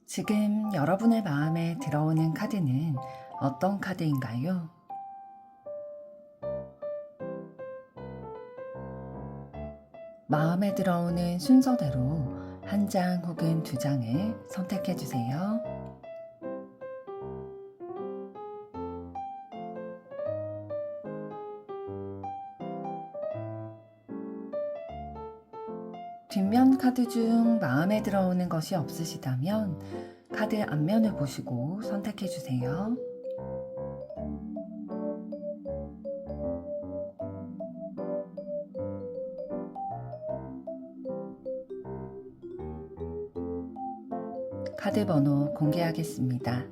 지금 여러분의 마음에 들어오는 카드는 어떤 카드인가요? 마음에 들어오는 순서대로 한 장 혹은 두 장을 선택해 주세요. 뒷면 카드 중 마음에 들어오는 것이 없으시다면 카드 앞면을 보시고 선택해 주세요. 카드 번호 공개하겠습니다.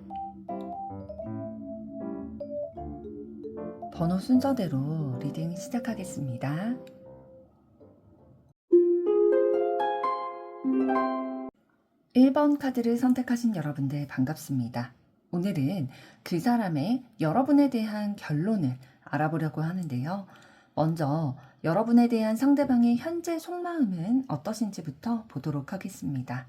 번호 순서대로 리딩 시작하겠습니다. 1번 카드를 선택하신 여러분들 반갑습니다. 오늘은 그 사람의 여러분에 대한 결론을 알아보려고 하는데요. 먼저 여러분에 대한 상대방의 현재 속마음은 어떠신지부터 보도록 하겠습니다.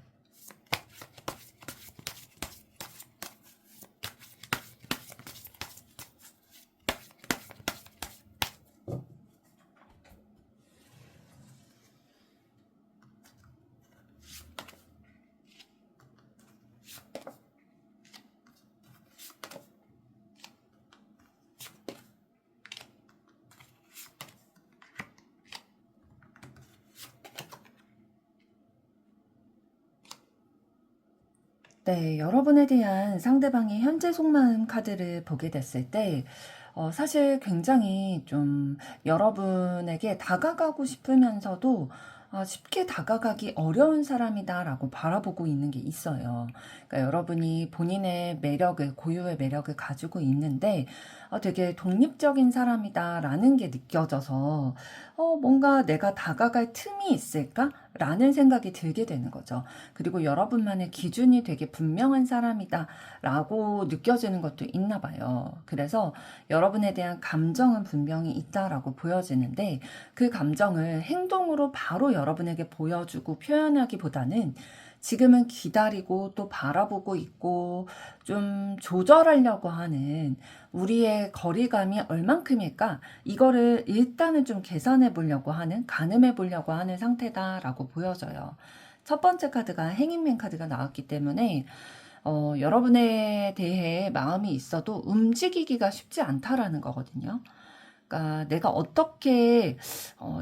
네, 여러분에 대한 상대방의 현재 속마음 카드를 보게 됐을 때, 사실 굉장히 좀 여러분에게 다가가고 싶으면서도 쉽게 다가가기 어려운 사람이다라고 바라보고 있는 게 있어요. 그러니까 여러분이 본인의 매력을, 고유의 매력을 가지고 있는데, 되게 독립적인 사람이다라는 게 느껴져서, 뭔가 내가 다가갈 틈이 있을까? 라는 생각이 들게 되는 거죠. 그리고 여러분만의 기준이 되게 분명한 사람이다 라고 느껴지는 것도 있나 봐요. 그래서 여러분에 대한 감정은 분명히 있다라고 보여지는데 그 감정을 행동으로 바로 여러분에게 보여주고 표현하기보다는 지금은 기다리고 또 바라보고 있고 좀 조절하려고 하는 우리의 거리감이 얼만큼일까? 이거를 일단은 좀 계산해 보려고 하는, 가늠해 보려고 하는 상태다라고 보여져요. 첫 번째 카드가 행인맨 카드가 나왔기 때문에 여러분에 대해 마음이 있어도 움직이기가 쉽지 않다라는 거거든요. 그러니까 내가 어떻게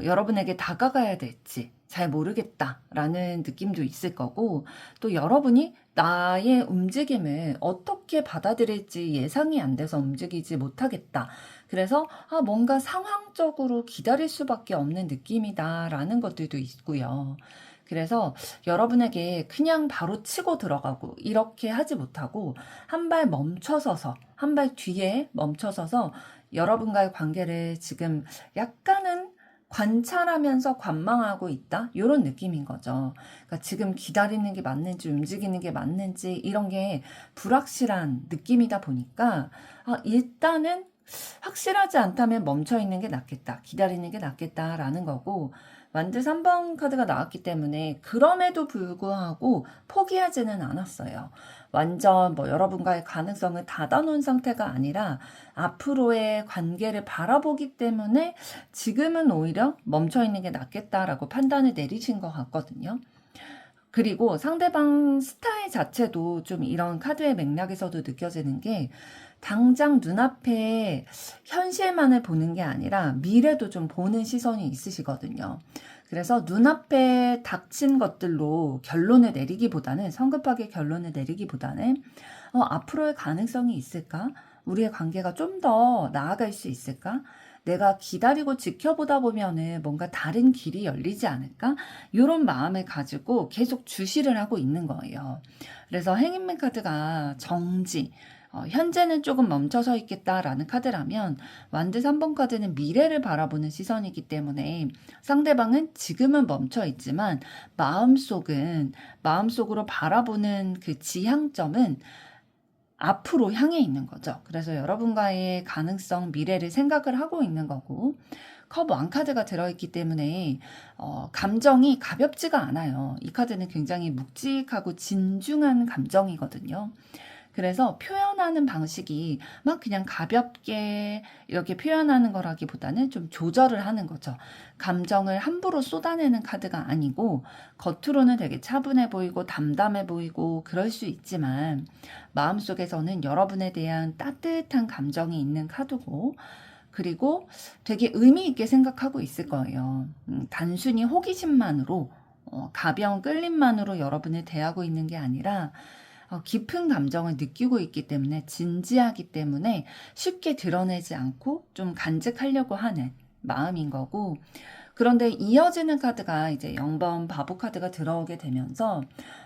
여러분에게 다가가야 될지 잘 모르겠다라는 느낌도 있을 거고 또 여러분이 나의 움직임을 어떻게 받아들일지 예상이 안 돼서 움직이지 못하겠다. 그래서 뭔가 상황적으로 기다릴 수밖에 없는 느낌이다라는 것들도 있고요. 그래서 여러분에게 그냥 바로 치고 들어가고 이렇게 하지 못하고 한 발 멈춰서서 한 발 뒤에 멈춰서서 여러분과의 관계를 지금 약간은 관찰하면서 관망하고 있다? 이런 느낌인 거죠. 그러니까 지금 기다리는 게 맞는지 움직이는 게 맞는지 이런 게 불확실한 느낌이다 보니까 일단은 확실하지 않다면 멈춰 있는 게 낫겠다. 기다리는 게 낫겠다라는 거고 완드 3번 카드가 나왔기 때문에 그럼에도 불구하고 포기하지는 않았어요. 완전 여러분과의 가능성을 닫아놓은 상태가 아니라 앞으로의 관계를 바라보기 때문에 지금은 오히려 멈춰있는 게 낫겠다라고 판단을 내리신 것 같거든요. 그리고 상대방 스타일 자체도 좀 이런 카드의 맥락에서도 느껴지는 게 당장 눈앞에 현실만을 보는 게 아니라 미래도 좀 보는 시선이 있으시거든요. 그래서 눈앞에 닥친 것들로 결론을 내리기보다는 성급하게 결론을 내리기보다는 앞으로의 가능성이 있을까? 우리의 관계가 좀 더 나아갈 수 있을까? 내가 기다리고 지켜보다 보면은 뭔가 다른 길이 열리지 않을까? 이런 마음을 가지고 계속 주시를 하고 있는 거예요. 그래서 행인맨 카드가 정지, 현재는 조금 멈춰서 있겠다라는 카드라면 완드 3번 카드는 미래를 바라보는 시선이기 때문에 상대방은 지금은 멈춰 있지만 마음속으로 바라보는 그 지향점은 앞으로 향해 있는 거죠. 그래서 여러분과의 가능성, 미래를 생각을 하고 있는 거고 컵 왕카드가 들어있기 때문에 감정이 가볍지가 않아요. 이 카드는 굉장히 묵직하고 진중한 감정이거든요. 그래서 표현하는 방식이 막 그냥 가볍게 이렇게 표현하는 거라기보다는 좀 조절을 하는 거죠. 감정을 함부로 쏟아내는 카드가 아니고 겉으로는 되게 차분해 보이고 담담해 보이고 그럴 수 있지만 마음속에서는 여러분에 대한 따뜻한 감정이 있는 카드고, 그리고 되게 의미 있게 생각하고 있을 거예요. 단순히 호기심만으로 가벼운 끌림만으로 여러분을 대하고 있는 게 아니라 깊은 감정을 느끼고 있기 때문에, 진지하기 때문에 쉽게 드러내지 않고 좀 간직하려고 하는 마음인 거고, 그런데 이어지는 카드가 이제 0번 바보 카드가 들어오게 되면서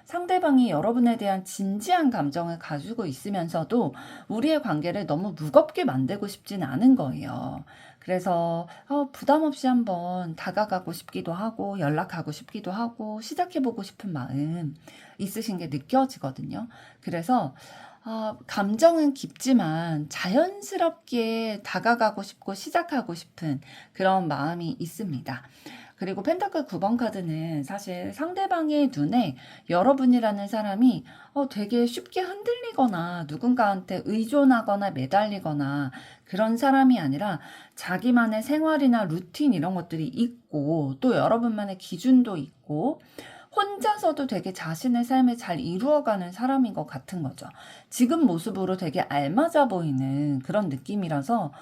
상대방이 여러분에 대한 진지한 감정을 가지고 있으면서도 우리의 관계를 너무 무겁게 만들고 싶진 않은 거예요. 그래서 부담 없이 한번 다가가고 싶기도 하고 연락하고 싶기도 하고 시작해보고 싶은 마음 있으신 게 느껴지거든요. 그래서 감정은 깊지만 자연스럽게 다가가고 싶고 시작하고 싶은 그런 마음이 있습니다. 그리고 펜타클 9번 카드는 사실 상대방의 눈에 여러분이라는 사람이 되게 쉽게 흔들리거나 누군가한테 의존하거나 매달리거나 그런 사람이 아니라 자기만의 생활이나 루틴 이런 것들이 있고, 또 여러분만의 기준도 있고, 혼자서도 되게 자신의 삶을 잘 이루어가는 사람인 것 같은 거죠. 지금 모습으로 되게 알맞아 보이는 그런 느낌이라서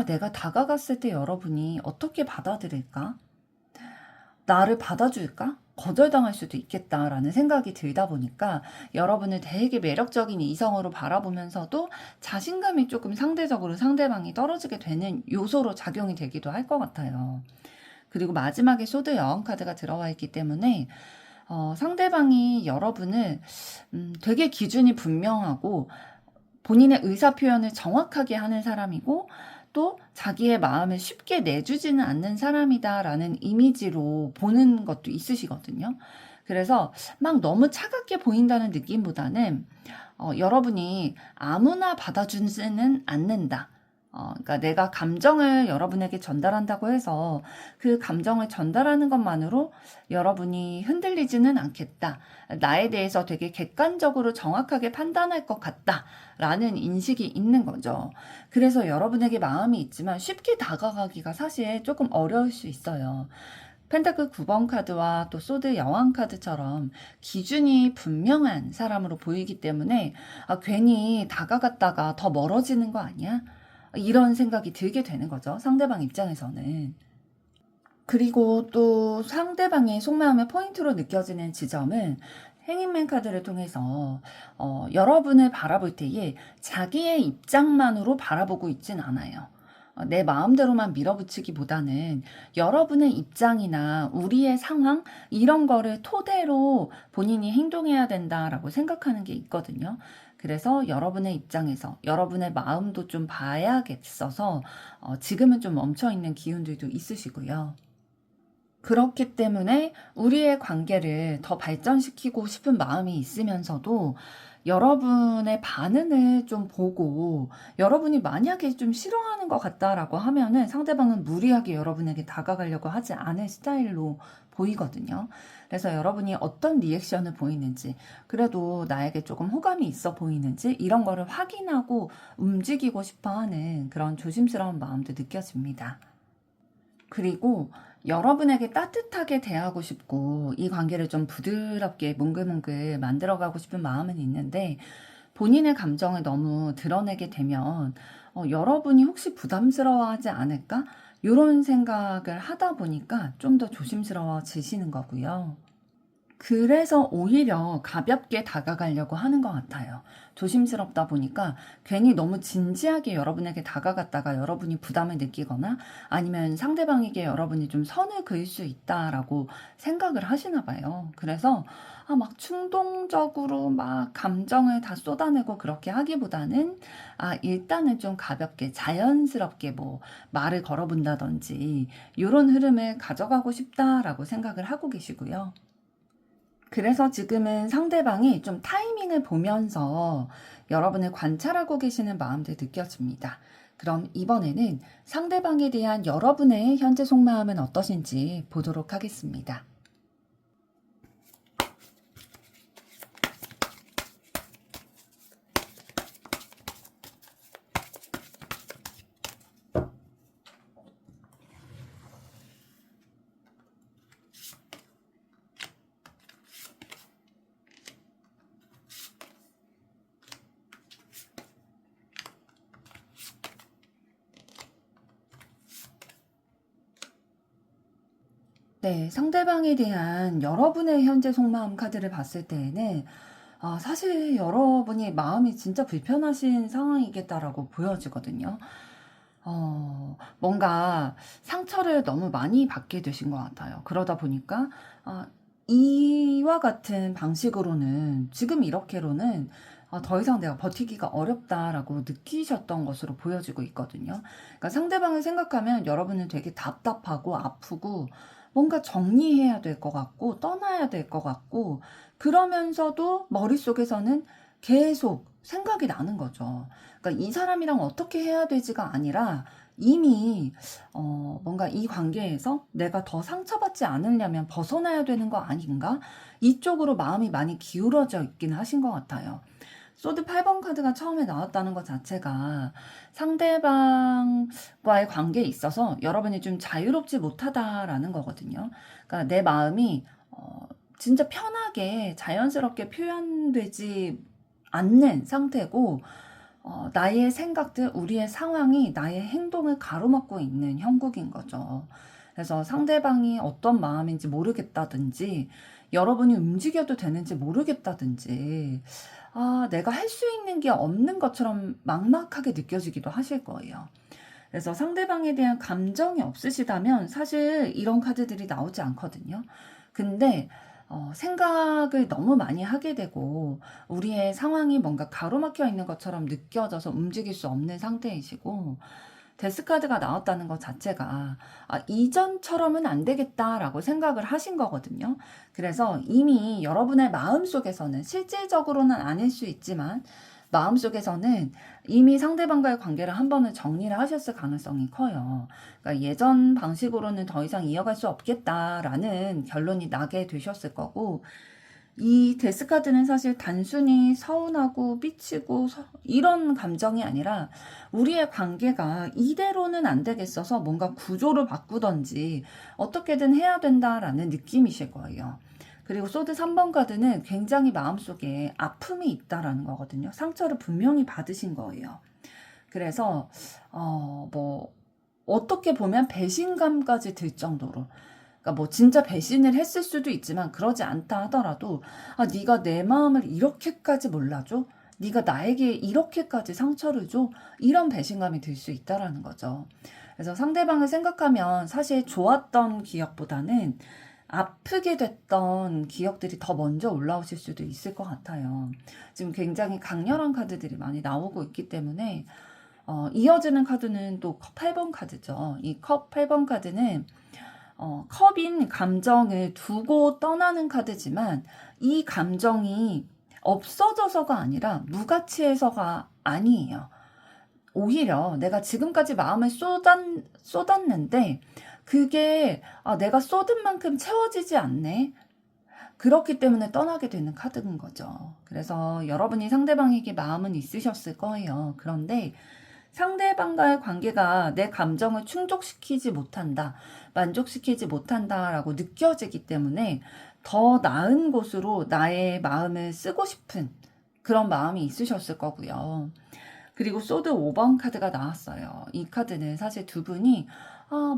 내가 다가갔을 때 여러분이 어떻게 받아들일까? 나를 받아줄까? 거절당할 수도 있겠다라는 생각이 들다 보니까 여러분을 되게 매력적인 이성으로 바라보면서도 자신감이 조금 상대적으로 상대방이 떨어지게 되는 요소로 작용이 되기도 할 것 같아요. 그리고 마지막에 소드 여왕 카드가 들어와 있기 때문에 상대방이 여러분을 되게 기준이 분명하고 본인의 의사 표현을 정확하게 하는 사람이고, 또 자기의 마음을 쉽게 내주지는 않는 사람이다라는 이미지로 보는 것도 있으시거든요. 그래서 막 너무 차갑게 보인다는 느낌보다는 여러분이 아무나 받아주지는 않는다. 그러니까 내가 감정을 여러분에게 전달한다고 해서 그 감정을 전달하는 것만으로 여러분이 흔들리지는 않겠다. 나에 대해서 되게 객관적으로 정확하게 판단할 것 같다라는 인식이 있는 거죠. 그래서 여러분에게 마음이 있지만 쉽게 다가가기가 사실 조금 어려울 수 있어요. 펜타클 9번 카드와 또 소드 여왕 카드처럼 기준이 분명한 사람으로 보이기 때문에 괜히 다가갔다가 더 멀어지는 거 아니야? 이런 생각이 들게 되는 거죠. 상대방 입장에서는. 그리고 또 상대방의 속마음의 포인트로 느껴지는 지점은 행인맨 카드를 통해서 여러분을 바라볼 때에 자기의 입장만으로 바라보고 있진 않아요. 내 마음대로만 밀어붙이기보다는 여러분의 입장이나 우리의 상황 이런 거를 토대로 본인이 행동해야 된다라고 생각하는 게 있거든요. 그래서 여러분의 입장에서 여러분의 마음도 좀 봐야겠어서 지금은 좀 멈춰있는 기운들도 있으시고요. 그렇기 때문에 우리의 관계를 더 발전시키고 싶은 마음이 있으면서도 여러분의 반응을 좀 보고, 여러분이 만약에 좀 싫어하는 것 같다라고 하면은 상대방은 무리하게 여러분에게 다가가려고 하지 않을 스타일로 보이거든요. 그래서 여러분이 어떤 리액션을 보이는지, 그래도 나에게 조금 호감이 있어 보이는지 이런 거를 확인하고 움직이고 싶어 하는 그런 조심스러운 마음도 느껴집니다. 그리고 여러분에게 따뜻하게 대하고 싶고 이 관계를 좀 부드럽게 몽글몽글 만들어가고 싶은 마음은 있는데, 본인의 감정을 너무 드러내게 되면 여러분이 혹시 부담스러워하지 않을까? 이런 생각을 하다 보니까 좀 더 조심스러워지시는 거고요. 그래서 오히려 가볍게 다가가려고 하는 것 같아요. 조심스럽다 보니까 괜히 너무 진지하게 여러분에게 다가갔다가 여러분이 부담을 느끼거나 아니면 상대방에게 여러분이 좀 선을 그을 수 있다라고 생각을 하시나 봐요. 그래서 막 충동적으로 막 감정을 다 쏟아내고 그렇게 하기보다는 일단은 좀 가볍게 자연스럽게 뭐 말을 걸어본다든지 이런 흐름을 가져가고 싶다라고 생각을 하고 계시고요. 그래서 지금은 상대방이 좀 타이밍을 보면서 여러분을 관찰하고 계시는 마음들 느껴집니다. 그럼 이번에는 상대방에 대한 여러분의 현재 속마음은 어떠신지 보도록 하겠습니다. 네, 상대방에 대한 여러분의 현재 속마음 카드를 봤을 때에는 사실 여러분이 마음이 진짜 불편하신 상황이겠다라고 보여지거든요. 뭔가 상처를 너무 많이 받게 되신 것 같아요. 그러다 보니까 이와 같은 방식으로는 지금 이렇게로는 더 이상 내가 버티기가 어렵다라고 느끼셨던 것으로 보여지고 있거든요. 그러니까 상대방을 생각하면 여러분은 되게 답답하고 아프고 뭔가 정리해야 될 것 같고 떠나야 될 것 같고 그러면서도 머릿속에서는 계속 생각이 나는 거죠. 그러니까 이 사람이랑 어떻게 해야 되지가 아니라 이미 뭔가 이 관계에서 내가 더 상처받지 않으려면 벗어나야 되는 거 아닌가? 이쪽으로 마음이 많이 기울어져 있긴 하신 것 같아요. 소드 8번 카드가 처음에 나왔다는 것 자체가 상대방과의 관계에 있어서 여러분이 좀 자유롭지 못하다라는 거거든요. 그러니까 내 마음이 진짜 편하게 자연스럽게 표현되지 않는 상태고 나의 생각들, 우리의 상황이 나의 행동을 가로막고 있는 형국인 거죠. 그래서 상대방이 어떤 마음인지 모르겠다든지 여러분이 움직여도 되는지 모르겠다든지 내가 할 수 있는 게 없는 것처럼 막막하게 느껴지기도 하실 거예요. 그래서 상대방에 대한 감정이 없으시다면 사실 이런 카드들이 나오지 않거든요. 근데 생각을 너무 많이 하게 되고 우리의 상황이 뭔가 가로막혀 있는 것처럼 느껴져서 움직일 수 없는 상태이시고 데스카드가 나왔다는 것 자체가 이전처럼은 안 되겠다라고 생각을 하신 거거든요. 그래서 이미 여러분의 마음속에서는 실질적으로는 아닐 수 있지만 마음속에서는 이미 상대방과의 관계를 한 번은 정리를 하셨을 가능성이 커요. 그러니까 예전 방식으로는 더 이상 이어갈 수 없겠다라는 결론이 나게 되셨을 거고 이 데스카드는 사실 단순히 서운하고 삐치고 이런 감정이 아니라 우리의 관계가 이대로는 안 되겠어서 뭔가 구조를 바꾸던지 어떻게든 해야 된다라는 느낌이실 거예요. 그리고 소드 3번 카드는 굉장히 마음속에 아픔이 있다라는 거거든요. 상처를 분명히 받으신 거예요. 그래서 뭐 어떻게 보면 배신감까지 들 정도로 그러니까 뭐 진짜 배신을 했을 수도 있지만 그러지 않다 하더라도 네가 내 마음을 이렇게까지 몰라줘? 네가 나에게 이렇게까지 상처를 줘? 이런 배신감이 들 수 있다라는 거죠. 그래서 상대방을 생각하면 사실 좋았던 기억보다는 아프게 됐던 기억들이 더 먼저 올라오실 수도 있을 것 같아요. 지금 굉장히 강렬한 카드들이 많이 나오고 있기 때문에 이어지는 카드는 또 컵 8번 카드죠. 이 컵 8번 카드는 컵인 감정을 두고 떠나는 카드지만 이 감정이 없어져서가 아니라 무가치해서가 아니에요. 오히려 내가 지금까지 마음을 쏟았는데 그게 내가 쏟은 만큼 채워지지 않네. 그렇기 때문에 떠나게 되는 카드인 거죠. 그래서 여러분이 상대방에게 마음은 있으셨을 거예요. 그런데 상대방과의 관계가 내 감정을 충족시키지 못한다, 만족시키지 못한다라고 느껴지기 때문에 더 나은 곳으로 나의 마음을 쓰고 싶은 그런 마음이 있으셨을 거고요. 그리고 소드 5번 카드가 나왔어요. 이 카드는 사실 두 분이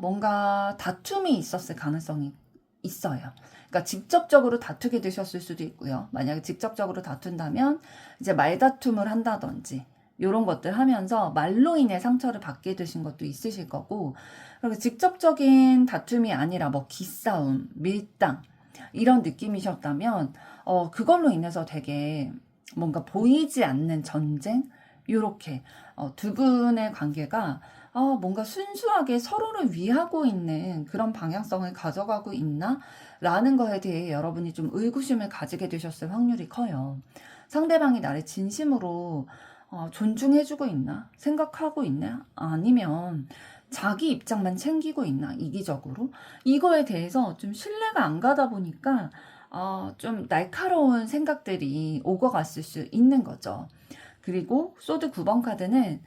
뭔가 다툼이 있었을 가능성이 있어요. 그러니까 직접적으로 다투게 되셨을 수도 있고요. 만약에 직접적으로 다툰다면 이제 말다툼을 한다든지 이런 것들 하면서 말로 인해 상처를 받게 되신 것도 있으실 거고 그리고 직접적인 다툼이 아니라 뭐 기싸움, 밀당 이런 느낌이셨다면 그걸로 인해서 되게 뭔가 보이지 않는 전쟁 요렇게 두 분의 관계가 뭔가 순수하게 서로를 위하고 있는 그런 방향성을 가져가고 있나? 라는 거에 대해 여러분이 좀 의구심을 가지게 되셨을 확률이 커요. 상대방이 나를 진심으로 존중해주고 있나? 생각하고 있나? 아니면 자기 입장만 챙기고 있나? 이기적으로? 이거에 대해서 좀 신뢰가 안 가다 보니까 좀 날카로운 생각들이 오고 갔을 수 있는 거죠. 그리고 소드 9번 카드는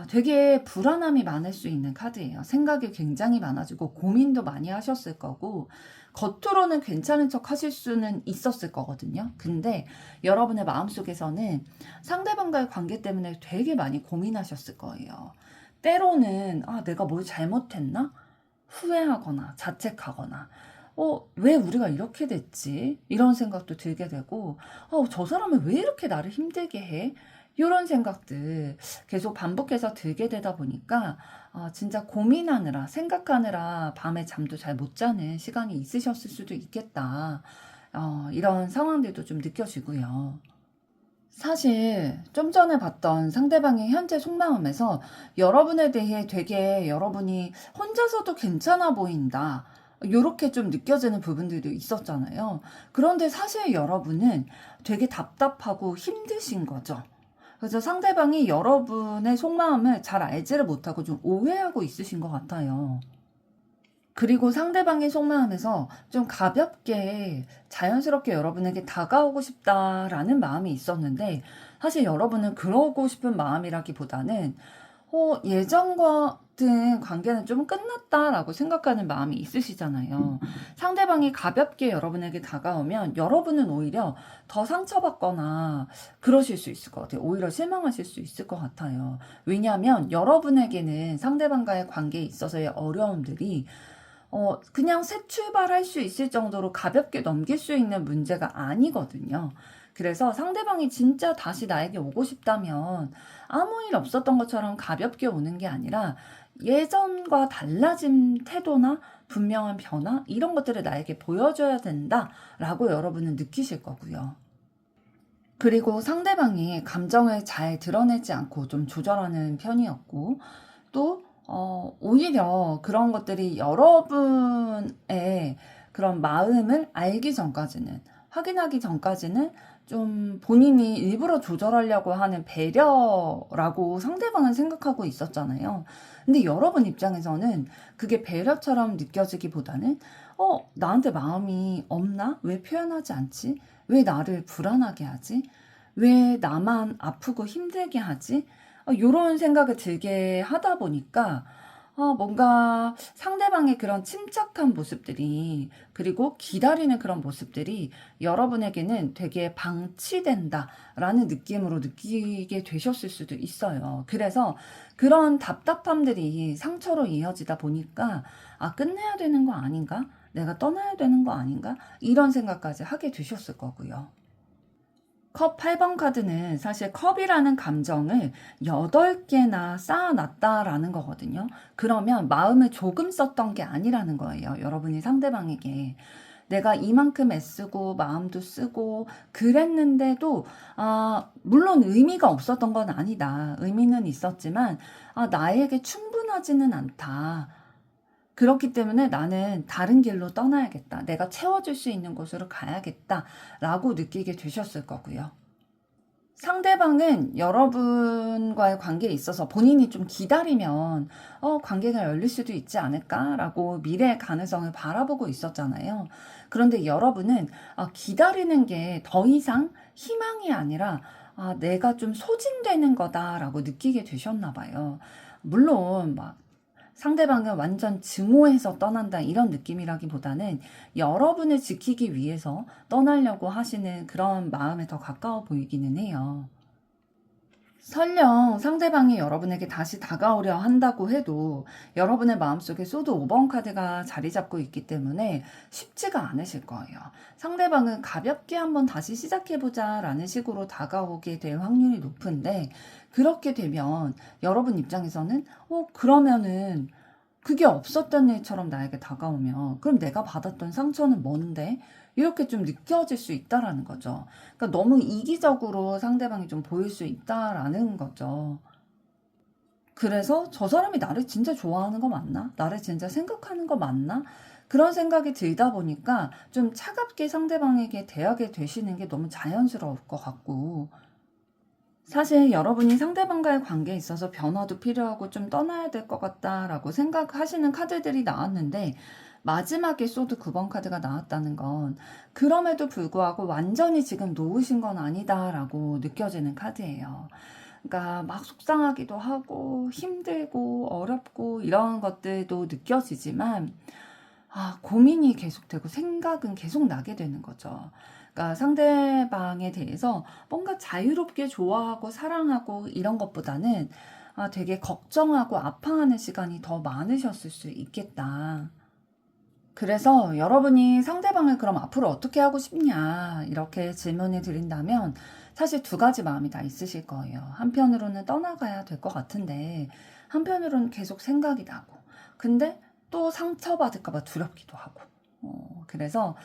되게 불안함이 많을 수 있는 카드예요. 생각이 굉장히 많아지고 고민도 많이 하셨을 거고 겉으로는 괜찮은 척 하실 수는 있었을 거거든요. 근데 여러분의 마음속에서는 상대방과의 관계 때문에 되게 많이 고민하셨을 거예요. 때로는 내가 뭘 잘못했나? 후회하거나 자책하거나 왜 우리가 이렇게 됐지? 이런 생각도 들게 되고 저 사람은 왜 이렇게 나를 힘들게 해? 이런 생각들 계속 반복해서 들게 되다 보니까 진짜 고민하느라 생각하느라 밤에 잠도 잘 못 자는 시간이 있으셨을 수도 있겠다. 이런 상황들도 좀 느껴지고요. 사실 좀 전에 봤던 상대방의 현재 속마음에서 여러분에 대해 되게 여러분이 혼자서도 괜찮아 보인다. 요렇게 좀 느껴지는 부분들도 있었잖아요. 그런데 사실 여러분은 되게 답답하고 힘드신 거죠. 그래서 상대방이 여러분의 속마음을 잘 알지를 못하고 좀 오해하고 있으신 것 같아요. 그리고 상대방의 속마음에서 좀 가볍게 자연스럽게 여러분에게 다가오고 싶다라는 마음이 있었는데 사실 여러분은 그러고 싶은 마음이라기보다는 예전 같은 관계는 좀 끝났다라고 생각하는 마음이 있으시잖아요. 상대방이 가볍게 여러분에게 다가오면 여러분은 오히려 더 상처받거나 그러실 수 있을 것 같아요. 오히려 실망하실 수 있을 것 같아요. 왜냐하면 여러분에게는 상대방과의 관계에 있어서의 어려움들이 그냥 새 출발할 수 있을 정도로 가볍게 넘길 수 있는 문제가 아니거든요. 그래서 상대방이 진짜 다시 나에게 오고 싶다면 아무 일 없었던 것처럼 가볍게 오는 게 아니라 예전과 달라진 태도나 분명한 변화 이런 것들을 나에게 보여줘야 된다라고 여러분은 느끼실 거고요. 그리고 상대방이 감정을 잘 드러내지 않고 좀 조절하는 편이었고 또 오히려 그런 것들이 여러분의 그런 마음을 알기 전까지는 확인하기 전까지는 좀 본인이 일부러 조절하려고 하는 배려라고 상대방은 생각하고 있었잖아요. 근데 여러분 입장에서는 그게 배려처럼 느껴지기보다는 나한테 마음이 없나? 왜 표현하지 않지? 왜 나를 불안하게 하지? 왜 나만 아프고 힘들게 하지? 요런 생각을 들게 하다 보니까 뭔가 상대방의 그런 침착한 모습들이 그리고 기다리는 그런 모습들이 여러분에게는 되게 방치된다라는 느낌으로 느끼게 되셨을 수도 있어요. 그래서 그런 답답함들이 상처로 이어지다 보니까 끝내야 되는 거 아닌가? 내가 떠나야 되는 거 아닌가? 이런 생각까지 하게 되셨을 거고요. 컵 8번 카드는 사실 컵이라는 감정을 8개나 쌓아놨다라는 거거든요. 그러면 마음을 조금 썼던 게 아니라는 거예요. 여러분이 상대방에게. 내가 이만큼 애쓰고 마음도 쓰고 그랬는데도 물론 의미가 없었던 건 아니다. 의미는 있었지만 나에게 충분하지는 않다. 그렇기 때문에 나는 다른 길로 떠나야겠다. 내가 채워줄 수 있는 곳으로 가야겠다라고 느끼게 되셨을 거고요. 상대방은 여러분과의 관계에 있어서 본인이 좀 기다리면 관계가 열릴 수도 있지 않을까라고 미래의 가능성을 바라보고 있었잖아요. 그런데 여러분은 기다리는 게 더 이상 희망이 아니라 내가 좀 소진되는 거다라고 느끼게 되셨나 봐요. 물론 막 상대방을 완전 증오해서 떠난다 이런 느낌이라기보다는 여러분을 지키기 위해서 떠나려고 하시는 그런 마음에 더 가까워 보이기는 해요. 설령 상대방이 여러분에게 다시 다가오려 한다고 해도 여러분의 마음속에 소드 5번 카드가 자리 잡고 있기 때문에 쉽지가 않으실 거예요. 상대방은 가볍게 한번 다시 시작해보자 라는 식으로 다가오게 될 확률이 높은데 그렇게 되면 여러분 입장에서는 그러면은 그게 없었던 일처럼 나에게 다가오면 그럼 내가 받았던 상처는 뭔데? 이렇게 좀 느껴질 수 있다라는 거죠. 그러니까 너무 이기적으로 상대방이 좀 보일 수 있다라는 거죠. 그래서 저 사람이 나를 진짜 좋아하는 거 맞나? 나를 진짜 생각하는 거 맞나? 그런 생각이 들다 보니까 좀 차갑게 상대방에게 대하게 되시는 게 너무 자연스러울 것 같고 사실 여러분이 상대방과의 관계에 있어서 변화도 필요하고 좀 떠나야 될 것 같다라고 생각하시는 카드들이 나왔는데 마지막에 소드 9번 카드가 나왔다는 건 그럼에도 불구하고 완전히 지금 놓으신 건 아니다라고 느껴지는 카드예요. 그러니까 막 속상하기도 하고 힘들고 어렵고 이런 것들도 느껴지지만 고민이 계속되고 생각은 계속 나게 되는 거죠. 그러니까 상대방에 대해서 뭔가 자유롭게 좋아하고 사랑하고 이런 것보다는 되게 걱정하고 아파하는 시간이 더 많으셨을 수 있겠다. 그래서 여러분이 상대방을 그럼 앞으로 어떻게 하고 싶냐 이렇게 질문을 드린다면 사실 두 가지 마음이 다 있으실 거예요. 한편으로는 떠나가야 될 것 같은데 한편으로는 계속 생각이 나고 근데 또 상처받을까 봐 두렵기도 하고 그래서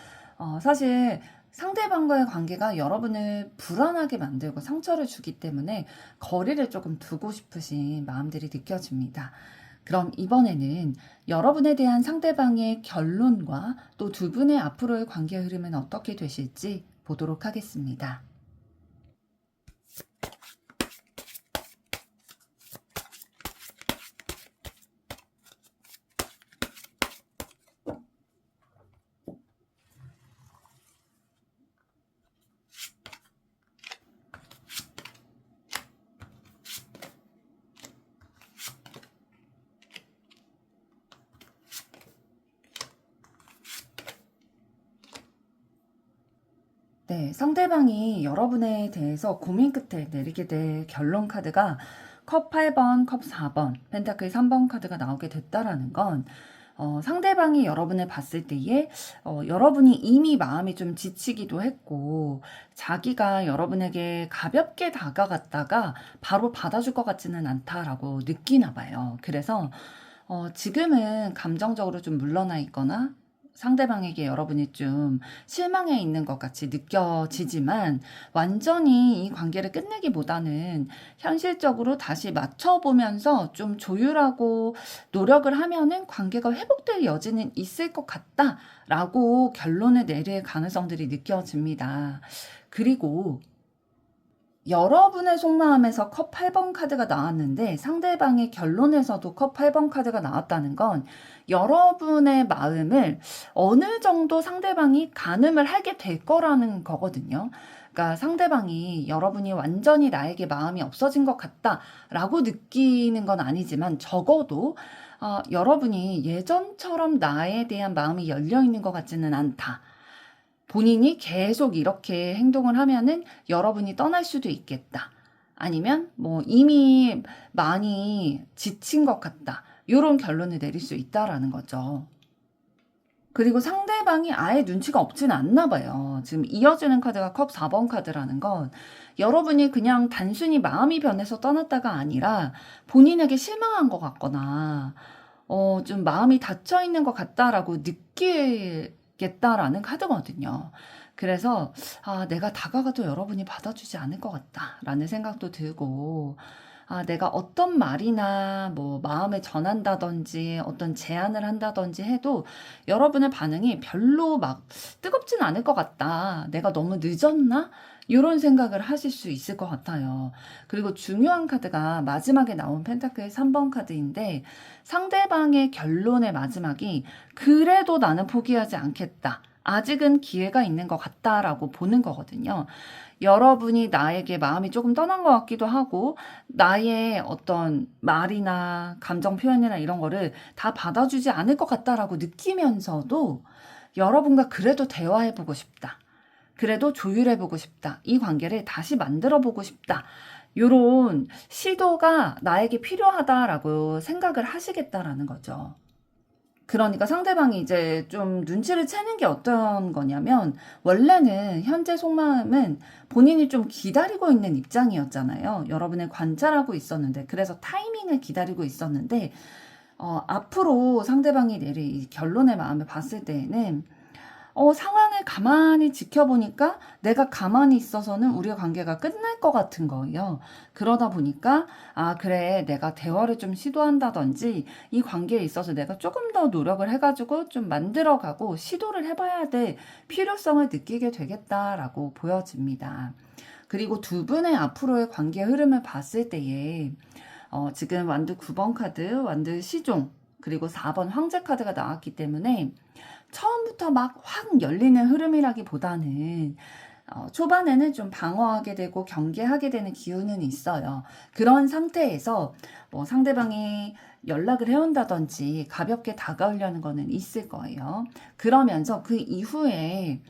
사실 상대방과의 관계가 여러분을 불안하게 만들고 상처를 주기 때문에 거리를 조금 두고 싶으신 마음들이 느껴집니다. 그럼 이번에는 여러분에 대한 상대방의 결론과 또 두 분의 앞으로의 관계 흐름은 어떻게 되실지 보도록 하겠습니다. 네, 상대방이 여러분에 대해서 고민 끝에 내리게 될 결론 카드가 컵 8번, 컵 4번, 펜타클 3번 카드가 나오게 됐다라는 건 상대방이 여러분을 봤을 때에 여러분이 이미 마음이 좀 지치기도 했고 자기가 여러분에게 가볍게 다가갔다가 바로 받아줄 것 같지는 않다라고 느끼나 봐요. 그래서 지금은 감정적으로 좀 물러나 있거나 상대방에게 여러분이 좀 실망해 있는 것 같이 느껴지지만 완전히 이 관계를 끝내기보다는 현실적으로 다시 맞춰보면서 좀 조율하고 노력을 하면은 관계가 회복될 여지는 있을 것 같다라고 결론을 내릴 가능성들이 느껴집니다. 그리고 여러분의 속마음에서 컵 8번 카드가 나왔는데 상대방의 결론에서도 컵 8번 카드가 나왔다는 건 여러분의 마음을 어느 정도 상대방이 가늠을 하게 될 거라는 거거든요. 그러니까 상대방이 여러분이 완전히 나에게 마음이 없어진 것 같다라고 느끼는 건 아니지만 적어도 여러분이 예전처럼 나에 대한 마음이 열려 있는 것 같지는 않다. 본인이 계속 이렇게 행동을 하면은 여러분이 떠날 수도 있겠다. 아니면 뭐 이미 많이 지친 것 같다. 이런 결론을 내릴 수 있다라는 거죠. 그리고 상대방이 아예 눈치가 없진 않나 봐요. 지금 이어지는 카드가 컵 4번 카드라는 건 여러분이 그냥 단순히 마음이 변해서 떠났다가 아니라 본인에게 실망한 것 같거나 좀 마음이 닫혀 있는 것 같다라고 느끼겠다라는 카드거든요. 그래서 내가 다가가도 여러분이 받아주지 않을 것 같다라는 생각도 들고 내가 어떤 말이나 뭐 마음을 전한다든지 어떤 제안을 한다든지 해도 여러분의 반응이 별로 막 뜨겁진 않을 것 같다. 내가 너무 늦었나? 이런 생각을 하실 수 있을 것 같아요. 그리고 중요한 카드가 마지막에 나온 펜타클 3번 카드인데 상대방의 결론의 마지막이 그래도 나는 포기하지 않겠다. 아직은 기회가 있는 것 같다라고 보는 거거든요. 여러분이 나에게 마음이 조금 떠난 것 같기도 하고 나의 어떤 말이나 감정 표현이나 이런 거를 다 받아주지 않을 것 같다라고 느끼면서도 여러분과 그래도 대화해보고 싶다. 그래도 조율해보고 싶다. 이 관계를 다시 만들어보고 싶다. 요런 시도가 나에게 필요하다라고 생각을 하시겠다라는 거죠. 그러니까 상대방이 이제 좀 눈치를 채는 게 어떤 거냐면 원래는 현재 속마음은 본인이 좀 기다리고 있는 입장이었잖아요. 여러분을 관찰하고 있었는데 그래서 타이밍을 기다리고 있었는데 앞으로 상대방이 내릴 이 결론의 마음을 봤을 때에는 상황을 가만히 지켜보니까 내가 가만히 있어서는 우리의 관계가 끝날 것 같은 거예요. 그러다 보니까, 그래, 내가 대화를 좀 시도한다든지, 이 관계에 있어서 내가 조금 더 노력을 해가지고 좀 만들어가고 시도를 해봐야 될 필요성을 느끼게 되겠다라고 보여집니다. 그리고 두 분의 앞으로의 관계 흐름을 봤을 때에 지금 완드 9번 카드, 완드 시종, 그리고 4번 황제 카드가 나왔기 때문에 처음부터 막 확 열리는 흐름이라기보다는 초반에는 좀 방어하게 되고 경계하게 되는 기운은 있어요. 그런 상태에서 뭐 상대방이 연락을 해온다든지 가볍게 다가오려는 거는 있을 거예요. 그러면서 그 이후에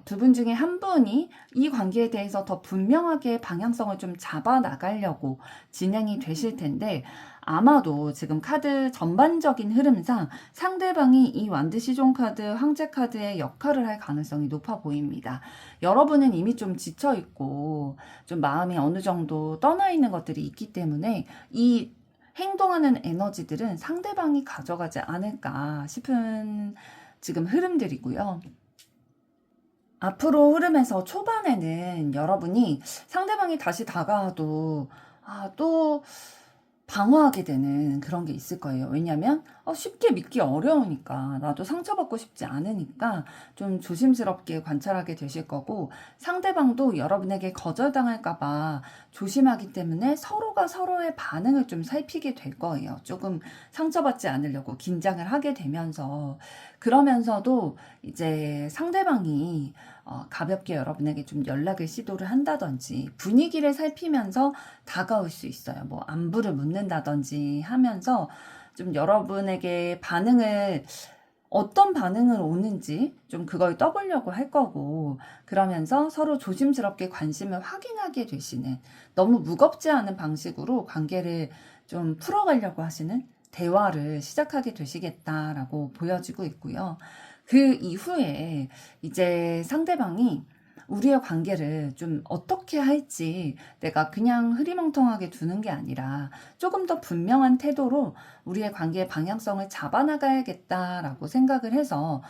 두 분 중에 한 분이 이 관계에 대해서 더 분명하게 방향성을 좀 잡아 나가려고 진행이 되실 텐데, 아마도 지금 카드 전반적인 흐름상 상대방이 이 완드 시종 카드, 황제 카드의 역할을 할 가능성이 높아 보입니다. 여러분은 이미 좀 지쳐 있고 좀 마음이 어느 정도 떠나 있는 것들이 있기 때문에 이 행동하는 에너지들은 상대방이 가져가지 않을까 싶은 지금 흐름들이고요. 앞으로 흐름에서 초반에는 여러분이 상대방이 다시 다가와도 또 방어하게 되는 그런 게 있을 거예요. 왜냐면 쉽게 믿기 어려우니까, 나도 상처받고 싶지 않으니까 좀 조심스럽게 관찰하게 되실 거고, 상대방도 여러분에게 거절당할까 봐 조심하기 때문에 서로가 서로의 반응을 좀 살피게 될 거예요. 조금 상처받지 않으려고 긴장을 하게 되면서. 그러면서도 이제 상대방이 가볍게 여러분에게 좀 연락을 시도를 한다든지 분위기를 살피면서 다가올 수 있어요. 뭐 안부를 묻는다든지 하면서 좀 여러분에게 어떤 반응을 오는지 좀 그걸 떠보려고 할 거고, 그러면서 서로 조심스럽게 관심을 확인하게 되시는, 너무 무겁지 않은 방식으로 관계를 좀 풀어가려고 하시는 대화를 시작하게 되시겠다라고 보여지고 있고요. 그 이후에 이제 상대방이 우리의 관계를 좀 어떻게 할지 내가 그냥 흐리멍텅하게 두는 게 아니라 조금 더 분명한 태도로 우리의 관계의 방향성을 잡아나가야겠다라고 생각을 해서,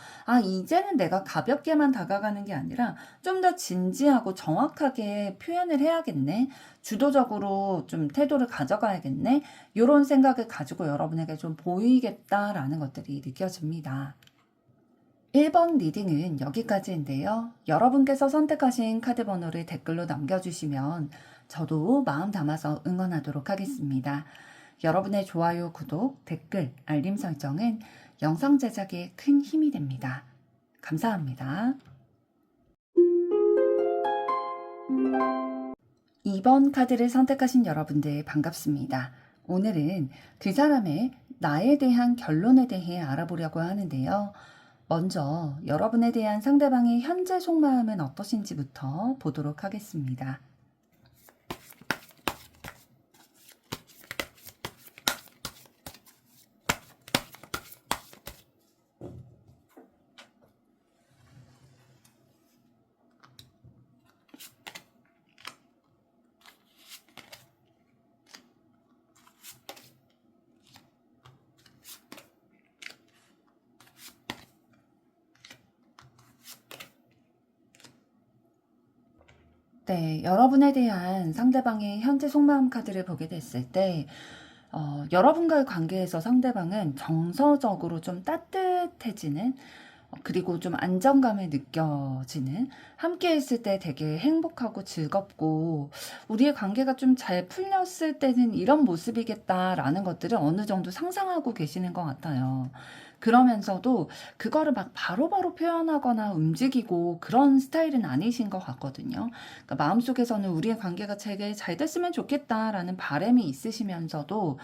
이제는 내가 가볍게만 다가가는 게 아니라 좀 더 진지하고 정확하게 표현을 해야겠네, 주도적으로 좀 태도를 가져가야겠네, 이런 생각을 가지고 여러분에게 좀 보이겠다라는 것들이 느껴집니다. 1번 리딩은 여기까지인데요. 여러분께서 선택하신 카드 번호를 댓글로 남겨주시면 저도 마음 담아서 응원하도록 하겠습니다. 여러분의 좋아요, 구독, 댓글, 알림 설정은 영상 제작에 큰 힘이 됩니다. 감사합니다. 2번 카드를 선택하신 여러분들 반갑습니다. 오늘은 그 사람의 나에 대한 결론에 대해 알아보려고 하는데요. 먼저 여러분에 대한 상대방의 현재 속마음은 어떠신지부터 보도록 하겠습니다. 네, 여러분에 대한 상대방의 현재 속마음 카드를 보게 됐을 때, 여러분과의 관계에서 상대방은 정서적으로 좀 따뜻해지는, 그리고 좀 안정감을 느껴지는, 함께 있을 때 되게 행복하고 즐겁고 우리의 관계가 좀 잘 풀렸을 때는 이런 모습이겠다라는 것들을 어느 정도 상상하고 계시는 것 같아요. 그러면서도 그거를 막 바로바로 표현하거나 움직이고 그런 스타일은 아니신 것 같거든요. 그러니까 마음속에서는 우리의 관계가 되게 잘 됐으면 좋겠다라는 바람이 있으시면서도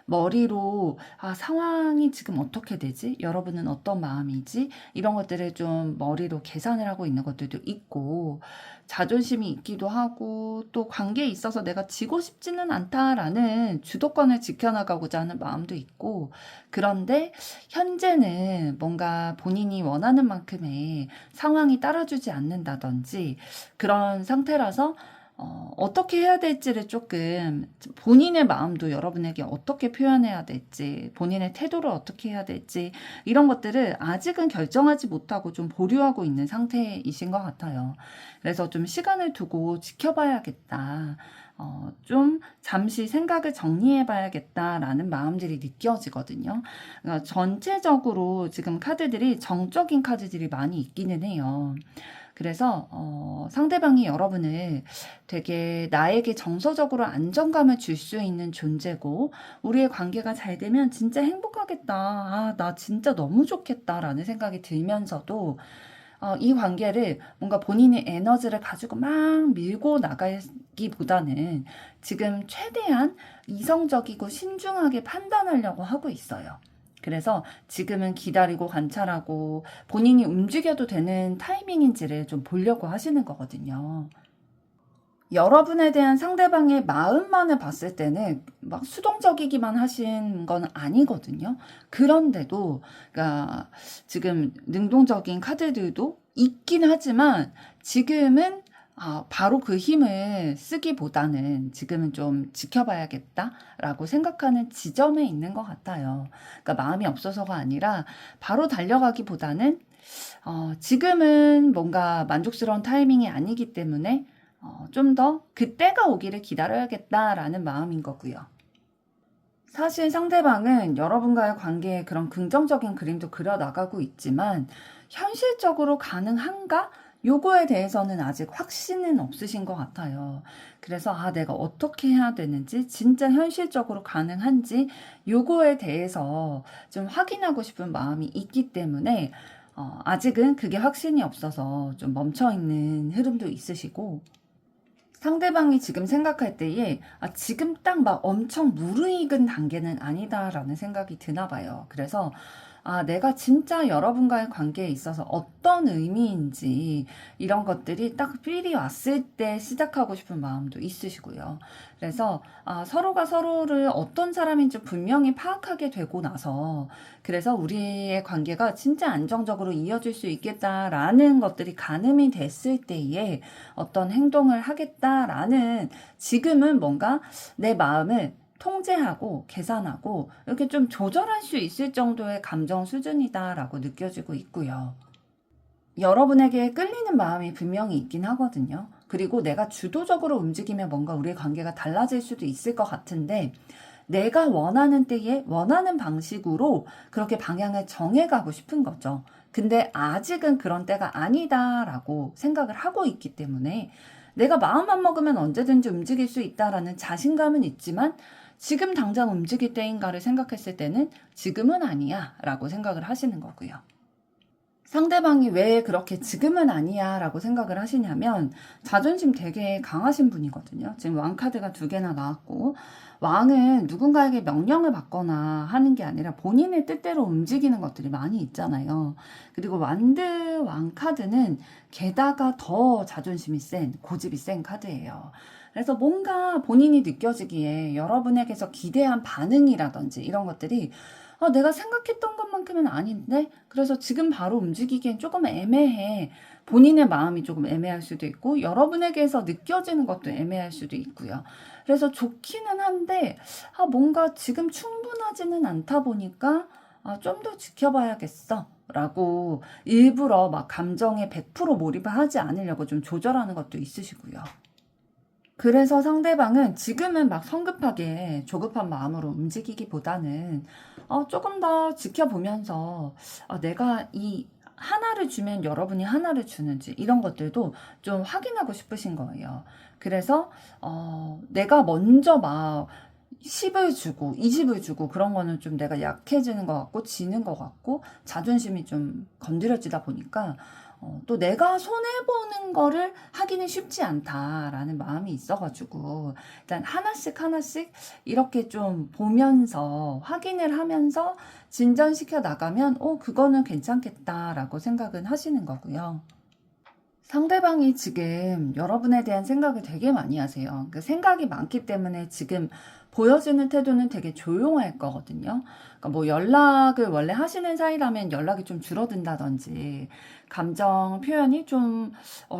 머리로 상황이 지금 어떻게 되지? 여러분은 어떤 마음이지? 이런 것들을 좀 머리로 계산을 하고 있는 것들도 있고, 자존심이 있기도 하고, 또 관계에 있어서 내가 지고 싶지는 않다라는 주도권을 지켜나가고자 하는 마음도 있고, 그런데 현재는 뭔가 본인이 원하는 만큼의 상황이 따라주지 않는다든지 그런 상태라서 어떻게 해야 될지를 조금, 본인의 마음도 여러분에게 어떻게 표현해야 될지, 본인의 태도를 어떻게 해야 될지, 이런 것들을 아직은 결정하지 못하고 좀 보류하고 있는 상태이신 것 같아요. 그래서 좀 시간을 두고 지켜봐야겠다. 좀 잠시 생각을 정리해봐야겠다라는 마음들이 느껴지거든요. 그러니까 전체적으로 지금 카드들이 정적인 카드들이 많이 있기는 해요. 그래서 상대방이 여러분을 되게 나에게 정서적으로 안정감을 줄 수 있는 존재고, 우리의 관계가 잘 되면 진짜 행복하겠다. 아, 나 진짜 너무 좋겠다라는 생각이 들면서도 이 관계를 뭔가 본인의 에너지를 가지고 막 밀고 나가기보다는 지금 최대한 이성적이고 신중하게 판단하려고 하고 있어요. 그래서 지금은 기다리고 관찰하고 본인이 움직여도 되는 타이밍인지를 좀 보려고 하시는 거거든요. 여러분에 대한 상대방의 마음만을 봤을 때는 막 수동적이기만 하신 건 아니거든요. 그런데도, 그러니까 지금 능동적인 카드들도 있긴 하지만 지금은 바로 그 힘을 쓰기보다는 지금은 좀 지켜봐야겠다라고 생각하는 지점에 있는 것 같아요. 그러니까 마음이 없어서가 아니라 바로 달려가기보다는 지금은 뭔가 만족스러운 타이밍이 아니기 때문에 좀 더 그때가 오기를 기다려야겠다라는 마음인 거고요. 사실 상대방은 여러분과의 관계에 그런 긍정적인 그림도 그려나가고 있지만 현실적으로 가능한가? 요거에 대해서는 아직 확신은 없으신 것 같아요. 그래서 내가 어떻게 해야 되는지, 진짜 현실적으로 가능한지 요거에 대해서 좀 확인하고 싶은 마음이 있기 때문에 아직은 그게 확신이 없어서 좀 멈춰있는 흐름도 있으시고, 상대방이 지금 생각할 때에 지금 딱 막 엄청 무르익은 단계는 아니다라는 생각이 드나 봐요. 그래서 내가 진짜 여러분과의 관계에 있어서 어떤 의미인지 이런 것들이 딱 필이 왔을 때 시작하고 싶은 마음도 있으시고요. 그래서 서로가 서로를 어떤 사람인지 분명히 파악하게 되고 나서, 그래서 우리의 관계가 진짜 안정적으로 이어질 수 있겠다라는 것들이 가늠이 됐을 때에 어떤 행동을 하겠다라는, 지금은 뭔가 내 마음을 통제하고 계산하고 이렇게 좀 조절할 수 있을 정도의 감정 수준이다라고 느껴지고 있고요. 여러분에게 끌리는 마음이 분명히 있긴 하거든요. 그리고 내가 주도적으로 움직이면 뭔가 우리의 관계가 달라질 수도 있을 것 같은데, 내가 원하는 때에 원하는 방식으로 그렇게 방향을 정해가고 싶은 거죠. 근데 아직은 그런 때가 아니다라고 생각을 하고 있기 때문에, 내가 마음만 먹으면 언제든지 움직일 수 있다라는 자신감은 있지만 지금 당장 움직일 때인가를 생각했을 때는 지금은 아니야 라고 생각을 하시는 거고요. 상대방이 왜 그렇게 지금은 아니야 라고 생각을 하시냐면, 자존심 되게 강하신 분이거든요. 지금 왕카드가 2개나 나왔고, 왕은 누군가에게 명령을 받거나 하는 게 아니라 본인의 뜻대로 움직이는 것들이 많이 있잖아요. 그리고 왕카드는 게다가 더 자존심이 센, 고집이 센 카드예요. 그래서 뭔가 본인이 느껴지기에 여러분에게서 기대한 반응이라든지 이런 것들이 내가 생각했던 것만큼은 아닌데, 그래서 지금 바로 움직이기엔 조금 애매해. 본인의 마음이 조금 애매할 수도 있고, 여러분에게서 느껴지는 것도 애매할 수도 있고요. 그래서 좋기는 한데, 뭔가 지금 충분하지는 않다 보니까, 좀 더 지켜봐야겠어. 라고 일부러 막 감정에 100% 몰입을 하지 않으려고 좀 조절하는 것도 있으시고요. 그래서 상대방은 지금은 막 성급하게 조급한 마음으로 움직이기보다는 조금 더 지켜보면서 내가 이 하나를 주면 여러분이 하나를 주는지 이런 것들도 좀 확인하고 싶으신 거예요. 그래서 내가 먼저 막 10을 주고 20을 주고 그런 거는 좀 내가 약해지는 것 같고 지는 것 같고 자존심이 좀 건드려지다 보니까 또 내가 손해보는 거를 하기는 쉽지 않다라는 마음이 있어가지고, 일단 하나씩 이렇게 좀 보면서 확인을 하면서 진전시켜 나가면 그거는 괜찮겠다라고 생각은 하시는 거고요. 상대방이 지금 여러분에 대한 생각을 되게 많이 하세요. 그 생각이 많기 때문에 지금 보여지는 태도는 되게 조용할 거거든요. 그러니까 뭐 연락을 원래 하시는 사이라면 연락이 좀 줄어든다든지, 감정 표현이 좀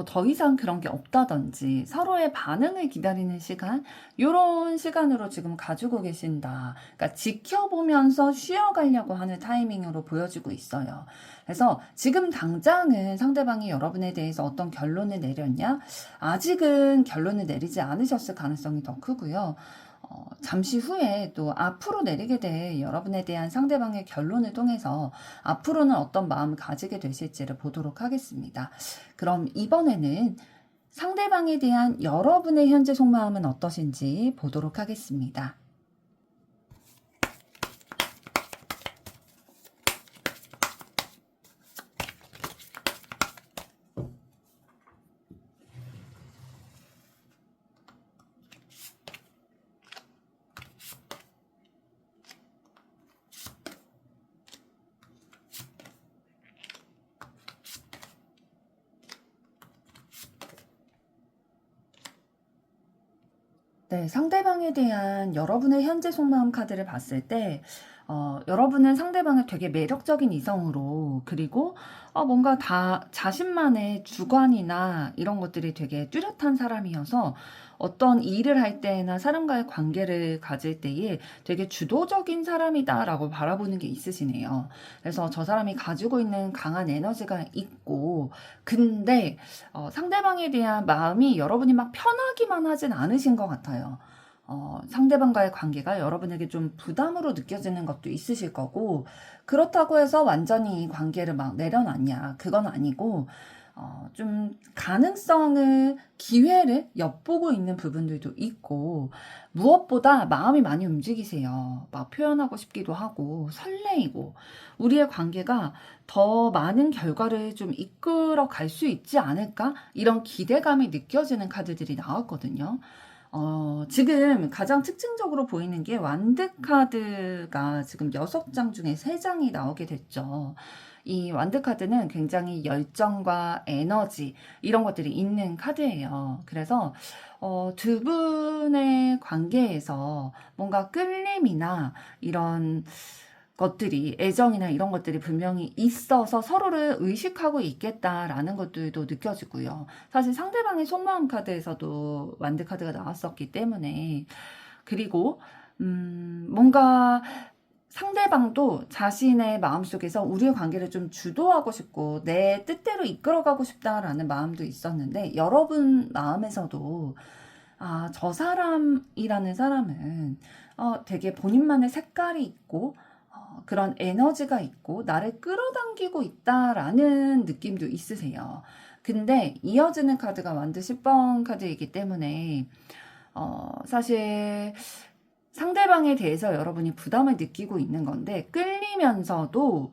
더 이상 그런 게 없다든지, 서로의 반응을 기다리는 시간, 요런 시간으로 지금 가지고 계신다. 그러니까 지켜보면서 쉬어가려고 하는 타이밍으로 보여지고 있어요. 그래서 지금 당장은 상대방이 여러분에 대해서 어떤 결론을 내렸냐? 아직은 결론을 내리지 않으셨을 가능성이 더 크고요. 잠시 후에 또 앞으로 내리게 될 여러분에 대한 상대방의 결론을 통해서 앞으로는 어떤 마음을 가지게 되실지를 보도록 하겠습니다. 그럼 이번에는 상대방에 대한 여러분의 현재 속마음은 어떠신지 보도록 하겠습니다. 네, 상대방에 대한 여러분의 현재 속마음 카드를 봤을 때, 여러분은 상대방을 되게 매력적인 이성으로, 그리고 뭔가 다 자신만의 주관이나 이런 것들이 되게 뚜렷한 사람이어서 어떤 일을 할 때나 사람과의 관계를 가질 때에 되게 주도적인 사람이다라고 바라보는 게 있으시네요. 그래서 저 사람이 가지고 있는 강한 에너지가 있고, 근데 상대방에 대한 마음이 여러분이 막 편하기만 하진 않으신 것 같아요. 상대방과의 관계가 여러분에게 좀 부담으로 느껴지는 것도 있으실 거고, 그렇다고 해서 완전히 이 관계를 막 내려놨냐, 그건 아니고, 좀 가능성을, 기회를 엿보고 있는 부분들도 있고, 무엇보다 마음이 많이 움직이세요. 막 표현하고 싶기도 하고, 설레이고, 우리의 관계가 더 많은 결과를 좀 이끌어 갈 수 있지 않을까? 이런 기대감이 느껴지는 카드들이 나왔거든요. 지금 가장 특징적으로 보이는 게 완드 카드가 지금 6장 중에 3장이 나오게 됐죠. 이 완드 카드는 굉장히 열정과 에너지 이런 것들이 있는 카드예요. 그래서 두 분의 관계에서 뭔가 끌림이나 이런 것들이, 애정이나 이런 것들이 분명히 있어서 서로를 의식하고 있겠다라는 것들도 느껴지고요. 사실 상대방의 속마음 카드에서도 완드 카드가 나왔었기 때문에, 그리고 뭔가 상대방도 자신의 마음속에서 우리의 관계를 좀 주도하고 싶고 내 뜻대로 이끌어가고 싶다라는 마음도 있었는데, 여러분 마음에서도 저 사람이라는 사람은 되게 본인만의 색깔이 있고 그런 에너지가 있고 나를 끌어당기고 있다라는 느낌도 있으세요. 근데 이어지는 카드가 완드 10번 카드이기 때문에 사실 상대방에 대해서 여러분이 부담을 느끼고 있는 건데, 끌리면서도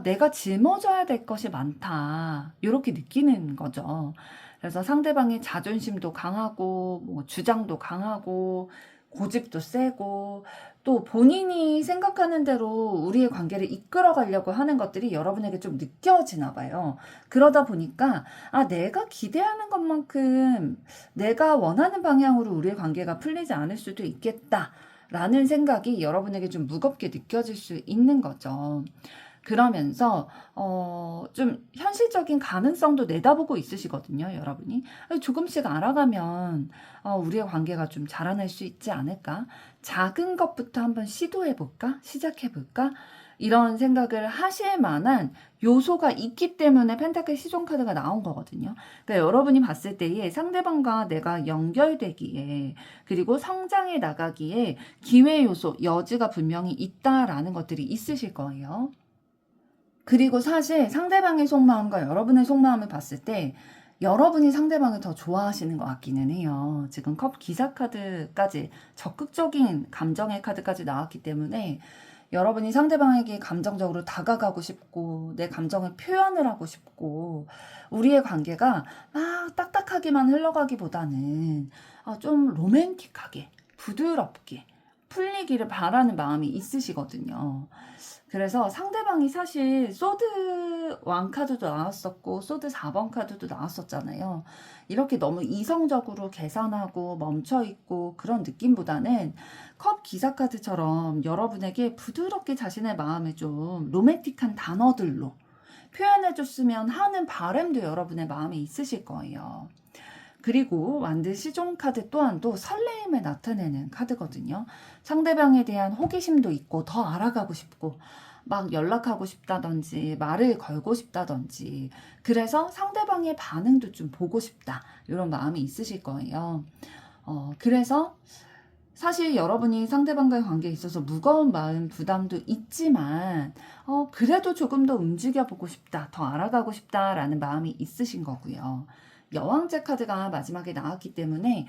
내가 짊어져야 될 것이 많다, 이렇게 느끼는 거죠. 그래서 상대방의 자존심도 강하고 뭐 주장도 강하고 고집도 세고, 또 본인이 생각하는 대로 우리의 관계를 이끌어 가려고 하는 것들이 여러분에게 좀 느껴지나 봐요. 그러다 보니까 내가 기대하는 것만큼 내가 원하는 방향으로 우리의 관계가 풀리지 않을 수도 있겠다 라는 생각이 여러분에게 좀 무겁게 느껴질 수 있는 거죠. 그러면서 좀 현실적인 가능성도 내다보고 있으시거든요, 여러분이. 조금씩 알아가면 우리의 관계가 좀 자라날 수 있지 않을까? 작은 것부터 한번 시도해볼까? 시작해볼까? 이런 생각을 하실 만한 요소가 있기 때문에 펜타클 시종 카드가 나온 거거든요. 그러니까 여러분이 봤을 때에 상대방과 내가 연결되기에, 그리고 성장해 나가기에 기회 요소, 여지가 분명히 있다라는 것들이 있으실 거예요. 그리고 사실 상대방의 속마음과 여러분의 속마음을 봤을 때 여러분이 상대방을 더 좋아하시는 것 같기는 해요. 지금 컵 기사 카드까지, 적극적인 감정의 카드까지 나왔기 때문에 여러분이 상대방에게 감정적으로 다가가고 싶고 내 감정을 표현을 하고 싶고, 우리의 관계가 막 딱딱하게만 흘러가기보다는 좀 로맨틱하게 부드럽게 풀리기를 바라는 마음이 있으시거든요. 그래서 상대방이 사실 소드 1 카드도 나왔었고 소드 4번 카드도 나왔었잖아요. 이렇게 너무 이성적으로 계산하고 멈춰있고 그런 느낌보다는 컵 기사 카드처럼 여러분에게 부드럽게 자신의 마음을 좀 로맨틱한 단어들로 표현해줬으면 하는 바람도 여러분의 마음에 있으실 거예요. 그리고 완드 시종 카드 또한도 설레임을 나타내는 카드거든요. 상대방에 대한 호기심도 있고 더 알아가고 싶고 막 연락하고 싶다든지 말을 걸고 싶다든지, 그래서 상대방의 반응도 좀 보고 싶다, 이런 마음이 있으실 거예요. 그래서 사실 여러분이 상대방과의 관계에 있어서 무거운 마음, 부담도 있지만, 그래도 조금 더 움직여보고 싶다, 더 알아가고 싶다라는 마음이 있으신 거고요. 여왕제 카드가 마지막에 나왔기 때문에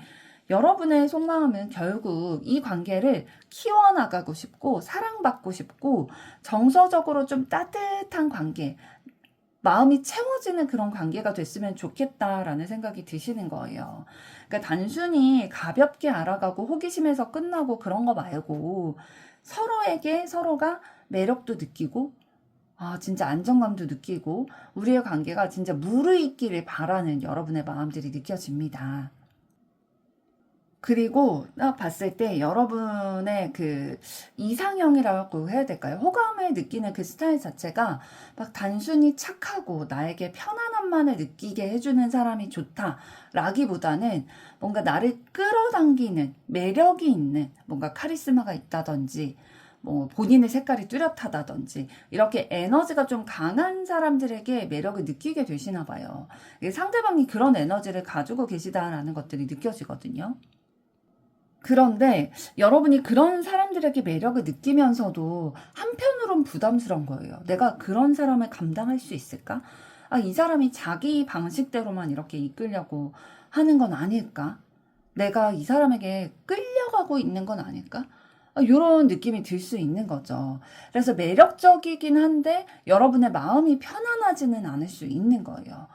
여러분의 속마음은 결국 이 관계를 키워나가고 싶고, 사랑받고 싶고, 정서적으로 좀 따뜻한 관계, 마음이 채워지는 그런 관계가 됐으면 좋겠다라는 생각이 드시는 거예요. 그러니까 단순히 가볍게 알아가고 호기심에서 끝나고 그런 거 말고 서로에게 서로가 매력도 느끼고 진짜 안정감도 느끼고 우리의 관계가 진짜 무르익기를 바라는 여러분의 마음들이 느껴집니다. 그리고 딱 봤을 때 여러분의 그 이상형이라고 해야 될까요? 호감을 느끼는 그 스타일 자체가 막 단순히 착하고 나에게 편안함만을 느끼게 해주는 사람이 좋다라기보다는 뭔가 나를 끌어당기는 매력이 있는 뭔가 카리스마가 있다든지 뭐 본인의 색깔이 뚜렷하다든지 이렇게 에너지가 좀 강한 사람들에게 매력을 느끼게 되시나 봐요. 상대방이 그런 에너지를 가지고 계시다라는 것들이 느껴지거든요. 그런데 여러분이 그런 사람들에게 매력을 느끼면서도 한편으론 부담스러운 거예요. 내가 그런 사람을 감당할 수 있을까? 이 사람이 자기 방식대로만 이렇게 이끌려고 하는 건 아닐까? 내가 이 사람에게 끌려가고 있는 건 아닐까? 이런 느낌이 들 수 있는 거죠. 그래서 매력적이긴 한데 여러분의 마음이 편안하지는 않을 수 있는 거예요.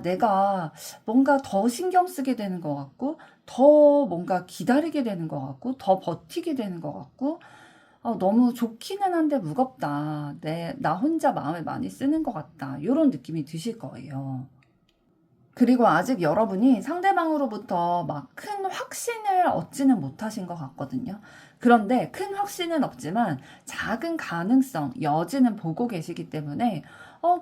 내가 뭔가 더 신경 쓰게 되는 것 같고, 더 뭔가 기다리게 되는 것 같고, 더 버티게 되는 것 같고, 너무 좋기는 한데 무겁다. 나 혼자 마음을 많이 쓰는 것 같다. 이런 느낌이 드실 거예요. 그리고 아직 여러분이 상대방으로부터 막 큰 확신을 얻지는 못하신 것 같거든요. 그런데 큰 확신은 없지만 작은 가능성, 여지는 보고 계시기 때문에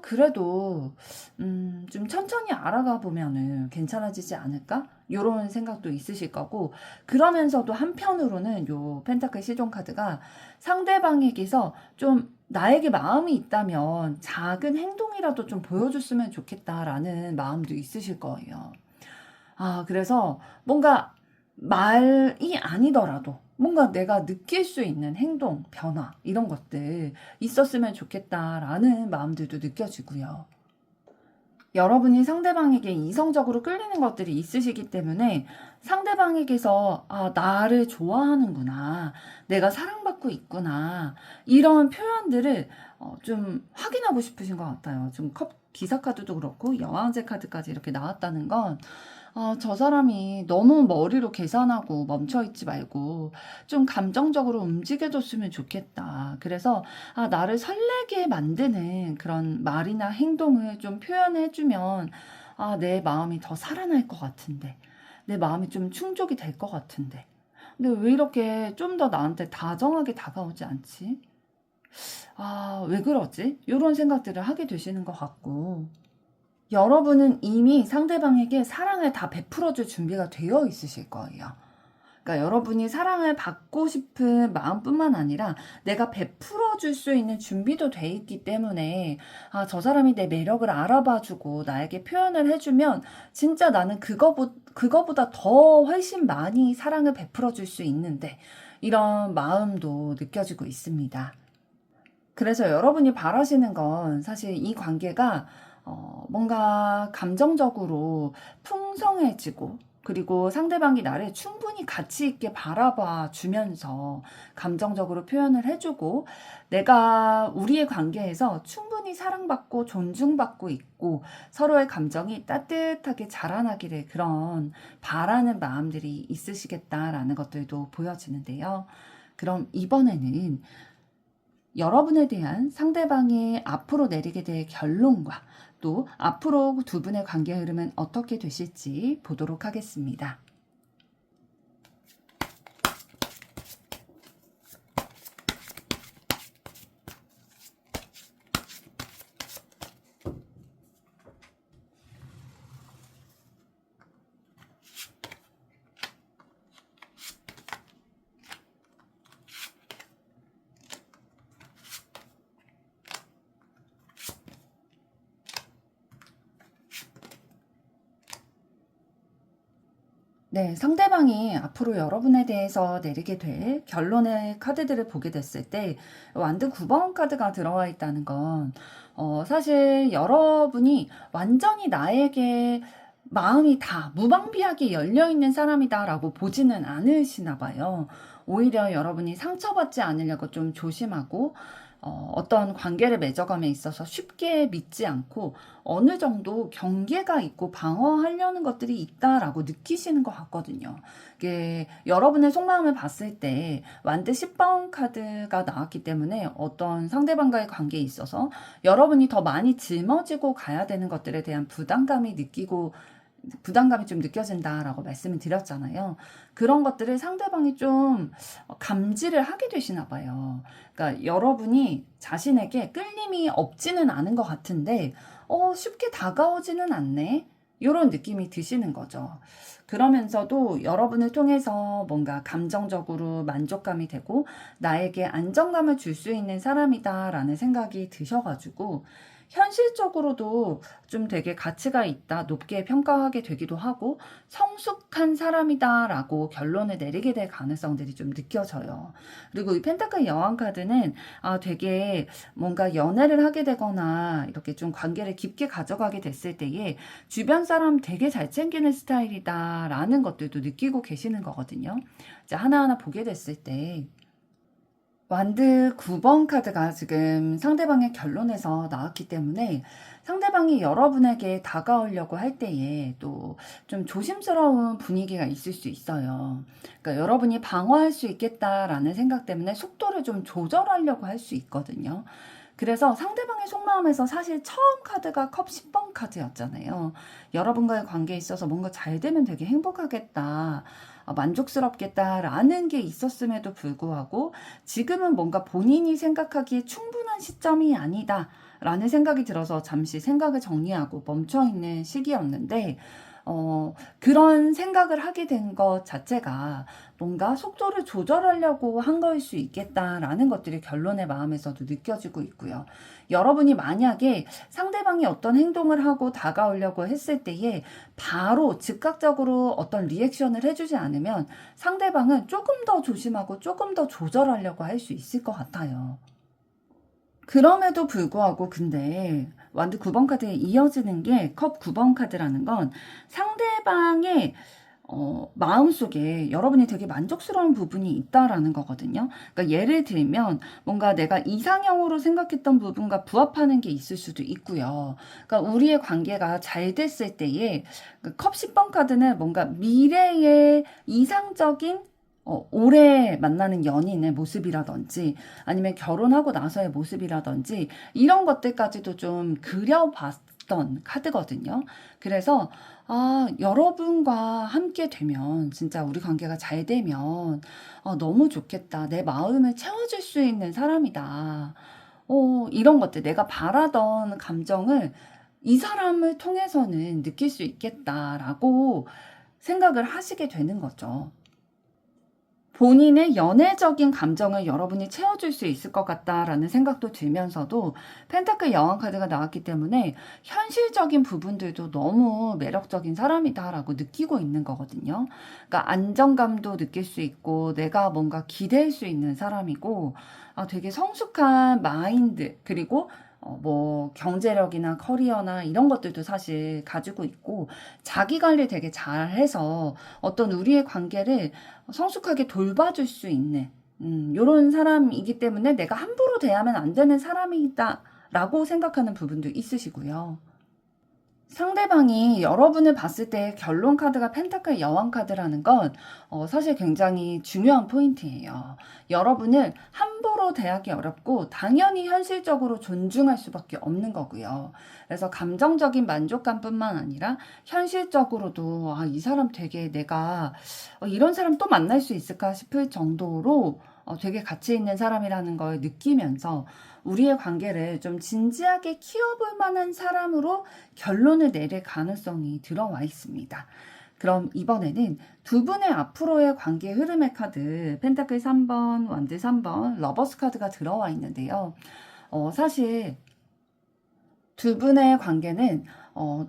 그래도 좀 천천히 알아가 보면은 괜찮아지지 않을까? 요런 생각도 있으실 거고, 그러면서도 한편으로는 요 펜타클 시종 카드가 상대방에게서 좀 나에게 마음이 있다면 작은 행동이라도 좀 보여줬으면 좋겠다라는 마음도 있으실 거예요. 그래서 뭔가 말이 아니더라도 뭔가 내가 느낄 수 있는 행동, 변화, 이런 것들 있었으면 좋겠다라는 마음들도 느껴지고요. 여러분이 상대방에게 이성적으로 끌리는 것들이 있으시기 때문에 상대방에게서 나를 좋아하는구나, 내가 사랑받고 있구나, 이런 표현들을 좀 확인하고 싶으신 것 같아요. 좀 기사 카드도 그렇고 여왕제 카드까지 이렇게 나왔다는 건 저 사람이 너무 머리로 계산하고 멈춰있지 말고 좀 감정적으로 움직여줬으면 좋겠다. 그래서 나를 설레게 만드는 그런 말이나 행동을 좀 표현해주면 내 마음이 더 살아날 것 같은데, 내 마음이 좀 충족이 될 것 같은데, 근데 왜 이렇게 좀 더 나한테 다정하게 다가오지 않지? 왜 그러지? 이런 생각들을 하게 되시는 것 같고, 여러분은 이미 상대방에게 사랑을 다 베풀어줄 준비가 되어 있으실 거예요. 그러니까 여러분이 사랑을 받고 싶은 마음뿐만 아니라 내가 베풀어줄 수 있는 준비도 돼 있기 때문에 저 사람이 내 매력을 알아봐주고 나에게 표현을 해주면 진짜 나는 그거보다 더 훨씬 많이 사랑을 베풀어줄 수 있는데, 이런 마음도 느껴지고 있습니다. 그래서 여러분이 바라시는 건 사실 이 관계가 뭔가 감정적으로 풍성해지고, 그리고 상대방이 나를 충분히 가치 있게 바라봐 주면서 감정적으로 표현을 해주고, 내가 우리의 관계에서 충분히 사랑받고 존중받고 있고 서로의 감정이 따뜻하게 자라나기를 그런 바라는 마음들이 있으시겠다라는 것들도 보여지는데요. 그럼 이번에는 여러분에 대한 상대방의 앞으로 내리게 될 결론과 또 앞으로 두 분의 관계 흐름은 어떻게 되실지 보도록 하겠습니다. 네, 상대방이 앞으로 여러분에 대해서 내리게 될 결론의 카드들을 보게 됐을 때 완드 9번 카드가 들어와 있다는 건 사실 여러분이 완전히 나에게 마음이 다 무방비하게 열려 있는 사람이다라고 보지는 않으시나 봐요. 오히려 여러분이 상처받지 않으려고 좀 조심하고 어떤 관계를 맺어감에 있어서 쉽게 믿지 않고 어느 정도 경계가 있고 방어하려는 것들이 있다라고 느끼시는 것 같거든요. 이게 여러분의 속마음을 봤을 때 완드 10번 카드가 나왔기 때문에 어떤 상대방과의 관계에 있어서 여러분이 더 많이 짊어지고 가야 되는 것들에 대한 부담감이 좀 느껴진다라고 말씀을 드렸잖아요. 그런 것들을 상대방이 좀 감지를 하게 되시나 봐요. 그러니까 여러분이 자신에게 끌림이 없지는 않은 것 같은데, 쉽게 다가오지는 않네? 이런 느낌이 드시는 거죠. 그러면서도 여러분을 통해서 뭔가 감정적으로 만족감이 되고 나에게 안정감을 줄 수 있는 사람이다라는 생각이 드셔가지고 현실적으로도 좀 되게 가치가 있다, 높게 평가하게 되기도 하고 성숙한 사람이다라고 결론을 내리게 될 가능성들이 좀 느껴져요. 그리고 이 펜타클 여왕 카드는 되게 뭔가 연애를 하게 되거나 이렇게 좀 관계를 깊게 가져가게 됐을 때에 주변 사람 되게 잘 챙기는 스타일이다라는 것들도 느끼고 계시는 거거든요. 이제 하나하나 보게 됐을 때 완드 9번 카드가 지금 상대방의 결론에서 나왔기 때문에 상대방이 여러분에게 다가오려고 할 때에 또 좀 조심스러운 분위기가 있을 수 있어요. 그러니까 여러분이 방어할 수 있겠다라는 생각 때문에 속도를 좀 조절하려고 할 수 있거든요. 그래서 상대방의 속마음에서 사실 처음 카드가 컵 10번 카드였잖아요. 여러분과의 관계에 있어서 뭔가 잘 되면 되게 행복하겠다. 만족스럽겠다라는 게 있었음에도 불구하고 지금은 뭔가 본인이 생각하기에 충분한 시점이 아니다 라는 생각이 들어서 잠시 생각을 정리하고 멈춰 있는 시기였는데 그런 생각을 하게 된 것 자체가 뭔가 속도를 조절하려고 한 거일 수 있겠다라는 것들이 결론의 마음에서도 느껴지고 있고요. 여러분이 만약에 상대방이 어떤 행동을 하고 다가오려고 했을 때에 바로 즉각적으로 어떤 리액션을 해주지 않으면 상대방은 조금 더 조심하고 조금 더 조절하려고 할 수 있을 것 같아요. 그럼에도 불구하고 근데 완드 9번 카드에 이어지는 게 컵 9번 카드라는 건 상대방의 마음속에 여러분이 되게 만족스러운 부분이 있다라는 거거든요. 그러니까 예를 들면 뭔가 내가 이상형으로 생각했던 부분과 부합하는 게 있을 수도 있고요. 그러니까 우리의 관계가 잘 됐을 때에 그컵 10번 카드는 뭔가 미래의 이상적인 오래 만나는 연인의 모습이라든지 아니면 결혼하고 나서의 모습이라든지 이런 것들까지도 좀 그려봤던 카드거든요. 그래서 여러분과 함께 되면 진짜 우리 관계가 잘 되면 너무 좋겠다. 내 마음을 채워줄 수 있는 사람이다. 이런 것들 내가 바라던 감정을 이 사람을 통해서는 느낄 수 있겠다라고 생각을 하시게 되는 거죠. 본인의 연애적인 감정을 여러분이 채워줄 수 있을 것 같다라는 생각도 들면서도 펜타클 여왕 카드가 나왔기 때문에 현실적인 부분들도 너무 매력적인 사람이다라고 느끼고 있는 거거든요. 그러니까 안정감도 느낄 수 있고 내가 뭔가 기댈 수 있는 사람이고 되게 성숙한 마인드 그리고 뭐 경제력이나 커리어나 이런 것들도 사실 가지고 있고 자기 관리 되게 잘해서 어떤 우리의 관계를 성숙하게 돌봐줄 수 있는 요런 사람이기 때문에 내가 함부로 대하면 안 되는 사람이다 라고 생각하는 부분도 있으시고요. 상대방이 여러분을 봤을 때 결론 카드가 펜타클 여왕 카드라는 건 사실 굉장히 중요한 포인트예요. 여러분을 함부로 대하기 어렵고 당연히 현실적으로 존중할 수밖에 없는 거고요. 그래서 감정적인 만족감뿐만 아니라 현실적으로도 이 사람 되게 내가 이런 사람 또 만날 수 있을까 싶을 정도로 되게 가치 있는 사람이라는 걸 느끼면서 우리의 관계를 좀 진지하게 키워볼 만한 사람으로 결론을 내릴 가능성이 들어와 있습니다. 그럼 이번에는 두 분의 앞으로의 관계 흐름의 카드, 펜타클 3번, 완드 3번, 러버스 카드가 들어와 있는데요. 사실 두 분의 관계는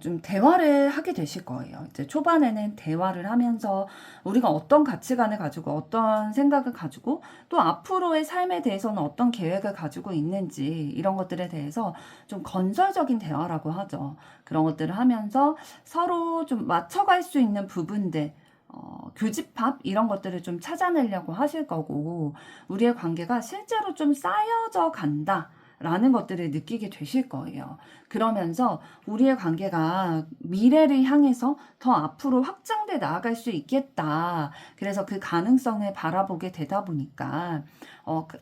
좀 대화를 하게 되실 거예요. 이제 초반에는 대화를 하면서 우리가 어떤 가치관을 가지고 어떤 생각을 가지고 또 앞으로의 삶에 대해서는 어떤 계획을 가지고 있는지 이런 것들에 대해서 좀 건설적인 대화라고 하죠. 그런 것들을 하면서 서로 좀 맞춰갈 수 있는 부분들, 교집합 이런 것들을 좀 찾아내려고 하실 거고 우리의 관계가 실제로 좀 쌓여져 간다. 라는 것들을 느끼게 되실 거예요. 그러면서 우리의 관계가 미래를 향해서 더 앞으로 확장돼 나아갈 수 있겠다. 그래서 그 가능성을 바라보게 되다 보니까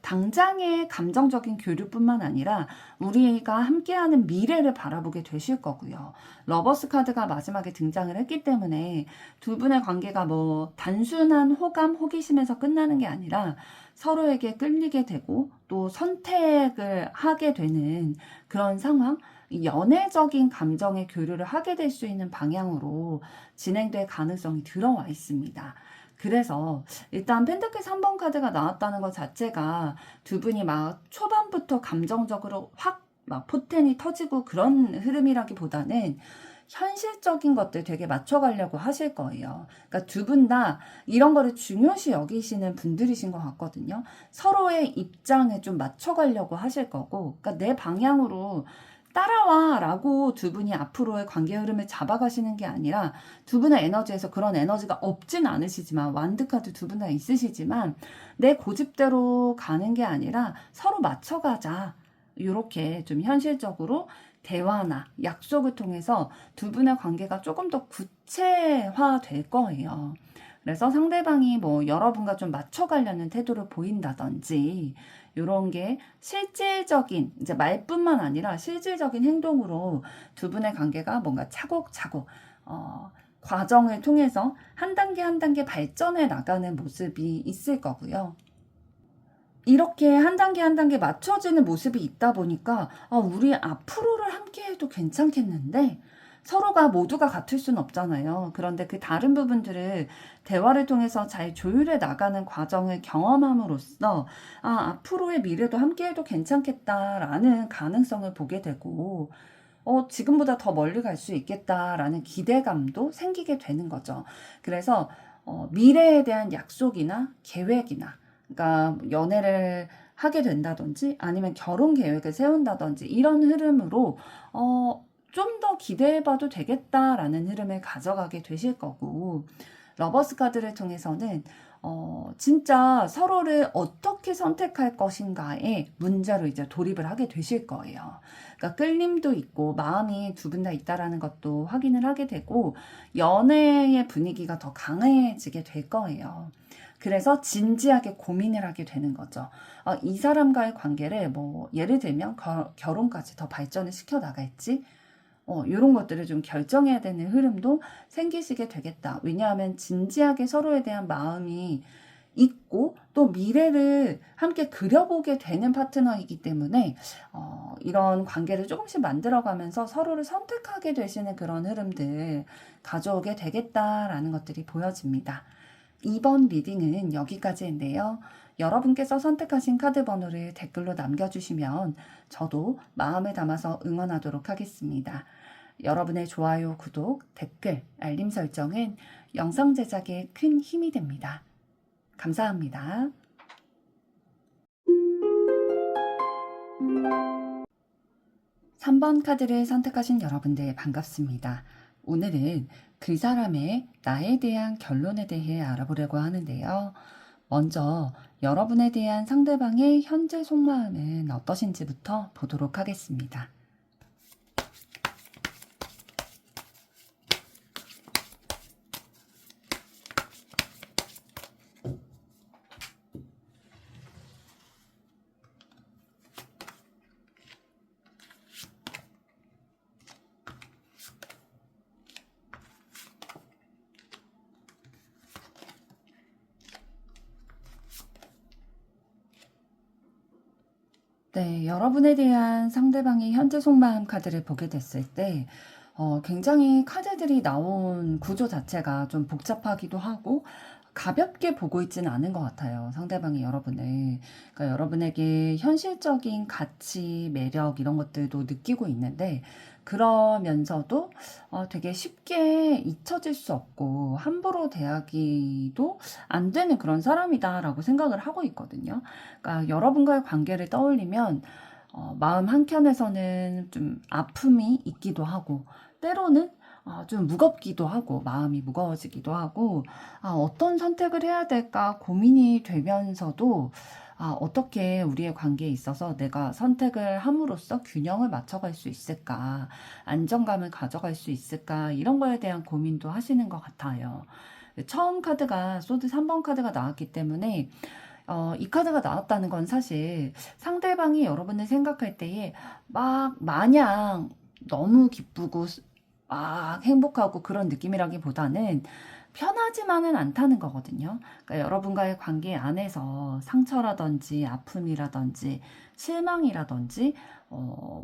당장의 감정적인 교류뿐만 아니라 우리가 함께하는 미래를 바라보게 되실 거고요. 러버스 카드가 마지막에 등장을 했기 때문에 두 분의 관계가 뭐 단순한 호감, 호기심에서 끝나는 게 아니라 서로에게 끌리게 되고 또 선택을 하게 되는 그런 상황, 연애적인 감정의 교류를 하게 될 수 있는 방향으로 진행될 가능성이 들어와 있습니다. 그래서 일단 펜타클 3번 카드가 나왔다는 것 자체가 두 분이 막 초반부터 감정적으로 확 막 포텐이 터지고 그런 흐름이라기보다는 현실적인 것들 되게 맞춰가려고 하실 거예요. 그러니까 두 분 다 이런 거를 중요시 여기시는 분들이신 것 같거든요. 서로의 입장에 좀 맞춰가려고 하실 거고, 그러니까 내 방향으로 따라와 라고 두 분이 앞으로의 관계 흐름을 잡아가시는 게 아니라 두 분의 에너지에서 그런 에너지가 없진 않으시지만 완드카드 두 분 다 있으시지만 내 고집대로 가는 게 아니라 서로 맞춰가자. 이렇게 좀 현실적으로 대화나 약속을 통해서 두 분의 관계가 조금 더 구체화될 거예요. 그래서 상대방이 뭐 여러분과 좀 맞춰가려는 태도를 보인다든지 이런 게 실질적인 이제 말뿐만 아니라 실질적인 행동으로 두 분의 관계가 뭔가 차곡차곡 과정을 통해서 한 단계 한 단계 발전해 나가는 모습이 있을 거고요. 이렇게 한 단계 한 단계 맞춰지는 모습이 있다 보니까 우리 앞으로를 함께 해도 괜찮겠는데 서로가 모두가 같을 수는 없잖아요. 그런데 그 다른 부분들을 대화를 통해서 잘 조율해 나가는 과정을 경험함으로써 앞으로의 미래도 함께 해도 괜찮겠다라는 가능성을 보게 되고 지금보다 더 멀리 갈 수 있겠다라는 기대감도 생기게 되는 거죠. 그래서 미래에 대한 약속이나 계획이나 그러니까 연애를 하게 된다든지 아니면 결혼 계획을 세운다든지 이런 흐름으로 좀 더 기대해봐도 되겠다라는 흐름을 가져가게 되실 거고 러버스 카드를 통해서는 진짜 서로를 어떻게 선택할 것인가에 문제로 이제 돌입을 하게 되실 거예요. 그러니까 끌림도 있고 마음이 두 분 다 있다라는 것도 확인을 하게 되고 연애의 분위기가 더 강해지게 될 거예요. 그래서 진지하게 고민을 하게 되는 거죠. 이 사람과의 관계를 뭐 예를 들면 결혼까지 더 발전을 시켜 나갈지 이런 것들을 좀 결정해야 되는 흐름도 생기시게 되겠다. 왜냐하면 진지하게 서로에 대한 마음이 있고 또 미래를 함께 그려보게 되는 파트너이기 때문에 이런 관계를 조금씩 만들어가면서 서로를 선택하게 되시는 그런 흐름들 가져오게 되겠다라는 것들이 보여집니다. 이번 리딩은 여기까지인데요. 여러분께서 선택하신 카드 번호를 댓글로 남겨주시면 저도 마음을 담아서 응원하도록 하겠습니다. 여러분의 좋아요, 구독, 댓글, 알림 설정은 영상 제작에 큰 힘이 됩니다. 감사합니다. 3번 카드를 선택하신 여러분들 반갑습니다. 오늘은 그 사람의 나에 대한 결론에 대해 알아보려고 하는데요. 먼저 여러분에 대한 상대방의 현재 속마음은 어떠신지부터 보도록 하겠습니다. 네, 여러분에 대한 상대방의 현재 속마음 카드를 보게 됐을 때, 굉장히 카드들이 나온 구조 자체가 좀 복잡하기도 하고, 가볍게 보고 있지는 않은 것 같아요. 상대방이 여러분을. 그러니까 여러분에게 현실적인 가치, 매력, 이런 것들도 느끼고 있는데, 그러면서도 되게 쉽게 잊혀질 수 없고 함부로 대하기도 안 되는 그런 사람이다라고 생각을 하고 있거든요. 그러니까 여러분과의 관계를 떠올리면 마음 한켠에서는 좀 아픔이 있기도 하고 때로는 좀 무겁기도 하고 마음이 무거워지기도 하고 어떤 선택을 해야 될까 고민이 되면서도 어떻게 우리의 관계에 있어서 내가 선택을 함으로써 균형을 맞춰갈 수 있을까, 안정감을 가져갈 수 있을까, 이런 거에 대한 고민도 하시는 것 같아요. 처음 카드가 소드 3번 카드가 나왔기 때문에 이 카드가 나왔다는 건 사실 상대방이 여러분을 생각할 때에 막 마냥 너무 기쁘고 막 행복하고 그런 느낌이라기보다는 편하지만은 않다는 거거든요. 그러니까 여러분과의 관계 안에서 상처라든지 아픔이라든지 실망이라든지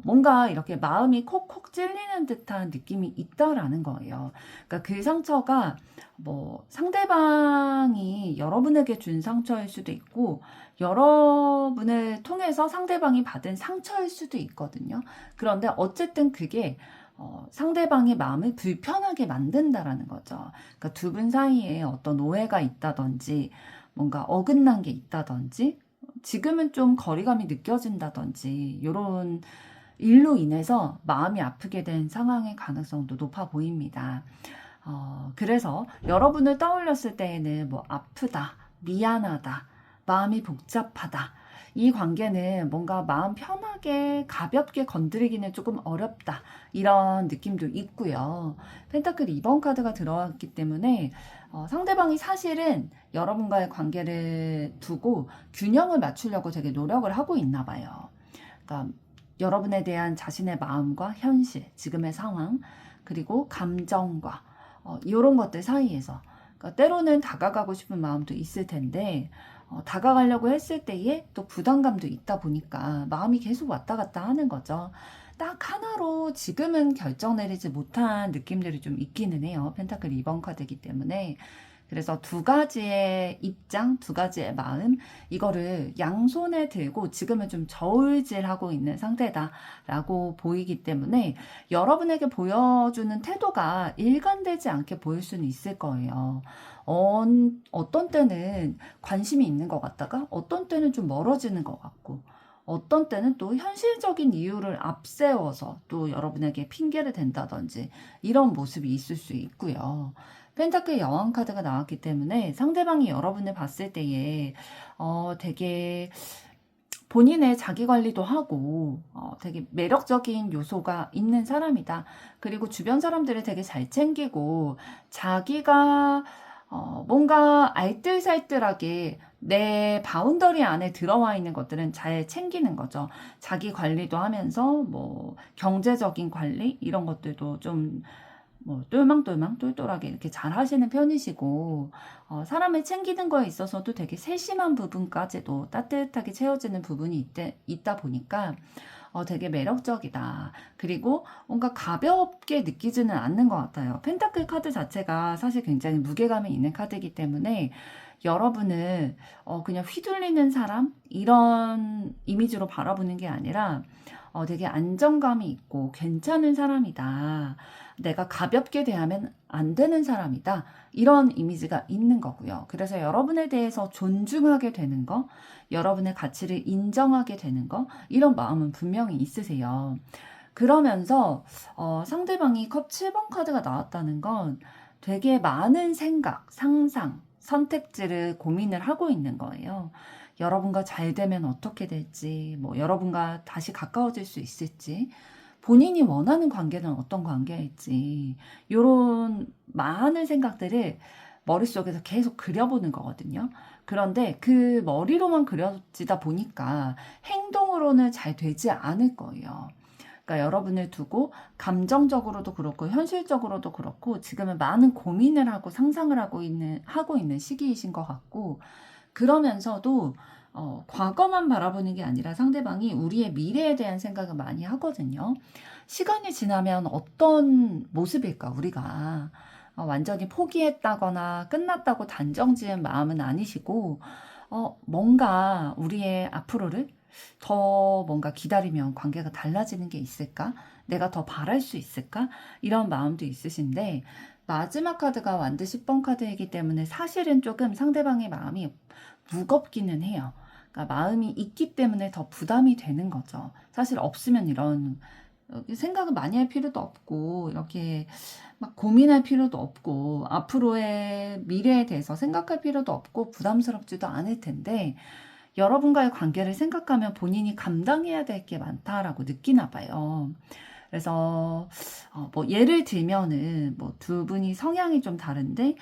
뭔가 이렇게 마음이 콕콕 찔리는 듯한 느낌이 있다라는 거예요. 그러니까 그 상처가 뭐 상대방이 여러분에게 준 상처일 수도 있고 여러분을 통해서 상대방이 받은 상처일 수도 있거든요. 그런데 어쨌든 그게 상대방의 마음을 불편하게 만든다라는 거죠. 그러니까 두 분 사이에 어떤 오해가 있다든지 뭔가 어긋난 게 있다든지 지금은 좀 거리감이 느껴진다든지 이런 일로 인해서 마음이 아프게 된 상황의 가능성도 높아 보입니다. 그래서 여러분을 떠올렸을 때에는 뭐 아프다, 미안하다, 마음이 복잡하다. 이 관계는 뭔가 마음 편하게 가볍게 건드리기는 조금 어렵다. 이런 느낌도 있고요. 펜타클 2번 카드가 들어왔기 때문에 상대방이 사실은 여러분과의 관계를 두고 균형을 맞추려고 되게 노력을 하고 있나 봐요. 그러니까 여러분에 대한 자신의 마음과 현실, 지금의 상황, 그리고 감정과 이런 것들 사이에서 그러니까 때로는 다가가고 싶은 마음도 있을 텐데 다가가려고 했을 때에 또 부담감도 있다 보니까 마음이 계속 왔다 갔다 하는 거죠. 딱 하나로 지금은 결정 내리지 못한 느낌들이 좀 있기는 해요. 펜타클 2번 카드이기 때문에. 그래서 두 가지의 입장, 두 가지의 마음, 이거를 양손에 들고 지금은 좀 저울질하고 있는 상태다라고 보이기 때문에 여러분에게 보여주는 태도가 일관되지 않게 보일 수는 있을 거예요. 어떤 때는 관심이 있는 것 같다가 어떤 때는 좀 멀어지는 것 같고 어떤 때는 또 현실적인 이유를 앞세워서 또 여러분에게 핑계를 댄다든지 이런 모습이 있을 수 있고요. 펜타클 여왕 카드가 나왔기 때문에 상대방이 여러분을 봤을 때에 되게 본인의 자기 관리도 하고 되게 매력적인 요소가 있는 사람이다. 그리고 주변 사람들을 되게 잘 챙기고 자기가 뭔가 알뜰살뜰하게 내 바운더리 안에 들어와 있는 것들은 잘 챙기는 거죠. 자기 관리도 하면서 뭐 경제적인 관리 이런 것들도 좀 뭐 똘망똘망 똘똘하게 이렇게 잘 하시는 편이시고 사람을 챙기는 거에 있어서도 되게 세심한 부분까지도 따뜻하게 채워지는 부분이 있다 보니까 되게 매력적이다. 그리고 뭔가 가볍게 느끼지는 않는 것 같아요. 펜타클 카드 자체가 사실 굉장히 무게감이 있는 카드이기 때문에 여러분을 그냥 휘둘리는 사람? 이런 이미지로 바라보는 게 아니라 되게 안정감이 있고 괜찮은 사람이다. 내가 가볍게 대하면 안 되는 사람이다. 이런 이미지가 있는 거고요. 그래서 여러분에 대해서 존중하게 되는 거, 여러분의 가치를 인정하게 되는 거, 이런 마음은 분명히 있으세요. 그러면서 상대방이 컵 7번 카드가 나왔다는 건 되게 많은 생각, 상상, 선택지를 고민을 하고 있는 거예요. 여러분과 잘 되면 어떻게 될지, 뭐 여러분과 다시 가까워질 수 있을지, 본인이 원하는 관계는 어떤 관계일지, 이런 많은 생각들을 머릿속에서 계속 그려보는 거거든요. 그런데 그 머리로만 그려지다 보니까 행동으로는 잘 되지 않을 거예요. 그러니까 여러분을 두고 감정적으로도 그렇고 현실적으로도 그렇고 지금은 많은 고민을 하고 상상을 하고 있는 시기이신 것 같고 그러면서도 과거만 바라보는 게 아니라 상대방이 우리의 미래에 대한 생각을 많이 하거든요. 시간이 지나면 어떤 모습일까, 우리가. 완전히 포기했다거나 끝났다고 단정 지은 마음은 아니시고, 뭔가 우리의 앞으로를 더 뭔가 기다리면 관계가 달라지는 게 있을까? 내가 더 바랄 수 있을까? 이런 마음도 있으신데, 마지막 카드가 완드 10번 카드이기 때문에 사실은 조금 상대방의 마음이 무겁기는 해요. 그러니까 마음이 있기 때문에 더 부담이 되는 거죠. 사실 없으면 이런 생각을 많이 할 필요도 없고, 이렇게 막 고민할 필요도 없고, 앞으로의 미래에 대해서 생각할 필요도 없고, 부담스럽지도 않을 텐데, 여러분과의 관계를 생각하면 본인이 감당해야 될 게 많다라고 느끼나 봐요. 그래서 뭐 예를 들면은 뭐 두 분이 성향이 좀 다른데,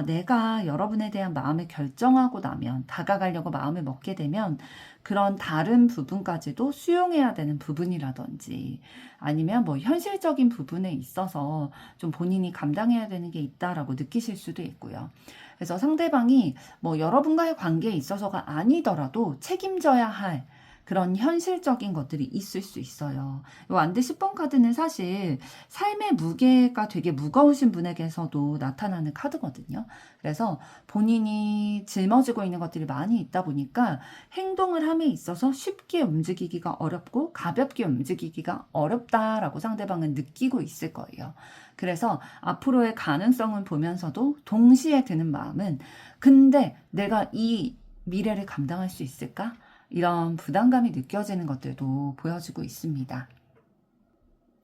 내가 여러분에 대한 마음을 결정하고 나면, 다가가려고 마음을 먹게 되면 그런 다른 부분까지도 수용해야 되는 부분이라든지, 아니면 뭐 현실적인 부분에 있어서 좀 본인이 감당해야 되는 게 있다라고 느끼실 수도 있고요. 그래서 상대방이 뭐 여러분과의 관계에 있어서가 아니더라도 책임져야 할 그런 현실적인 것들이 있을 수 있어요. 이 완드 10번 카드는 사실 삶의 무게가 되게 무거우신 분에게서도 나타나는 카드거든요. 그래서 본인이 짊어지고 있는 것들이 많이 있다 보니까 행동을 함에 있어서 쉽게 움직이기가 어렵고 가볍게 움직이기가 어렵다라고 상대방은 느끼고 있을 거예요. 그래서 앞으로의 가능성을 보면서도 동시에 드는 마음은, 근데 내가 이 미래를 감당할 수 있을까? 이런 부담감이 느껴지는 것들도 보여지고 있습니다.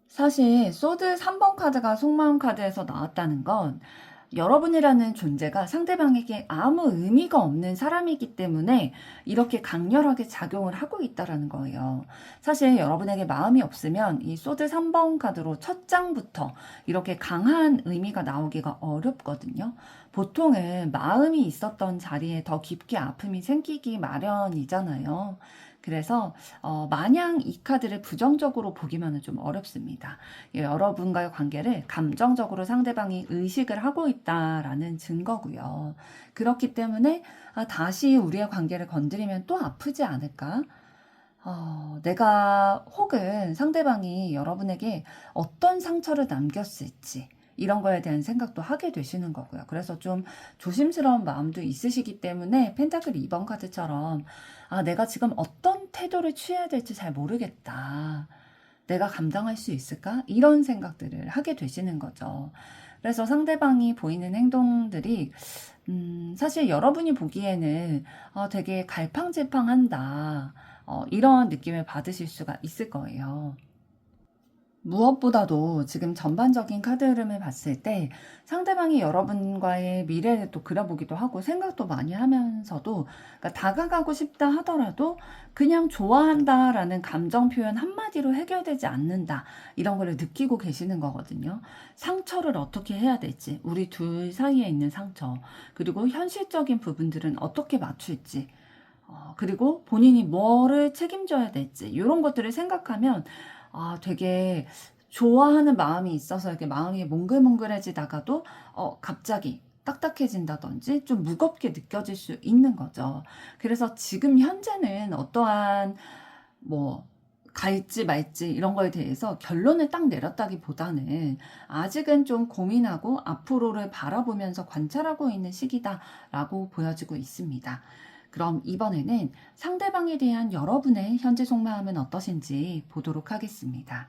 사실 소드 3번 카드가 속마음 카드에서 나왔다는 건, 여러분이라는 존재가 상대방에게 아무 의미가 없는 사람이기 때문에 이렇게 강렬하게 작용을 하고 있다는 거예요. 사실 여러분에게 마음이 없으면 이 소드 3번 카드로 첫 장부터 이렇게 강한 의미가 나오기가 어렵거든요. 보통은 마음이 있었던 자리에 더 깊게 아픔이 생기기 마련이잖아요. 그래서 마냥 이 카드를 부정적으로 보기만은 좀 어렵습니다. 여러분과의 관계를 감정적으로 상대방이 의식을 하고 있다라는 증거고요. 그렇기 때문에 다시 우리의 관계를 건드리면 또 아프지 않을까? 내가 혹은 상대방이 여러분에게 어떤 상처를 남겼을지, 이런 거에 대한 생각도 하게 되시는 거고요. 그래서 좀 조심스러운 마음도 있으시기 때문에 펜타클 2번 카드처럼, 내가 지금 어떤 태도를 취해야 될지 잘 모르겠다. 내가 감당할 수 있을까? 이런 생각들을 하게 되시는 거죠. 그래서 상대방이 보이는 행동들이 사실 여러분이 보기에는 되게 갈팡질팡한다. 이런 느낌을 받으실 수가 있을 거예요. 무엇보다도 지금 전반적인 카드 흐름을 봤을 때 상대방이 여러분과의 미래를 또 그려보기도 하고 생각도 많이 하면서도, 그러니까 다가가고 싶다 하더라도 그냥 좋아한다라는 감정 표현 한마디로 해결되지 않는다, 이런 거를 느끼고 계시는 거거든요. 상처를 어떻게 해야 될지, 우리 둘 사이에 있는 상처, 그리고 현실적인 부분들은 어떻게 맞출지, 그리고 본인이 뭐를 책임져야 될지, 이런 것들을 생각하면 되게 좋아하는 마음이 있어서 이렇게 마음이 몽글몽글해지다가도 갑자기 딱딱해진다든지 좀 무겁게 느껴질 수 있는 거죠. 그래서 지금 현재는 어떠한 뭐 갈지 말지 이런 거에 대해서 결론을 딱 내렸다기보다는 아직은 좀 고민하고 앞으로를 바라보면서 관찰하고 있는 시기다라고 보여지고 있습니다. 그럼 이번에는 상대방에 대한 여러분의 현재 속마음은 어떠신지 보도록 하겠습니다.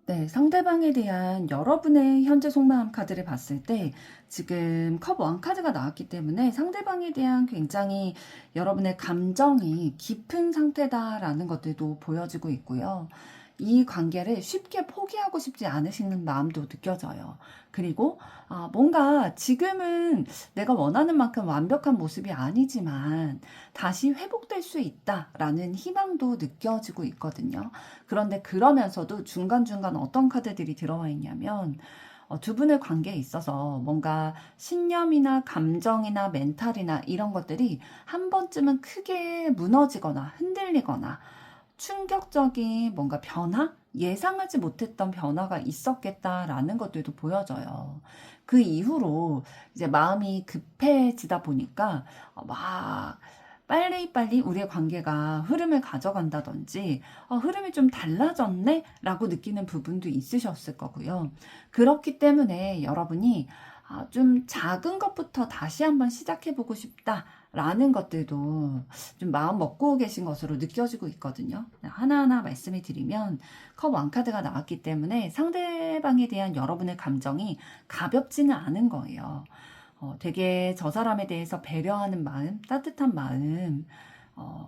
네, 상대방에 대한 여러분의 현재 속마음 카드를 봤을 때 지금 컵 1 카드가 나왔기 때문에 상대방에 대한 굉장히 여러분의 감정이 깊은 상태다라는 것들도 보여지고 있고요. 이 관계를 쉽게 포기하고 싶지 않으시는 마음도 느껴져요. 그리고 뭔가 지금은 내가 원하는 만큼 완벽한 모습이 아니지만 다시 회복될 수 있다라는 희망도 느껴지고 있거든요. 그런데 그러면서도 중간중간 어떤 카드들이 들어와 있냐면, 두 분의 관계에 있어서 뭔가 신념이나 감정이나 멘탈이나 이런 것들이 한 번쯤은 크게 무너지거나 흔들리거나 충격적인 뭔가 변화? 예상하지 못했던 변화가 있었겠다라는 것들도 보여져요. 그 이후로 이제 마음이 급해지다 보니까 막 빨리빨리 우리의 관계가 흐름을 가져간다든지 흐름이 좀 달라졌네? 라고 느끼는 부분도 있으셨을 거고요. 그렇기 때문에 여러분이 좀 작은 것부터 다시 한번 시작해보고 싶다라는 것들도 좀 마음 먹고 계신 것으로 느껴지고 있거든요. 하나하나 말씀을 드리면 컵 왕카드가 나왔기 때문에 상대방에 대한 여러분의 감정이 가볍지는 않은 거예요. 되게 저 사람에 대해서 배려하는 마음, 따뜻한 마음,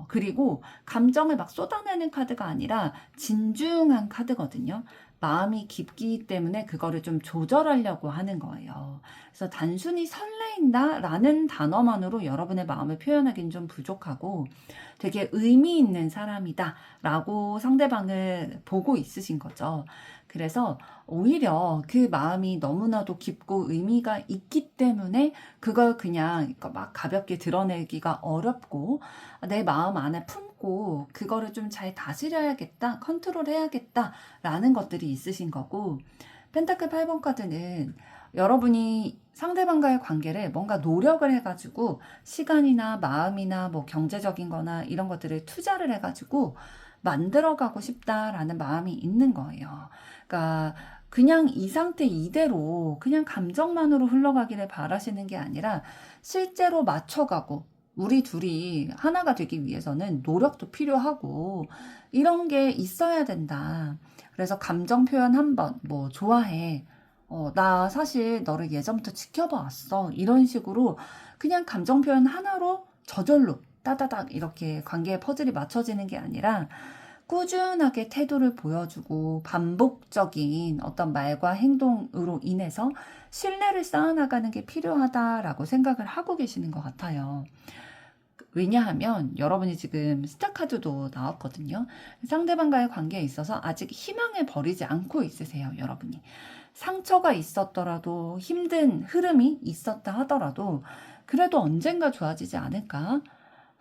그리고 감정을 막 쏟아내는 카드가 아니라 진중한 카드거든요. 마음이 깊기 때문에 그거를 좀 조절하려고 하는 거예요. 그래서 단순히 설레인다라는 단어만으로 여러분의 마음을 표현하기는 좀 부족하고 되게 의미 있는 사람이다라고 상대방을 보고 있으신 거죠. 그래서 오히려 그 마음이 너무나도 깊고 의미가 있기 때문에 그걸 그냥 막 가볍게 드러내기가 어렵고 내 마음 안에 품고 그거를 좀 잘 다스려야겠다, 컨트롤해야겠다 라는 것들이 있으신 거고, 펜타클 8번 카드는 여러분이 상대방과의 관계를 뭔가 노력을 해가지고 시간이나 마음이나 뭐 경제적인 거나 이런 것들을 투자를 해가지고 만들어가고 싶다라는 마음이 있는 거예요. 그러니까 그냥 이 상태 이대로 그냥 감정만으로 흘러가기를 바라시는 게 아니라 실제로 맞춰가고 우리 둘이 하나가 되기 위해서는 노력도 필요하고 이런 게 있어야 된다. 그래서 감정 표현 한번, 뭐, 좋아해. 나 사실 너를 예전부터 지켜봐 왔어. 이런 식으로 그냥 감정 표현 하나로 저절로 따다닥 이렇게 관계의 퍼즐이 맞춰지는 게 아니라 꾸준하게 태도를 보여주고 반복적인 어떤 말과 행동으로 인해서 신뢰를 쌓아나가는 게 필요하다라고 생각을 하고 계시는 것 같아요. 왜냐하면 여러분이 지금 스타카드도 나왔거든요. 상대방과의 관계에 있어서 아직 희망을 버리지 않고 있으세요, 여러분이. 상처가 있었더라도 힘든 흐름이 있었다 하더라도 그래도 언젠가 좋아지지 않을까?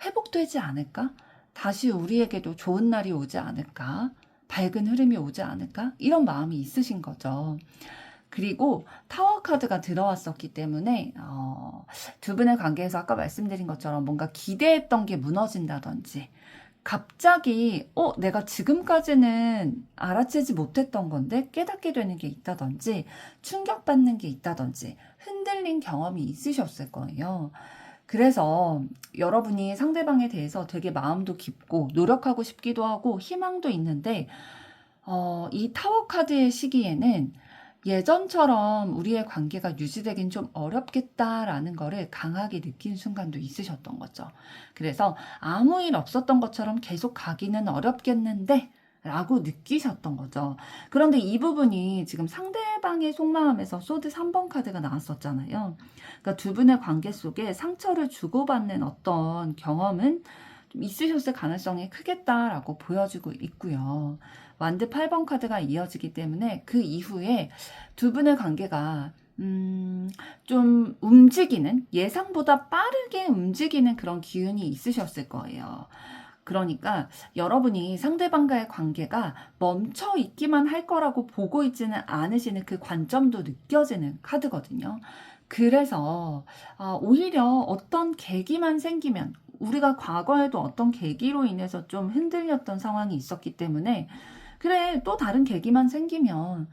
회복되지 않을까? 다시 우리에게도 좋은 날이 오지 않을까? 밝은 흐름이 오지 않을까? 이런 마음이 있으신 거죠. 그리고 타워 카드가 들어왔었기 때문에 두 분의 관계에서 아까 말씀드린 것처럼 뭔가 기대했던 게 무너진다든지 갑자기 내가 지금까지는 알아채지 못했던 건데 깨닫게 되는 게 있다든지 충격받는 게 있다든지 흔들린 경험이 있으셨을 거예요. 그래서 여러분이 상대방에 대해서 되게 마음도 깊고 노력하고 싶기도 하고 희망도 있는데 이 타워 카드의 시기에는 예전처럼 우리의 관계가 유지되긴 좀 어렵겠다라는 거를 강하게 느낀 순간도 있으셨던 거죠. 그래서 아무 일 없었던 것처럼 계속 가기는 어렵겠는데 라고 느끼셨던 거죠. 그런데 이 부분이 지금 상대방의 속마음에서 소드 3번 카드가 나왔었잖아요. 그러니까 두 분의 관계 속에 상처를 주고받는 어떤 경험은 좀 있으셨을 가능성이 크겠다라고 보여지고 있고요. 완드 8번 카드가 이어지기 때문에 그 이후에 두 분의 관계가 좀 움직이는, 예상보다 빠르게 움직이는 그런 기운이 있으셨을 거예요. 그러니까 여러분이 상대방과의 관계가 멈춰 있기만 할 거라고 보고 있지는 않으시는 그 관점도 느껴지는 카드거든요. 그래서 오히려 어떤 계기만 생기면 우리가 과거에도 어떤 계기로 인해서 좀 흔들렸던 상황이 있었기 때문에 그래 또 다른 계기만 생기면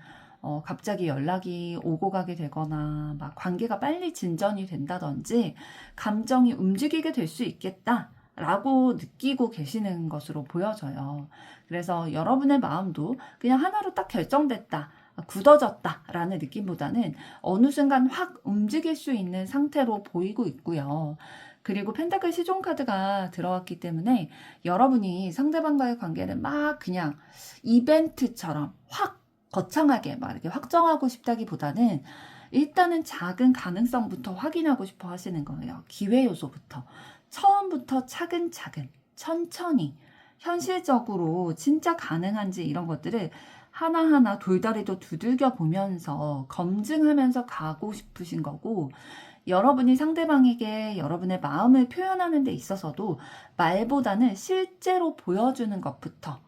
갑자기 연락이 오고 가게 되거나 막 관계가 빨리 진전이 된다든지 감정이 움직이게 될 수 있겠다 라고 느끼고 계시는 것으로 보여져요. 그래서 여러분의 마음도 그냥 하나로 딱 결정됐다, 굳어졌다 라는 느낌보다는 어느 순간 확 움직일 수 있는 상태로 보이고 있고요. 그리고 펜타클 시종 카드가 들어왔기 때문에 여러분이 상대방과의 관계를 막 그냥 이벤트처럼 확 거창하게 막 이렇게 확정하고 싶다기보다는 일단은 작은 가능성부터 확인하고 싶어 하시는 거예요. 기회 요소부터. 처음부터 차근차근, 천천히, 현실적으로 진짜 가능한지 이런 것들을 하나하나 돌다리도 두들겨 보면서 검증하면서 가고 싶으신 거고, 여러분이 상대방에게 여러분의 마음을 표현하는 데 있어서도 말보다는 실제로 보여주는 것부터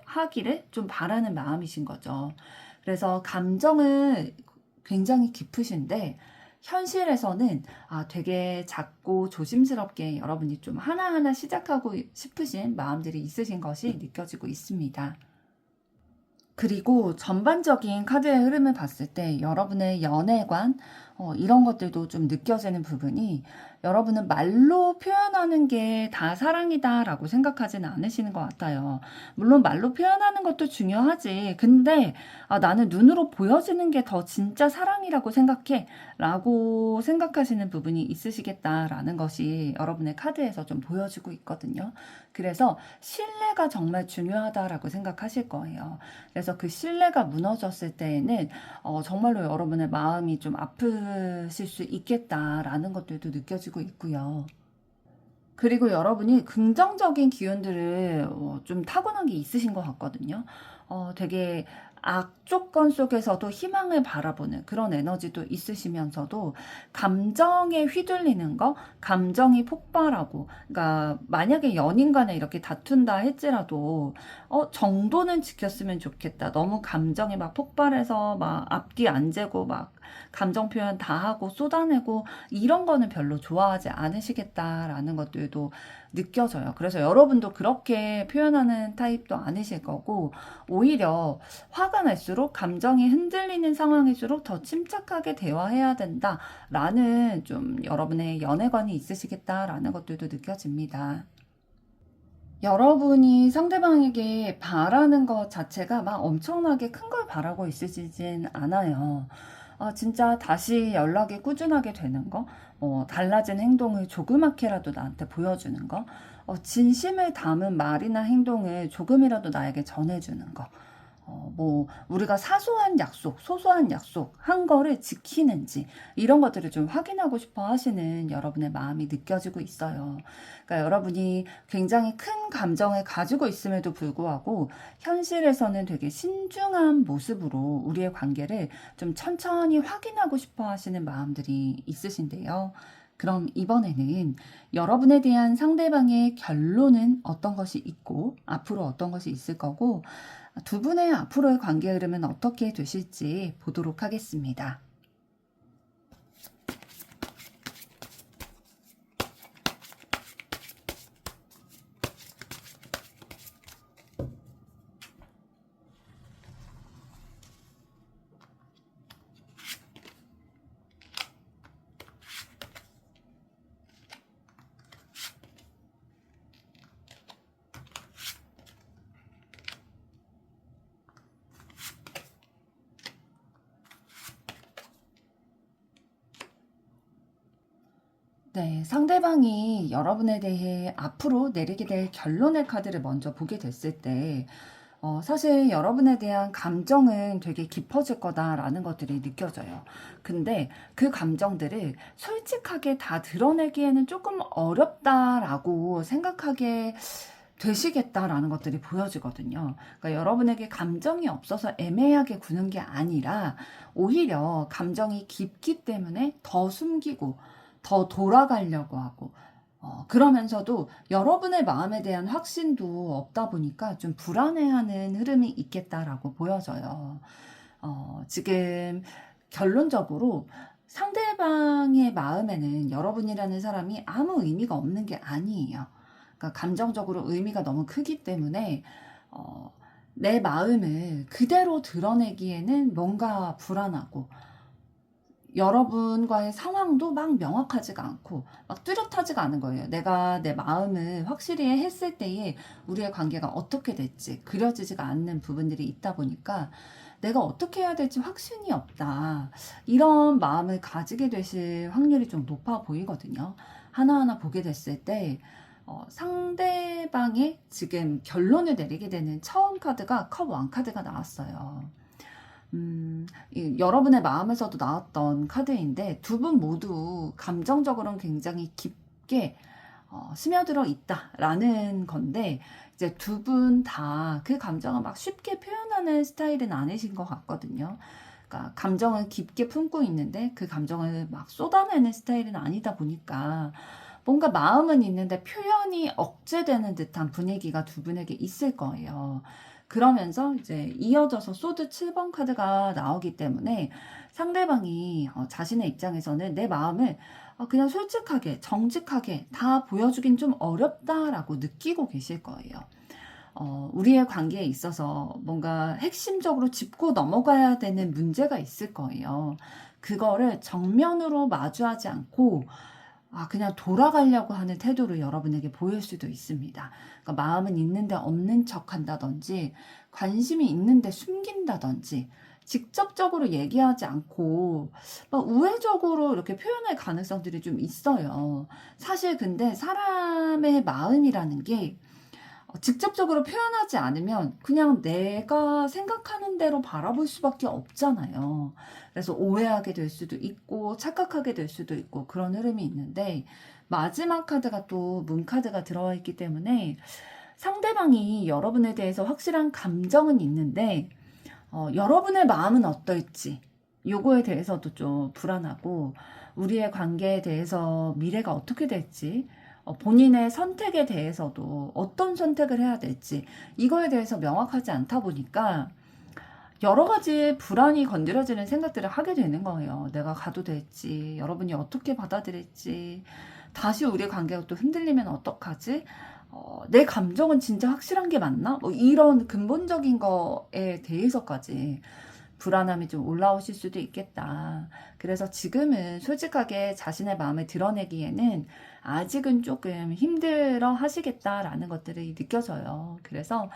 하기를 좀 바라는 마음이신 거죠. 그래서 감정은 굉장히 깊으신데 현실에서는 되게 작고 조심스럽게 여러분이 좀 하나하나 시작하고 싶으신 마음들이 있으신 것이 느껴지고 있습니다. 그리고 전반적인 카드의 흐름을 봤을 때 여러분의 연애관, 이런 것들도 좀 느껴지는 부분이, 여러분은 말로 표현하는 게 다 사랑이다라고 생각하지는 않으시는 것 같아요. 물론 말로 표현하는 것도 중요하지. 근데 나는 눈으로 보여지는 게 더 진짜 사랑이라고 생각해 라고 생각하시는 부분이 있으시겠다라는 것이 여러분의 카드에서 좀 보여지고 있거든요. 그래서 신뢰가 정말 중요하다라고 생각하실 거예요. 그래서 그 신뢰가 무너졌을 때에는 정말로 여러분의 마음이 좀 아프실 수 있겠다라는 것들도 느껴지고 있고요. 그리고 여러분이 긍정적인 기운들을 좀 타고난 게 있으신 것 같거든요. 되게 악조건 속에서도 희망을 바라보는 그런 에너지도 있으시면서도 감정에 휘둘리는 거, 감정이 폭발하고, 그러니까 만약에 연인 간에 이렇게 다툰다 할지라도 정도는 지켰으면 좋겠다. 너무 감정이 막 폭발해서 막 앞뒤 안 재고 막 감정 표현 다 하고 쏟아내고 이런 거는 별로 좋아하지 않으시겠다라는 것들도 느껴져요. 그래서 여러분도 그렇게 표현하는 타입도 아니실 거고, 오히려 화가 날수록, 감정이 흔들리는 상황일수록 더 침착하게 대화해야 된다라는 좀 여러분의 연애관이 있으시겠다라는 것들도 느껴집니다. 여러분이 상대방에게 바라는 것 자체가 막 엄청나게 큰 걸 바라고 있으시진 않아요. 진짜 다시 연락이 꾸준하게 되는 거, 달라진 행동을 조그맣게라도 나한테 보여주는 거, 진심을 담은 말이나 행동을 조금이라도 나에게 전해주는 거, 우리가 사소한 약속, 소소한 약속 한 거를 지키는지, 이런 것들을 좀 확인하고 싶어 하시는 여러분의 마음이 느껴지고 있어요. 그러니까 여러분이 굉장히 큰 감정을 가지고 있음에도 불구하고 현실에서는 되게 신중한 모습으로 우리의 관계를 좀 천천히 확인하고 싶어 하시는 마음들이 있으신데요. 그럼 이번에는 여러분에 대한 상대방의 결론은 어떤 것이 있고 앞으로 어떤 것이 있을 거고, 두 분의 앞으로의 관계 흐름은 어떻게 되실지 보도록 하겠습니다. 네, 상대방이 여러분에 대해 앞으로 내리게 될 결론의 카드를 먼저 보게 됐을 때, 사실 여러분에 대한 감정은 되게 깊어질 거다라는 것들이 느껴져요. 근데 그 감정들을 솔직하게 다 드러내기에는 조금 어렵다라고 생각하게 되시겠다라는 것들이 보여지거든요. 그러니까 여러분에게 감정이 없어서 애매하게 구는 게 아니라 오히려 감정이 깊기 때문에 더 숨기고 더 돌아가려고 하고, 그러면서도 여러분의 마음에 대한 확신도 없다 보니까 좀 불안해하는 흐름이 있겠다라고 보여져요. 지금 결론적으로 상대방의 마음에는 여러분이라는 사람이 아무 의미가 없는 게 아니에요. 그러니까 감정적으로 의미가 너무 크기 때문에 어, 내 마음을 그대로 드러내기에는 뭔가 불안하고, 여러분과의 상황도 막 명확하지가 않고 막 뚜렷하지가 않은 거예요. 내가 내 마음을 확실히 했을 때에 우리의 관계가 어떻게 될지 그려지지가 않는 부분들이 있다 보니까 내가 어떻게 해야 될지 확신이 없다, 이런 마음을 가지게 되실 확률이 좀 높아 보이거든요. 하나하나 보게 됐을 때 상대방의 지금 결론을 내리게 되는 처음 카드가 컵 왕 카드가 나왔어요. 여러분의 마음에서도 나왔던 카드인데, 두 분 모두 감정적으로는 굉장히 깊게 스며들어 있다라는 건데, 이제 두 분 다 그 감정을 막 쉽게 표현하는 스타일은 아니신 것 같거든요. 그러니까 감정을 깊게 품고 있는데 그 감정을 막 쏟아내는 스타일은 아니다 보니까 뭔가 마음은 있는데 표현이 억제되는 듯한 분위기가 두 분에게 있을 거예요. 그러면서 이제 이어져서 소드 7번 카드가 나오기 때문에 상대방이 자신의 입장에서는 내 마음을 그냥 솔직하게, 정직하게 다 보여주긴 좀 어렵다라고 느끼고 계실 거예요. 우리의 관계에 있어서 뭔가 핵심적으로 짚고 넘어가야 되는 문제가 있을 거예요. 그거를 정면으로 마주하지 않고 그냥 돌아가려고 하는 태도를 여러분에게 보일 수도 있습니다. 그러니까 마음은 있는데 없는 척 한다든지, 관심이 있는데 숨긴다든지, 직접적으로 얘기하지 않고, 막 우회적으로 이렇게 표현할 가능성들이 좀 있어요. 사실 근데 사람의 마음이라는 게 직접적으로 표현하지 않으면 그냥 내가 생각하는 대로 바라볼 수밖에 없잖아요. 그래서 오해하게 될 수도 있고 착각하게 될 수도 있고 그런 흐름이 있는데, 마지막 카드가 또 문 카드가 들어와 있기 때문에 상대방이 여러분에 대해서 확실한 감정은 있는데 여러분의 마음은 어떨지 요거에 대해서도 좀 불안하고, 우리의 관계에 대해서 미래가 어떻게 될지, 본인의 선택에 대해서도 어떤 선택을 해야 될지 이거에 대해서 명확하지 않다 보니까 여러 가지 불안이 건드려지는 생각들을 하게 되는 거예요. 내가 가도 될지, 여러분이 어떻게 받아들일지, 다시 우리의 관계가 또 흔들리면 어떡하지? 내 감정은 진짜 확실한 게 맞나? 뭐 이런 근본적인 거에 대해서까지 불안함이 좀 올라오실 수도 있겠다. 그래서 지금은 솔직하게 자신의 마음을 드러내기에는 아직은 조금 힘들어 하시겠다라는 것들이 느껴져요. 그래서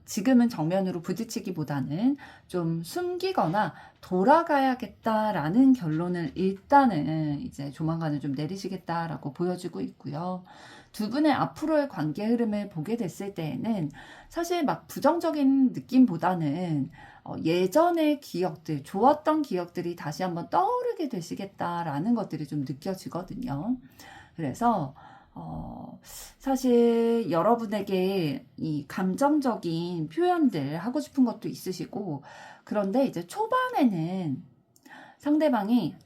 지금은 정면으로 부딪히기보다는 좀 숨기거나 돌아가야겠다라는 결론을 일단은 이제 조만간은 좀 내리시겠다라고 보여지고 있고요. 두 분의 앞으로의 관계 흐름을 보게 됐을 때에는 사실 막 부정적인 느낌보다는 예전의 기억들, 좋았던 기억들이 다시 한번 떠오르게 되시겠다라는 것들이 좀 느껴지거든요. 그래서 사실 여러분에게 이 감정적인 표현들 하고 싶은 것도 있으시고, 그런데 이제 초반에는 상대방이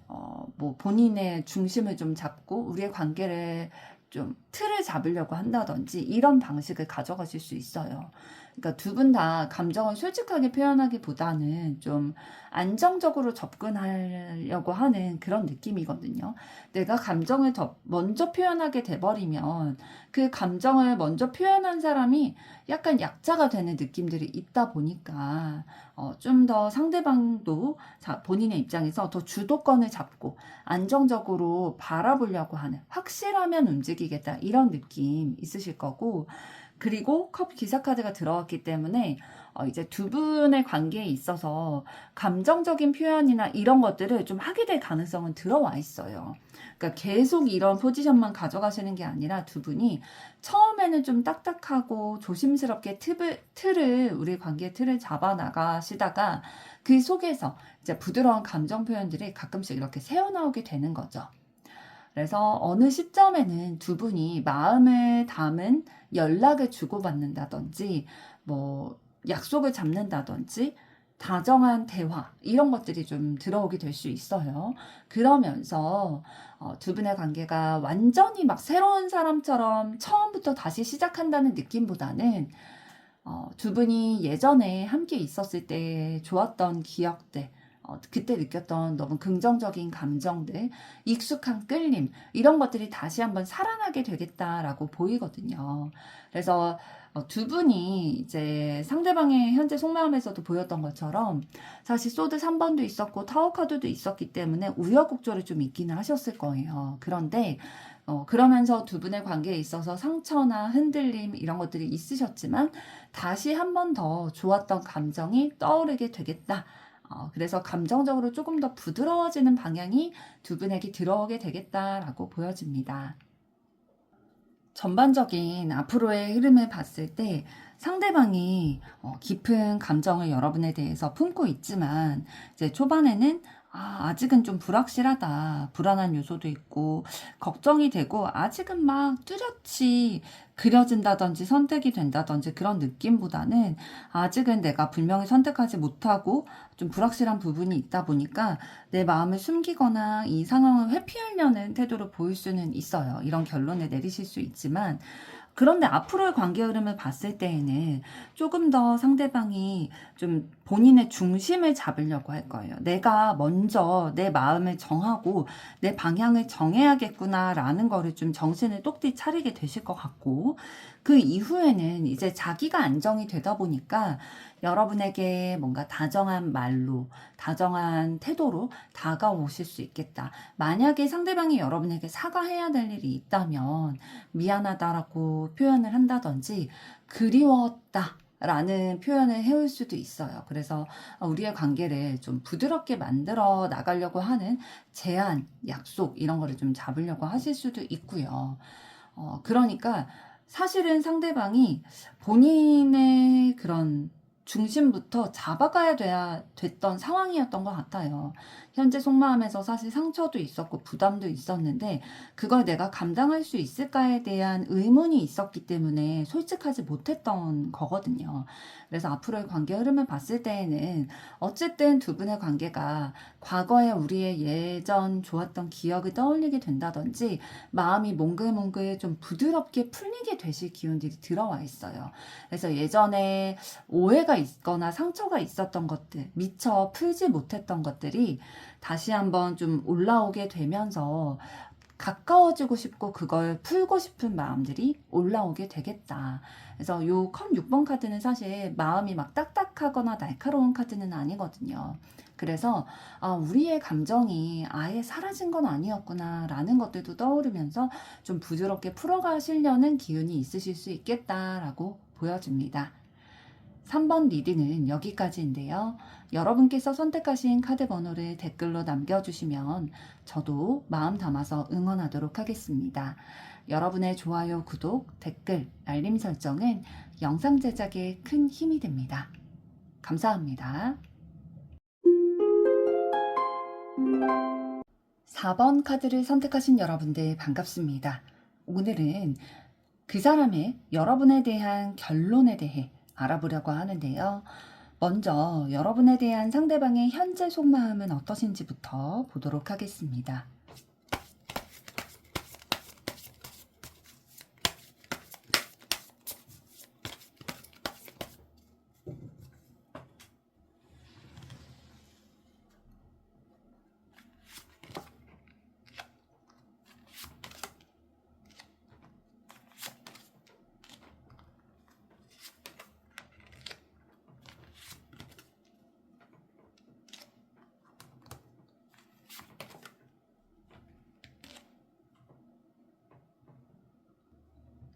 뭐 본인의 중심을 좀 잡고 우리의 관계를 좀 틀을 잡으려고 한다든지 이런 방식을 가져가실 수 있어요. 그러니까 두 분 다 감정을 솔직하게 표현하기보다는 좀 안정적으로 접근하려고 하는 그런 느낌이거든요. 내가 감정을 더 먼저 표현하게 돼버리면 그 감정을 먼저 표현한 사람이 약간 약자가 되는 느낌들이 있다 보니까 좀 더 상대방도 본인의 입장에서 더 주도권을 잡고 안정적으로 바라보려고 하는, 확실하면 움직이겠다 이런 느낌 있으실 거고, 그리고 컵 기사카드가 들어왔기 때문에 이제 두 분의 관계에 있어서 감정적인 표현이나 이런 것들을 좀 하게 될 가능성은 들어와 있어요. 그러니까 계속 이런 포지션만 가져가시는 게 아니라 두 분이 처음에는 좀 딱딱하고 조심스럽게 우리 관계의 틀을 잡아 나가시다가 그 속에서 이제 부드러운 감정 표현들이 가끔씩 이렇게 새어나오게 되는 거죠. 그래서 어느 시점에는 두 분이 마음을 담은 연락을 주고받는다든지, 뭐 약속을 잡는다든지, 다정한 대화 이런 것들이 좀 들어오게 될 수 있어요. 그러면서 두 분의 관계가 완전히 막 새로운 사람처럼 처음부터 다시 시작한다는 느낌보다는 두 분이 예전에 함께 있었을 때 좋았던 기억들, 그때 느꼈던 너무 긍정적인 감정들, 익숙한 끌림, 이런 것들이 다시 한번 살아나게 되겠다라고 보이거든요. 그래서 두 분이 이제 상대방의 현재 속마음에서도 보였던 것처럼 사실 소드 3번도 있었고 타워 카드도 있었기 때문에 우여곡절이 좀 있기는 하셨을 거예요. 그런데 그러면서 두 분의 관계에 있어서 상처나 흔들림 이런 것들이 있으셨지만 다시 한 번 더 좋았던 감정이 떠오르게 되겠다. 그래서 감정적으로 조금 더 부드러워지는 방향이 두 분에게 들어오게 되겠다라고 보여집니다. 전반적인 앞으로의 흐름을 봤을 때 상대방이 깊은 감정을 여러분에 대해서 품고 있지만 이제 초반에는 아직은 좀 불확실하다. 불안한 요소도 있고, 걱정이 되고, 아직은 막 뚜렷이 그려진다든지 선택이 된다든지 그런 느낌보다는 아직은 내가 분명히 선택하지 못하고 좀 불확실한 부분이 있다 보니까 내 마음을 숨기거나 이 상황을 회피하려는 태도로 보일 수는 있어요. 이런 결론을 내리실 수 있지만, 그런데 앞으로의 관계 흐름을 봤을 때에는 조금 더 상대방이 좀 본인의 중심을 잡으려고 할 거예요. 내가 먼저 내 마음을 정하고 내 방향을 정해야겠구나라는 거를 좀 정신을 똑띠 차리게 되실 것 같고, 그 이후에는 이제 자기가 안정이 되다 보니까 여러분에게 뭔가 다정한 말로, 다정한 태도로 다가오실 수 있겠다. 만약에 상대방이 여러분에게 사과해야 될 일이 있다면 미안하다라고 표현을 한다든지 그리웠다 라는 표현을 해올 수도 있어요. 그래서 우리의 관계를 좀 부드럽게 만들어 나가려고 하는 제안, 약속 이런 거를 좀 잡으려고 하실 수도 있고요. 그러니까 사실은 상대방이 본인의 그런 중심부터 잡아가야 됐던 상황이었던 것 같아요. 현재 속마음에서 사실 상처도 있었고 부담도 있었는데 그걸 내가 감당할 수 있을까에 대한 의문이 있었기 때문에 솔직하지 못했던 거거든요. 그래서 앞으로의 관계 흐름을 봤을 때에는 어쨌든 두 분의 관계가 과거에 우리의 예전 좋았던 기억을 떠올리게 된다든지 마음이 몽글몽글 좀 부드럽게 풀리게 되실 기운들이 들어와 있어요. 그래서 예전에 오해가 있거나 상처가 있었던 것들, 미처 풀지 못했던 것들이 다시 한번 좀 올라오게 되면서 가까워지고 싶고 그걸 풀고 싶은 마음들이 올라오게 되겠다. 그래서 요 컵 6번 카드는 사실 마음이 막 딱딱하거나 날카로운 카드는 아니거든요. 그래서 우리의 감정이 아예 사라진 건 아니었구나 라는 것들도 떠오르면서 좀 부드럽게 풀어가시려는 기운이 있으실 수 있겠다라고 보여집니다. 3번 리딩은 여기까지인데요. 여러분께서 선택하신 카드 번호를 댓글로 남겨주시면 저도 마음 담아서 응원하도록 하겠습니다. 여러분의 좋아요, 구독, 댓글, 알림 설정은 영상 제작에 큰 힘이 됩니다. 감사합니다. 4번 카드를 선택하신 여러분들 반갑습니다. 오늘은 그 사람의 여러분에 대한 결론에 대해 알아보려고 하는데요. 먼저 여러분에 대한 상대방의 현재 속마음은 어떠신지부터 보도록 하겠습니다.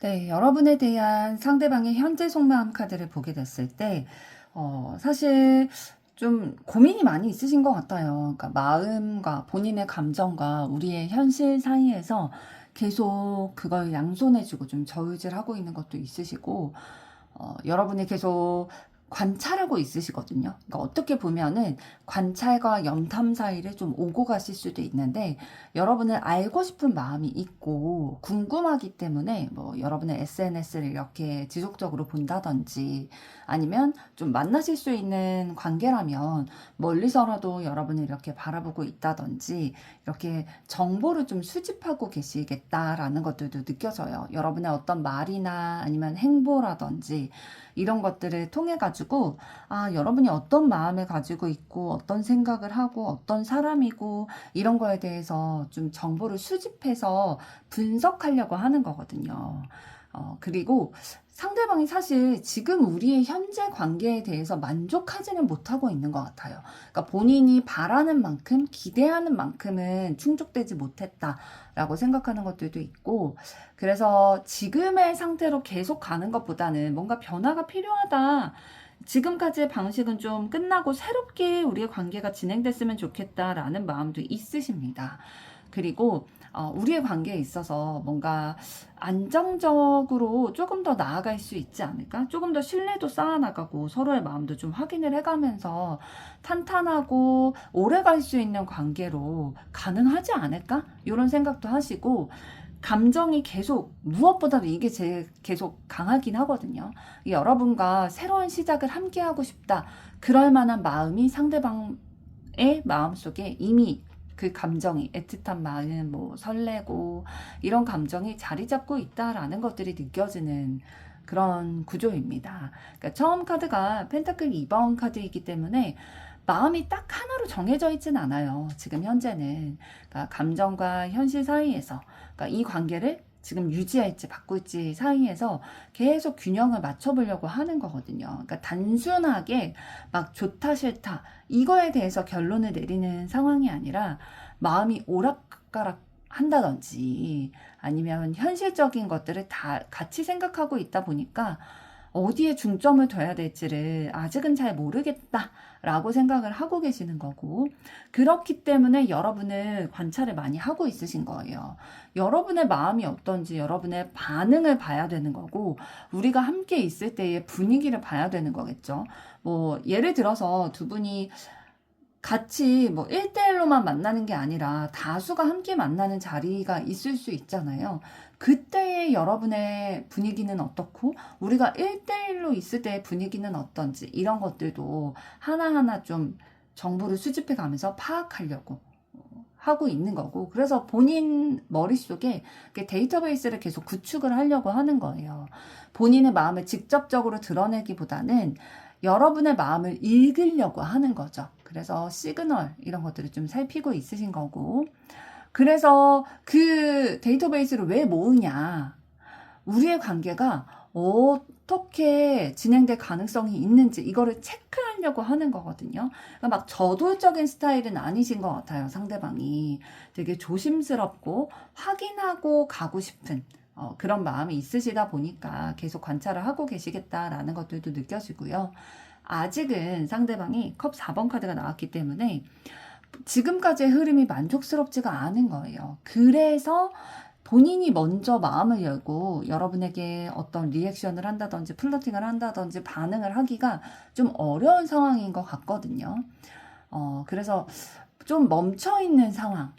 네, 여러분에 대한 상대방의 현재 속마음 카드를 보게 됐을 때, 사실 좀 고민이 많이 있으신 것 같아요. 그러니까 마음과 본인의 감정과 우리의 현실 사이에서 계속 그걸 양손해주고 좀 저울질하고 있는 것도 있으시고, 여러분이 계속 관찰하고 있으시거든요. 그러니까 어떻게 보면은 관찰과 염탐 사이를 좀 오고 가실 수도 있는데 여러분을 알고 싶은 마음이 있고 궁금하기 때문에 뭐 여러분의 SNS를 이렇게 지속적으로 본다든지 아니면 좀 만나실 수 있는 관계라면 멀리서라도 여러분을 이렇게 바라보고 있다든지 이렇게 정보를 좀 수집하고 계시겠다라는 것들도 느껴져요. 여러분의 어떤 말이나 아니면 행보라든지 이런 것들을 통해 가지고 여러분이 어떤 마음을 가지고 있고 어떤 생각을 하고 어떤 사람이고 이런 거에 대해서 좀 정보를 수집해서 분석하려고 하는 거거든요. 그리고 상대방이 사실 지금 우리의 현재 관계에 대해서 만족하지는 못하고 있는 것 같아요. 그러니까 본인이 바라는 만큼, 기대하는 만큼은 충족되지 못했다라고 생각하는 것들도 있고, 그래서 지금의 상태로 계속 가는 것보다는 뭔가 변화가 필요하다. 지금까지의 방식은 좀 끝나고 새롭게 우리의 관계가 진행됐으면 좋겠다라는 마음도 있으십니다. 그리고 우리의 관계에 있어서 뭔가 안정적으로 조금 더 나아갈 수 있지 않을까? 조금 더 신뢰도 쌓아나가고 서로의 마음도 좀 확인을 해가면서 탄탄하고 오래 갈 수 있는 관계로 가능하지 않을까? 이런 생각도 하시고, 감정이 계속 무엇보다도 이게 제일 계속 강하긴 하거든요. 여러분과 새로운 시작을 함께 하고 싶다. 그럴 만한 마음이 상대방의 마음속에 이미 그 감정이 애틋한 마음, 뭐 설레고 이런 감정이 자리 잡고 있다라는 것들이 느껴지는 그런 구조입니다. 그러니까 처음 카드가 펜타클 2번 카드이기 때문에 마음이 딱 하나로 정해져 있진 않아요. 지금 현재는. 그러니까 감정과 현실 사이에서, 그러니까 이 관계를 지금 유지할지 바꿀지 사이에서 계속 균형을 맞춰보려고 하는 거거든요. 그러니까 단순하게 막 좋다 싫다 이거에 대해서 결론을 내리는 상황이 아니라 마음이 오락가락 한다든지 아니면 현실적인 것들을 다 같이 생각하고 있다 보니까 어디에 중점을 둬야 될지를 아직은 잘 모르겠다라고 생각을 하고 계시는 거고, 그렇기 때문에 여러분을 관찰을 많이 하고 있으신 거예요. 여러분의 마음이 어떤지 여러분의 반응을 봐야 되는 거고, 우리가 함께 있을 때의 분위기를 봐야 되는 거겠죠. 뭐 예를 들어서 두 분이 같이 뭐 1대1로만 만나는 게 아니라 다수가 함께 만나는 자리가 있을 수 있잖아요. 그때의 여러분의 분위기는 어떻고 우리가 1대1로 있을 때의 분위기는 어떤지 이런 것들도 하나하나 좀 정보를 수집해 가면서 파악하려고 하고 있는 거고, 그래서 본인 머릿속에 데이터베이스를 계속 구축을 하려고 하는 거예요. 본인의 마음을 직접적으로 드러내기보다는 여러분의 마음을 읽으려고 하는 거죠. 그래서 시그널 이런 것들을 좀 살피고 있으신 거고, 그래서 그 데이터베이스를 왜 모으냐, 우리의 관계가 어떻게 진행될 가능성이 있는지 이거를 체크하려고 하는 거거든요. 그러니까 막 저돌적인 스타일은 아니신 것 같아요. 상대방이 되게 조심스럽고 확인하고 가고 싶은 그런 마음이 있으시다 보니까 계속 관찰을 하고 계시겠다라는 것들도 느껴지고요. 아직은 상대방이 컵 4번 카드가 나왔기 때문에 지금까지의 흐름이 만족스럽지가 않은 거예요. 그래서 본인이 먼저 마음을 열고 여러분에게 어떤 리액션을 한다든지 플러팅을 한다든지 반응을 하기가 좀 어려운 상황인 것 같거든요. 그래서 좀 멈춰있는 상황.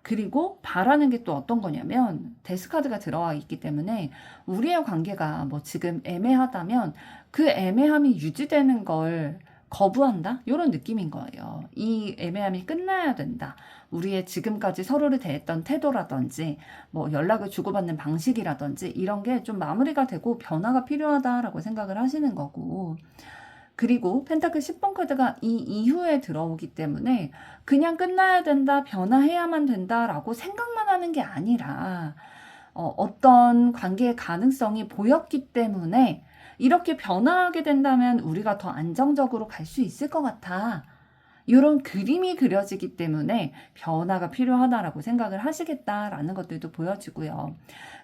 그리고 바라는 게 또 어떤 거냐면 데스카드가 들어와 있기 때문에 우리의 관계가 뭐 지금 애매하다면 그 애매함이 유지되는 걸 거부한다? 이런 느낌인 거예요. 이 애매함이 끝나야 된다. 우리의 지금까지 서로를 대했던 태도라든지 뭐 연락을 주고받는 방식이라든지 이런 게 좀 마무리가 되고 변화가 필요하다라고 생각을 하시는 거고, 그리고 펜타클 10번 카드가 이 이후에 들어오기 때문에 그냥 끝나야 된다, 변화해야만 된다라고 생각만 하는 게 아니라 어떤 관계의 가능성이 보였기 때문에 이렇게 변화하게 된다면 우리가 더 안정적으로 갈 수 있을 것 같아. 이런 그림이 그려지기 때문에 변화가 필요하다라고 생각을 하시겠다라는 것들도 보여지고요.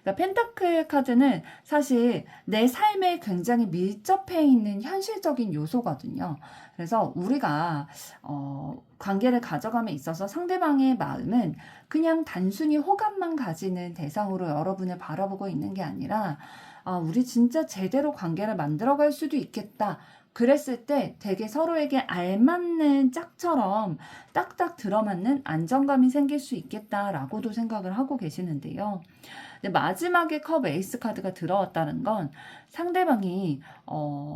그러니까 펜타클 카드는 사실 내 삶에 굉장히 밀접해 있는 현실적인 요소거든요. 그래서 우리가 관계를 가져감에 있어서 상대방의 마음은 그냥 단순히 호감만 가지는 대상으로 여러분을 바라보고 있는 게 아니라 우리 진짜 제대로 관계를 만들어갈 수도 있겠다. 그랬을 때 되게 서로에게 알맞는 짝처럼 딱딱 들어맞는 안정감이 생길 수 있겠다라고도 생각을 하고 계시는데요. 근데 마지막에 컵 에이스 카드가 들어왔다는 건 상대방이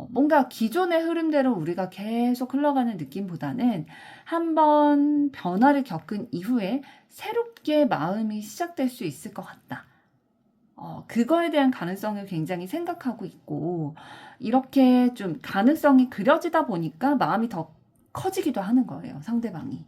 뭔가 기존의 흐름대로 우리가 계속 흘러가는 느낌보다는 한번 변화를 겪은 이후에 새롭게 마음이 시작될 수 있을 것 같다. 그거에 대한 가능성을 굉장히 생각하고 있고, 이렇게 좀 가능성이 그려지다 보니까 마음이 더 커지기도 하는 거예요, 상대방이.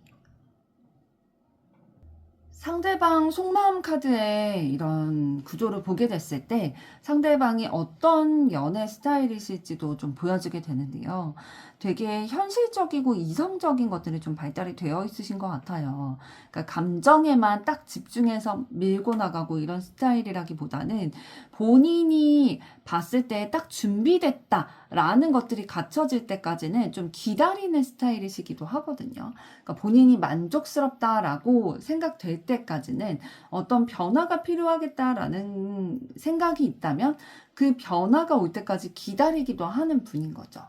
상대방 속마음 카드의 이런 구조를 보게 됐을 때 상대방이 어떤 연애 스타일이실지도 좀 보여지게 되는데요. 되게 현실적이고 이성적인 것들이 좀 발달이 되어 있으신 것 같아요. 그러니까 감정에만 딱 집중해서 밀고 나가고 이런 스타일이라기보다는 본인이 봤을 때 딱 준비됐다라는 것들이 갖춰질 때까지는 좀 기다리는 스타일이시기도 하거든요. 그러니까 본인이 만족스럽다라고 생각될 때까지는 어떤 변화가 필요하겠다라는 생각이 있다면 그 변화가 올 때까지 기다리기도 하는 분인 거죠.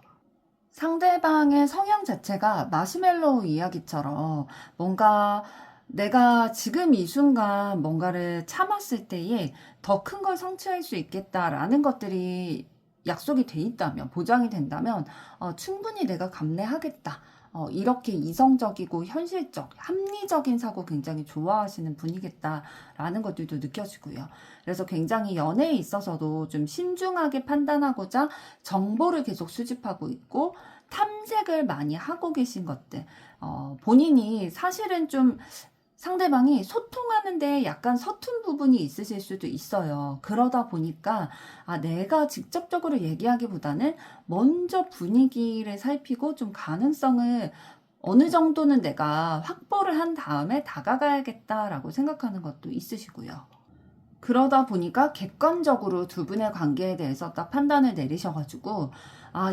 상대방의 성향 자체가 마시멜로우 이야기처럼 뭔가 내가 지금 이 순간 뭔가를 참았을 때에 더 큰 걸 성취할 수 있겠다라는 것들이 약속이 돼 있다면, 보장이 된다면, 충분히 내가 감내하겠다. 이렇게 이성적이고 현실적, 합리적인 사고 굉장히 좋아하시는 분이겠다라는 것들도 느껴지고요. 그래서 굉장히 연애에 있어서도 좀 신중하게 판단하고자 정보를 계속 수집하고 있고, 탐색을 많이 하고 계신 것들, 본인이 사실은 좀 상대방이 소통하는데 약간 서툰 부분이 있으실 수도 있어요. 그러다 보니까 내가 직접적으로 얘기하기보다는 먼저 분위기를 살피고 좀 가능성을 어느 정도는 내가 확보를 한 다음에 다가가야겠다라고 생각하는 것도 있으시고요. 그러다 보니까 객관적으로 두 분의 관계에 대해서 딱 판단을 내리셔가지고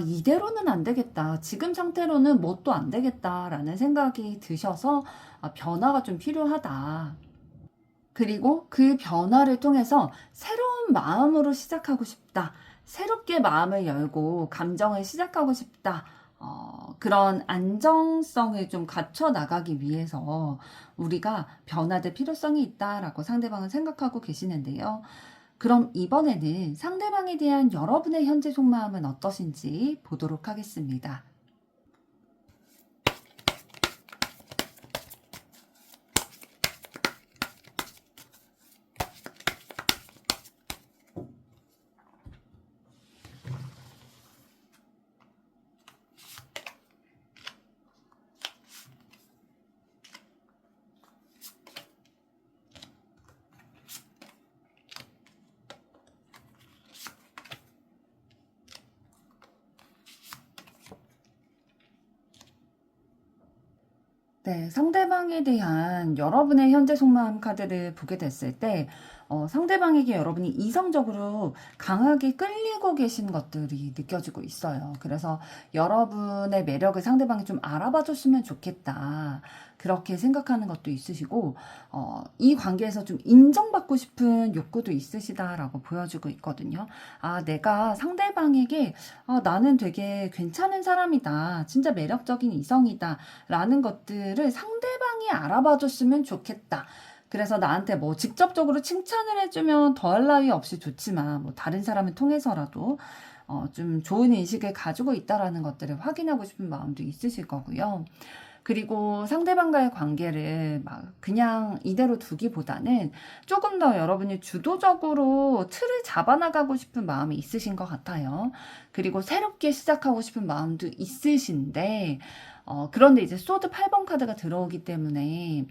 이대로는 안 되겠다. 지금 상태로는 뭣도 안 되겠다라는 생각이 드셔서 변화가 좀 필요하다. 그리고 그 변화를 통해서 새로운 마음으로 시작하고 싶다. 새롭게 마음을 열고 감정을 시작하고 싶다. 그런 안정성을 좀 갖춰 나가기 위해서 우리가 변화될 필요성이 있다라고 상대방은 생각하고 계시는데요. 그럼 이번에는 상대방에 대한 여러분의 현재 속마음은 어떠신지 보도록 하겠습니다. 네, 상대방에 대한 여러분의 현재 속마음 카드를 보게 됐을 때, 상대방에게 여러분이 이성적으로 강하게 끌리고 계신 것들이 느껴지고 있어요. 그래서 여러분의 매력을 상대방이 좀 알아봐 줬으면 좋겠다. 그렇게 생각하는 것도 있으시고, 이 관계에서 좀 인정받고 싶은 욕구도 있으시다라고 보여주고 있거든요. 내가 상대방에게, 나는 되게 괜찮은 사람이다. 진짜 매력적인 이성이다. 라는 것들을 상대방이 알아봐 줬으면 좋겠다. 그래서 나한테 뭐 직접적으로 칭찬을 해주면 더할 나위 없이 좋지만 뭐 다른 사람을 통해서라도 좀 좋은 인식을 가지고 있다라는 것들을 확인하고 싶은 마음도 있으실 거고요. 그리고 상대방과의 관계를 막 그냥 이대로 두기보다는 조금 더 여러분이 주도적으로 틀을 잡아나가고 싶은 마음이 있으신 것 같아요. 그리고 새롭게 시작하고 싶은 마음도 있으신데, 그런데 이제 소드 8번 카드가 들어오기 때문에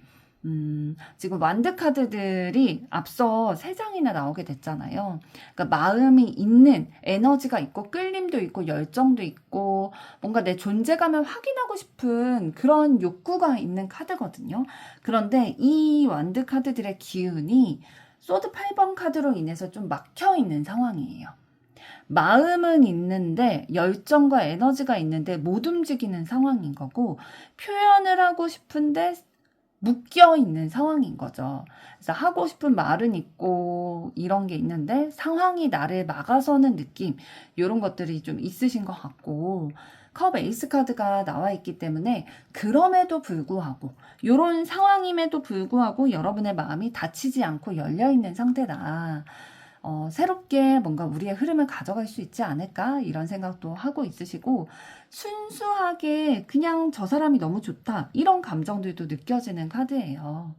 지금 완드 카드들이 앞서 3장이나 나오게 됐잖아요. 그러니까 마음이 있는 에너지가 있고 끌림도 있고 열정도 있고 뭔가 내 존재감을 확인하고 싶은 그런 욕구가 있는 카드거든요. 그런데 이 완드 카드들의 기운이 소드 8번 카드로 인해서 좀 막혀 있는 상황이에요. 마음은 있는데 열정과 에너지가 있는데 못 움직이는 상황인 거고 표현을 하고 싶은데 묶여 있는 상황인 거죠. 그래서 하고 싶은 말은 있고 이런 게 있는데 상황이 나를 막아서는 느낌 이런 것들이 좀 있으신 것 같고 컵 에이스 카드가 나와 있기 때문에 그럼에도 불구하고 이런 상황임에도 불구하고 여러분의 마음이 닫히지 않고 열려 있는 상태다. 새롭게 뭔가 우리의 흐름을 가져갈 수 있지 않을까 이런 생각도 하고 있으시고 순수하게 그냥 저 사람이 너무 좋다 이런 감정들도 느껴지는 카드예요.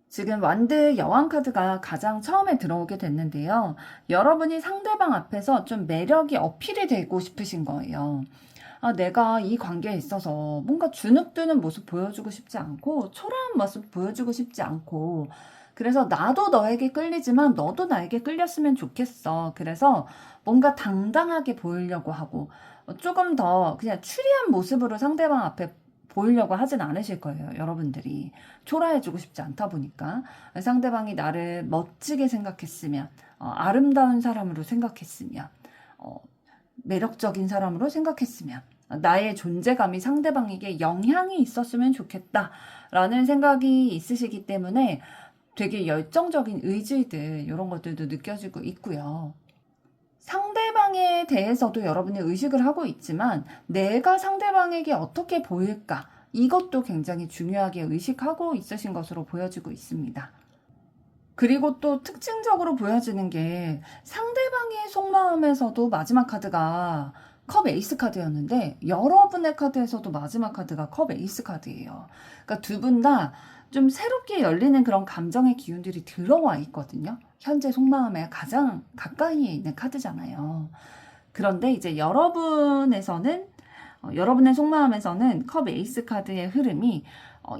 지금 완드 여왕 카드가 가장 처음에 들어오게 됐는데요. 여러분이 상대방 앞에서 좀 매력이 어필이 되고 싶으신 거예요. 내가 이 관계에 있어서 뭔가 주눅드는 모습 보여주고 싶지 않고 초라한 모습 보여주고 싶지 않고 그래서 나도 너에게 끌리지만 너도 나에게 끌렸으면 좋겠어. 그래서 뭔가 당당하게 보이려고 하고 조금 더 그냥 추리한 모습으로 상대방 앞에 보이려고 하진 않으실 거예요. 여러분들이 초라해지고 싶지 않다 보니까 상대방이 나를 멋지게 생각했으면 아름다운 사람으로 생각했으면 매력적인 사람으로 생각했으면 나의 존재감이 상대방에게 영향이 있었으면 좋겠다라는 생각이 있으시기 때문에 되게 열정적인 의지들 이런 것들도 느껴지고 있고요. 상대방에 대해서도 여러분이 의식을 하고 있지만 내가 상대방에게 어떻게 보일까 이것도 굉장히 중요하게 의식하고 있으신 것으로 보여지고 있습니다. 그리고 또 특징적으로 보여지는 게 상대방의 속마음에서도 마지막 카드가 컵 에이스 카드였는데 여러분의 카드에서도 마지막 카드가 컵 에이스 카드예요. 그러니까 두 분 다 좀 새롭게 열리는 그런 감정의 기운들이 들어와 있거든요. 현재 속마음에 가장 가까이에 있는 카드잖아요. 그런데 이제 여러분의 속마음에서는 컵 에이스 카드의 흐름이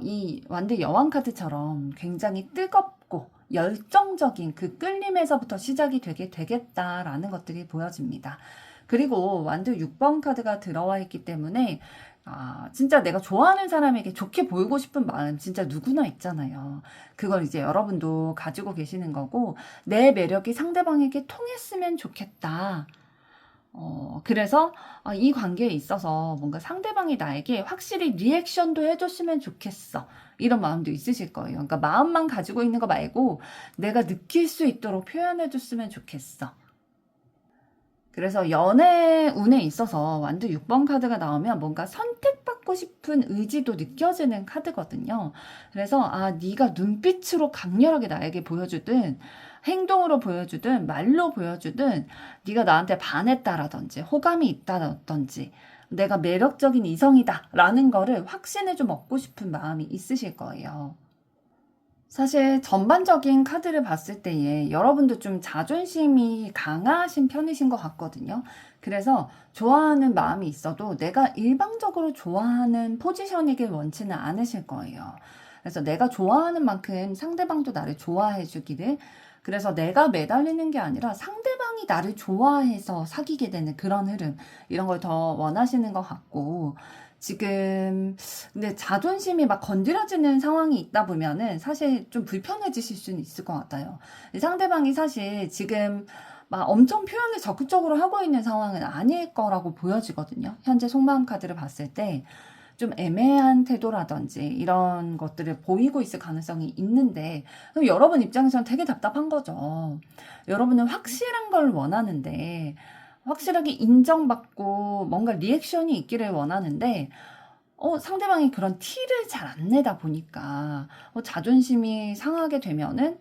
이 완드 여왕 카드처럼 굉장히 뜨겁고 열정적인 그 끌림에서부터 시작이 되겠다라는 것들이 보여집니다. 그리고 완드 6번 카드가 들어와 있기 때문에 진짜 내가 좋아하는 사람에게 좋게 보이고 싶은 마음 진짜 누구나 있잖아요. 그걸 이제 여러분도 가지고 계시는 거고 내 매력이 상대방에게 통했으면 좋겠다. 그래서 이 관계에 있어서 뭔가 상대방이 나에게 확실히 리액션도 해줬으면 좋겠어. 이런 마음도 있으실 거예요. 그러니까 마음만 가지고 있는 거 말고 내가 느낄 수 있도록 표현해줬으면 좋겠어. 그래서 연애 운에 있어서 완드 6번 카드가 나오면 뭔가 선택받고 싶은 의지도 느껴지는 카드거든요. 그래서 네가 눈빛으로 강렬하게 나에게 보여주든 행동으로 보여주든 말로 보여주든 네가 나한테 반했다라든지 호감이 있다라든지 내가 매력적인 이성이다 라는 거를 확신을 좀 얻고 싶은 마음이 있으실 거예요. 사실 전반적인 카드를 봤을 때에 여러분도 좀 자존심이 강하신 편이신 것 같거든요. 그래서 좋아하는 마음이 있어도 내가 일방적으로 좋아하는 포지션이길 원치는 않으실 거예요. 그래서 내가 좋아하는 만큼 상대방도 나를 좋아해 주기를, 그래서 내가 매달리는 게 아니라 상대방이 나를 좋아해서 사귀게 되는 그런 흐름, 이런 걸 더 원하시는 것 같고, 지금 근데 자존심이 막 건드려지는 상황이 있다 보면은 사실 좀 불편해지실 수는 있을 것 같아요. 상대방이 사실 지금 막 엄청 표현을 적극적으로 하고 있는 상황은 아닐 거라고 보여지거든요. 현재 속마음 카드를 봤을 때 좀 애매한 태도라든지 이런 것들을 보이고 있을 가능성이 있는데, 그럼 여러분 입장에서는 되게 답답한 거죠. 여러분은 확실한 걸 원하는데, 확실하게 인정받고 뭔가 리액션이 있기를 원하는데 상대방이 그런 티를 잘 안 내다 보니까 자존심이 상하게 되면은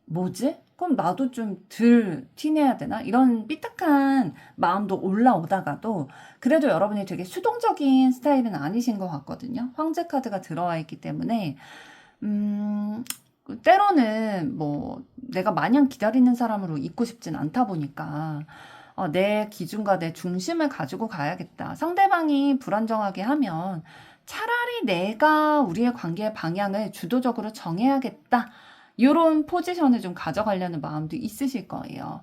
뭐지? 그럼 나도 좀 덜 티내야 되나? 이런 삐딱한 마음도 올라오다가도 그래도 여러분이 되게 수동적인 스타일은 아니신 것 같거든요. 황제 카드가 들어와 있기 때문에 때로는 뭐 내가 마냥 기다리는 사람으로 있고 싶진 않다 보니까 내 기준과 내 중심을 가지고 가야겠다. 상대방이 불안정하게 하면 차라리 내가 우리의 관계의 방향을 주도적으로 정해야겠다. 이런 포지션을 좀 가져가려는 마음도 있으실 거예요.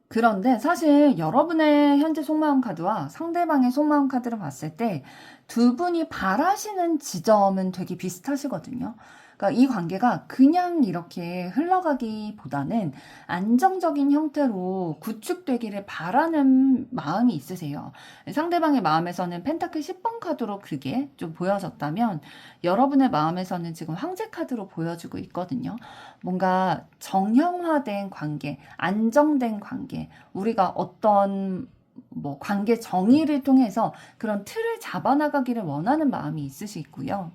그런데 사실 여러분의 현재 속마음 카드와 상대방의 속마음 카드를 봤을 때 두 분이 바라시는 지점은 되게 비슷하시거든요. 그러니까 이 관계가 그냥 이렇게 흘러가기보다는 안정적인 형태로 구축되기를 바라는 마음이 있으세요. 상대방의 마음에서는 펜타클 10번 카드로 그게 좀 보여졌다면 여러분의 마음에서는 지금 황제 카드로 보여지고 있거든요. 뭔가 정형화된 관계, 안정된 관계, 우리가 어떤 뭐 관계 정의를 통해서 그런 틀을 잡아나가기를 원하는 마음이 있으시고요.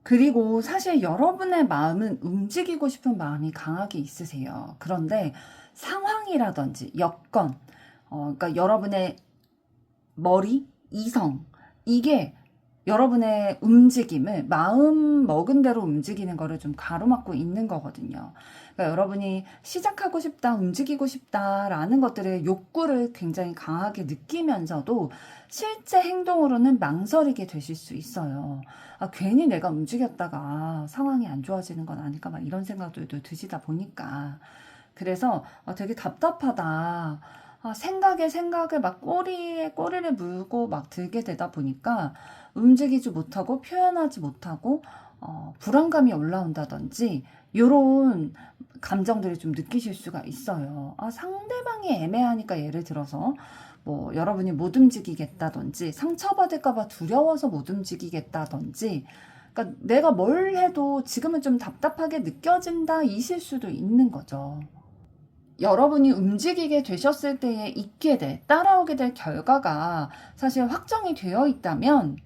그리고 사실 여러분의 마음은 움직이고 싶은 마음이 강하게 있으세요. 그런데 상황이라든지 여건, 그러니까 여러분의 머리, 이성, 이게 여러분의 움직임을 마음 먹은 대로 움직이는 거를 좀 가로막고 있는 거거든요. 그러니까 여러분이 시작하고 싶다, 움직이고 싶다라는 것들의 욕구를 굉장히 강하게 느끼면서도 실제 행동으로는 망설이게 되실 수 있어요. 괜히 내가 움직였다가 상황이 안 좋아지는 건 아닐까 막 이런 생각들도 드시다 보니까. 그래서 되게 답답하다. 생각에 막 꼬리에 꼬리를 물고 막 들게 되다 보니까 움직이지 못하고 표현하지 못하고 불안감이 올라온다든지 요런 감정들을 좀 느끼실 수가 있어요. 상대방이 애매하니까 예를 들어서 뭐 여러분이 못 움직이겠다든지 상처받을까봐 두려워서 못 움직이겠다든지 그러니까 내가 뭘 해도 지금은 좀 답답하게 느껴진다 이실 수도 있는 거죠. 여러분이 움직이게 되셨을 때에 있게 될, 따라오게 될 결과가 사실 확정이 되어 있다면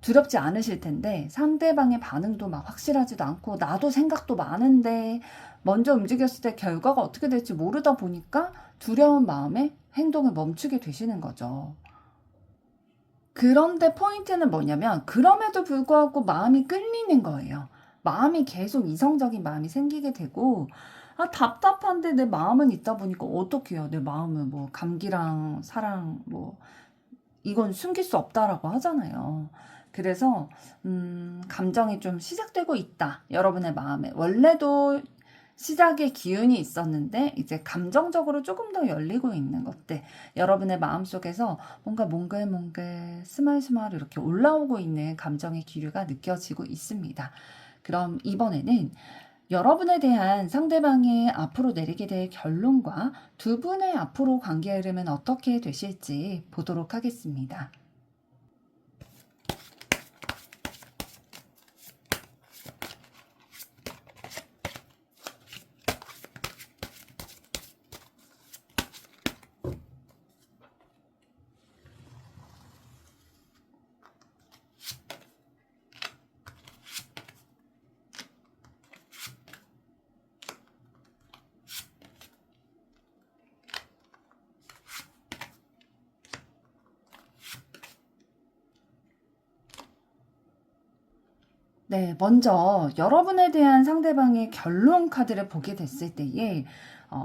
두렵지 않으실 텐데 상대방의 반응도 막 확실하지도 않고 나도 생각도 많은데 먼저 움직였을 때 결과가 어떻게 될지 모르다 보니까 두려운 마음에 행동을 멈추게 되시는 거죠. 그런데 포인트는 뭐냐면 그럼에도 불구하고 마음이 끌리는 거예요. 마음이 계속 이성적인 마음이 생기게 되고 답답한데 내 마음은 있다 보니까 어떡해요. 내 마음은 뭐 감기랑 사랑 뭐 이건 숨길 수 없다라고 하잖아요. 그래서 감정이 좀 시작되고 있다. 여러분의 마음에. 원래도 시작의 기운이 있었는데 이제 감정적으로 조금 더 열리고 있는 것들. 여러분의 마음속에서 뭔가 몽글몽글 스멀스멀 이렇게 올라오고 있는 감정의 기류가 느껴지고 있습니다. 그럼 이번에는 여러분에 대한 상대방이 앞으로 내리게 될 결론과 두 분의 앞으로 관계 흐름은 어떻게 되실지 보도록 하겠습니다. 네, 먼저 여러분에 대한 상대방의 결론 카드를 보게 됐을 때에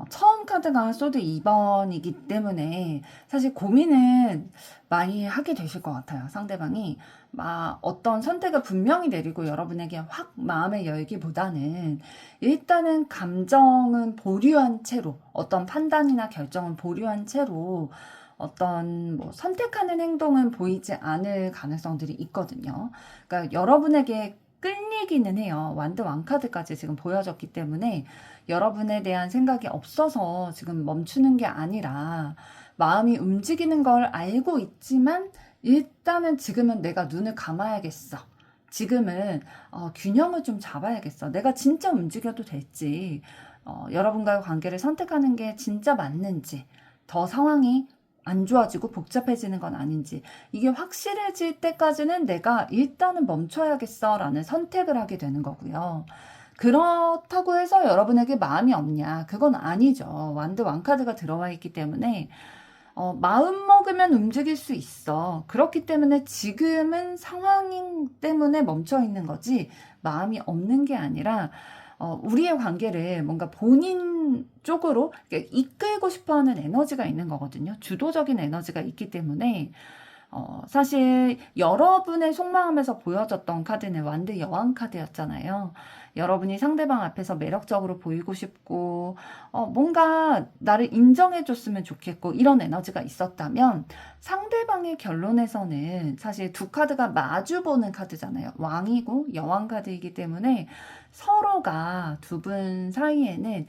처음 카드가 소드 2번이기 때문에 사실 고민은 많이 하게 되실 것 같아요. 상대방이 막 어떤 선택을 분명히 내리고 여러분에게 확 마음을 열기보다는 일단은 감정은 보류한 채로 어떤 판단이나 결정은 보류한 채로 어떤 뭐 선택하는 행동은 보이지 않을 가능성들이 있거든요. 그러니까 여러분에게 끌리기는 해요. 완드 왕카드까지 지금 보여졌기 때문에 여러분에 대한 생각이 없어서 지금 멈추는 게 아니라 마음이 움직이는 걸 알고 있지만 일단은 지금은 내가 눈을 감아야겠어. 지금은 균형을 좀 잡아야겠어. 내가 진짜 움직여도 될지, 여러분과의 관계를 선택하는 게 진짜 맞는지, 더 상황이 안 좋아지고 복잡해지는 건 아닌지 이게 확실해질 때까지는 내가 일단은 멈춰야겠어 라는 선택을 하게 되는 거고요. 그렇다고 해서 여러분에게 마음이 없냐? 그건 아니죠. 완드 왕카드가 들어와 있기 때문에 마음 먹으면 움직일 수 있어. 그렇기 때문에 지금은 상황 때문에 멈춰 있는 거지 마음이 없는 게 아니라 우리의 관계를 뭔가 본인 쪽으로 이끌고 싶어 하는 에너지가 있는 거거든요. 주도적인 에너지가 있기 때문에 사실 여러분의 속마음에서 보여졌던 카드는 완드 여왕 카드였잖아요. 여러분이 상대방 앞에서 매력적으로 보이고 싶고 뭔가 나를 인정해줬으면 좋겠고 이런 에너지가 있었다면 상대방의 결론에서는 사실 두 카드가 마주보는 카드잖아요. 왕이고 여왕 카드이기 때문에 서로가 두 분 사이에는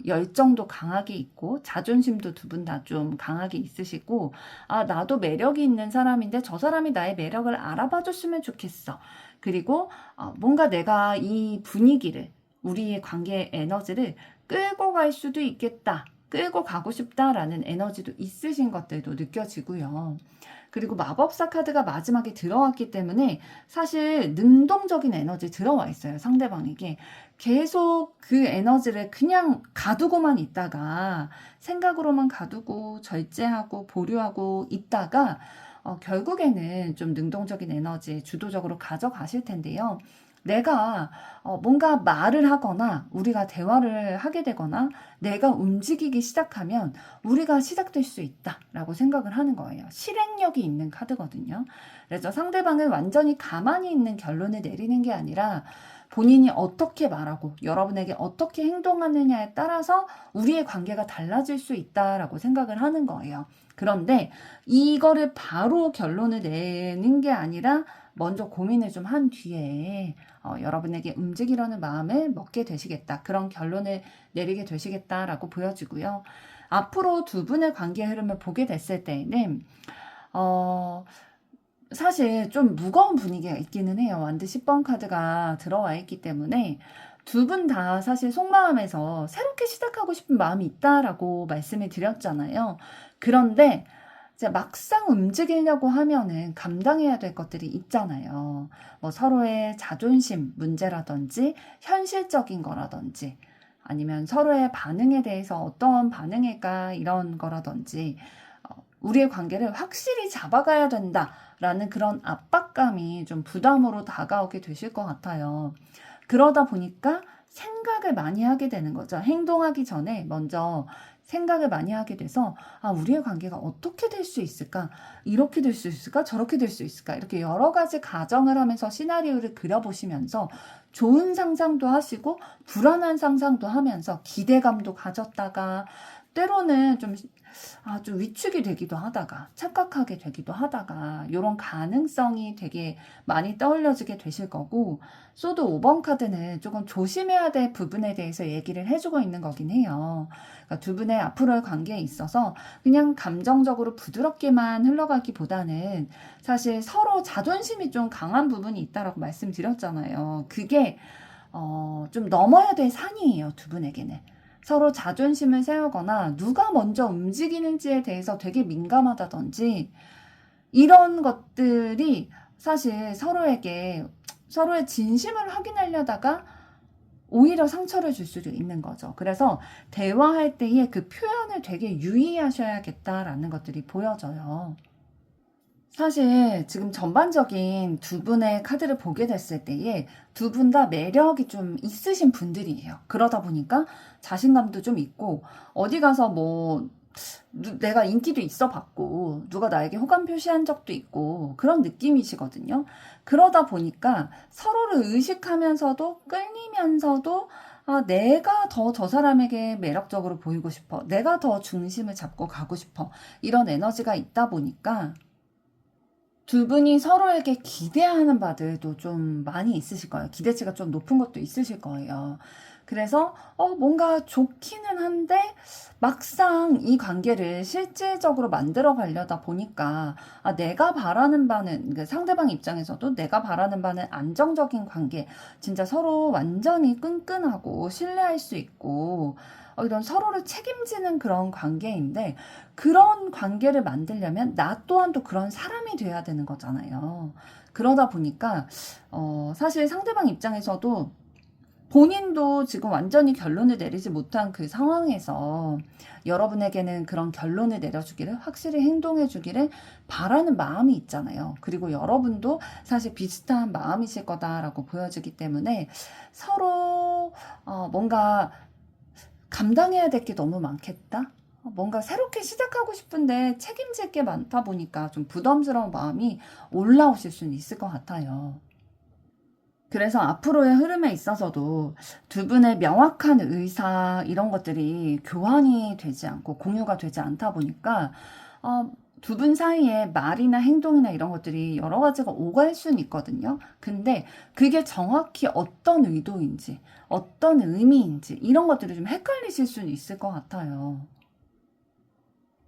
열정도 강하게 있고 자존심도 두 분 다 좀 강하게 있으시고 나도 매력이 있는 사람인데 저 사람이 나의 매력을 알아봐 줬으면 좋겠어. 그리고 뭔가 내가 이 분위기를 우리의 관계의 에너지를 끌고 갈 수도 있겠다. 끌고 가고 싶다라는 에너지도 있으신 것들도 느껴지고요. 그리고 마법사 카드가 마지막에 들어왔기 때문에 사실 능동적인 에너지 들어와 있어요. 상대방에게. 계속 그 에너지를 그냥 가두고만 있다가 생각으로만 가두고 절제하고 보류하고 있다가 결국에는 좀 능동적인 에너지 주도적으로 가져가실 텐데요. 내가 뭔가 말을 하거나 우리가 대화를 하게 되거나 내가 움직이기 시작하면 우리가 시작될 수 있다라고 생각을 하는 거예요. 실행력이 있는 카드거든요. 그래서 상대방을 완전히 가만히 있는 결론을 내리는 게 아니라 본인이 어떻게 말하고 여러분에게 어떻게 행동하느냐에 따라서 우리의 관계가 달라질 수 있다라고 생각을 하는 거예요. 그런데 이거를 바로 결론을 내는 게 아니라 먼저 고민을 좀 한 뒤에 여러분에게 움직이려는 마음을 먹게 되시겠다. 그런 결론을 내리게 되시겠다라고 보여지고요. 앞으로 두 분의 관계 흐름을 보게 됐을 때에는 어 사실 좀 무거운 분위기가 있기는 해요. 완드 10번 카드가 들어와 있기 때문에 두 분 다 사실 속마음에서 새롭게 시작하고 싶은 마음이 있다라고 말씀을 드렸잖아요. 그런데 이제 막상 움직이려고 하면은 감당해야 될 것들이 있잖아요. 뭐 서로의 자존심 문제라든지 현실적인 거라든지 아니면 서로의 반응에 대해서 어떤 반응일까 이런 거라든지 우리의 관계를 확실히 잡아가야 된다라는 그런 압박감이 좀 부담으로 다가오게 되실 것 같아요. 그러다 보니까 생각을 많이 하게 되는 거죠. 행동하기 전에 먼저 생각을 많이 하게 돼서 우리의 관계가 어떻게 될 수 있을까? 이렇게 될 수 있을까? 저렇게 될 수 있을까? 이렇게 여러 가지 가정을 하면서 시나리오를 그려보시면서 좋은 상상도 하시고 불안한 상상도 하면서 기대감도 가졌다가 때로는 좀 위축이 되기도 하다가 착각하게 되기도 하다가 이런 가능성이 되게 많이 떠올려지게 되실 거고, 소드 5번 카드는 조금 조심해야 될 부분에 대해서 얘기를 해주고 있는 거긴 해요. 그러니까 두 분의 앞으로의 관계에 있어서 그냥 감정적으로 부드럽게만 흘러가기보다는 사실 서로 자존심이 좀 강한 부분이 있다라고 말씀드렸잖아요. 그게 좀 넘어야 될 산이에요, 두 분에게는. 서로 자존심을 세우거나 누가 먼저 움직이는지에 대해서 되게 민감하다든지 이런 것들이 사실 서로에게 서로의 진심을 확인하려다가 오히려 상처를 줄 수도 있는 거죠. 그래서 대화할 때의 그 표현을 되게 유의하셔야겠다라는 것들이 보여져요. 사실 지금 전반적인 두 분의 카드를 보게 됐을 때에 두 분 다 매력이 좀 있으신 분들이에요. 그러다 보니까 자신감도 좀 있고 어디 가서 뭐 내가 인기도 있어 봤고 누가 나에게 호감 표시한 적도 있고 그런 느낌이시거든요. 그러다 보니까 서로를 의식하면서도 끌리면서도 내가 더 저 사람에게 매력적으로 보이고 싶어. 내가 더 중심을 잡고 가고 싶어. 이런 에너지가 있다 보니까 두 분이 서로에게 기대하는 바들도 좀 많이 있으실 거예요. 기대치가 좀 높은 것도 있으실 거예요. 그래서 뭔가 좋기는 한데 막상 이 관계를 실질적으로 만들어 가려다 보니까 내가 바라는 바는, 그러니까 상대방 입장에서도 내가 바라는 바는 안정적인 관계, 진짜 서로 완전히 끈끈하고 신뢰할 수 있고 이런 서로를 책임지는 그런 관계인데, 그런 관계를 만들려면 나 또한도 그런 사람이 돼야 되는 거잖아요. 그러다 보니까 사실 상대방 입장에서도 본인도 지금 완전히 결론을 내리지 못한 그 상황에서 여러분에게는 그런 결론을 내려주기를, 확실히 행동해주기를 바라는 마음이 있잖아요. 그리고 여러분도 사실 비슷한 마음이실 거다라고 보여지기 때문에 서로 뭔가 감당해야 될 게 너무 많겠다? 뭔가 새롭게 시작하고 싶은데 책임질 게 많다 보니까 좀 부담스러운 마음이 올라오실 수는 있을 것 같아요. 그래서 앞으로의 흐름에 있어서도 두 분의 명확한 의사 이런 것들이 교환이 되지 않고 공유가 되지 않다 보니까 두 분 사이에 말이나 행동이나 이런 것들이 여러 가지가 오갈 수는 있거든요. 근데 그게 정확히 어떤 의도인지, 어떤 의미인지 이런 것들이 좀 헷갈리실 수는 있을 것 같아요.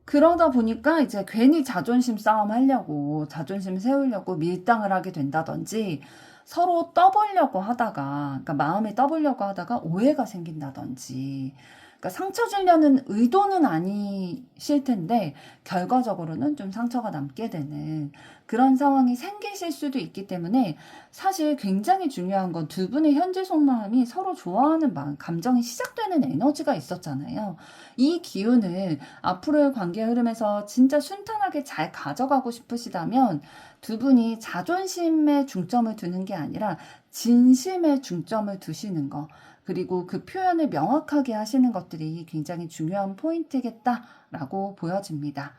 그러다 보니까 이제 괜히 자존심 싸움 하려고, 자존심 세우려고 밀당을 하게 된다든지, 서로 떠보려고 하다가, 그러니까 마음에 떠보려고 하다가 오해가 생긴다든지, 그러니까 상처 주려는 의도는 아니실 텐데, 결과적으로는 좀 상처가 남게 되는 그런 상황이 생기실 수도 있기 때문에, 사실 굉장히 중요한 건 두 분의 현재 속마음이 서로 좋아하는 마음, 감정이 시작되는 에너지가 있었잖아요. 이 기운을 앞으로의 관계 흐름에서 진짜 순탄하게 잘 가져가고 싶으시다면 두 분이 자존심에 중점을 두는 게 아니라 진심에 중점을 두시는 거, 그리고 그 표현을 명확하게 하시는 것들이 굉장히 중요한 포인트겠다라고 보여집니다.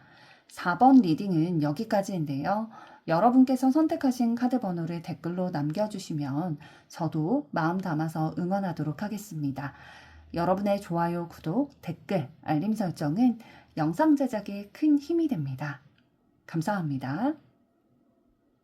4번 리딩은 여기까지인데요. 여러분께서 선택하신 카드 번호를 댓글로 남겨주시면 저도 마음 담아서 응원하도록 하겠습니다. 여러분의 좋아요, 구독, 댓글, 알림 설정은 영상 제작에 큰 힘이 됩니다. 감사합니다.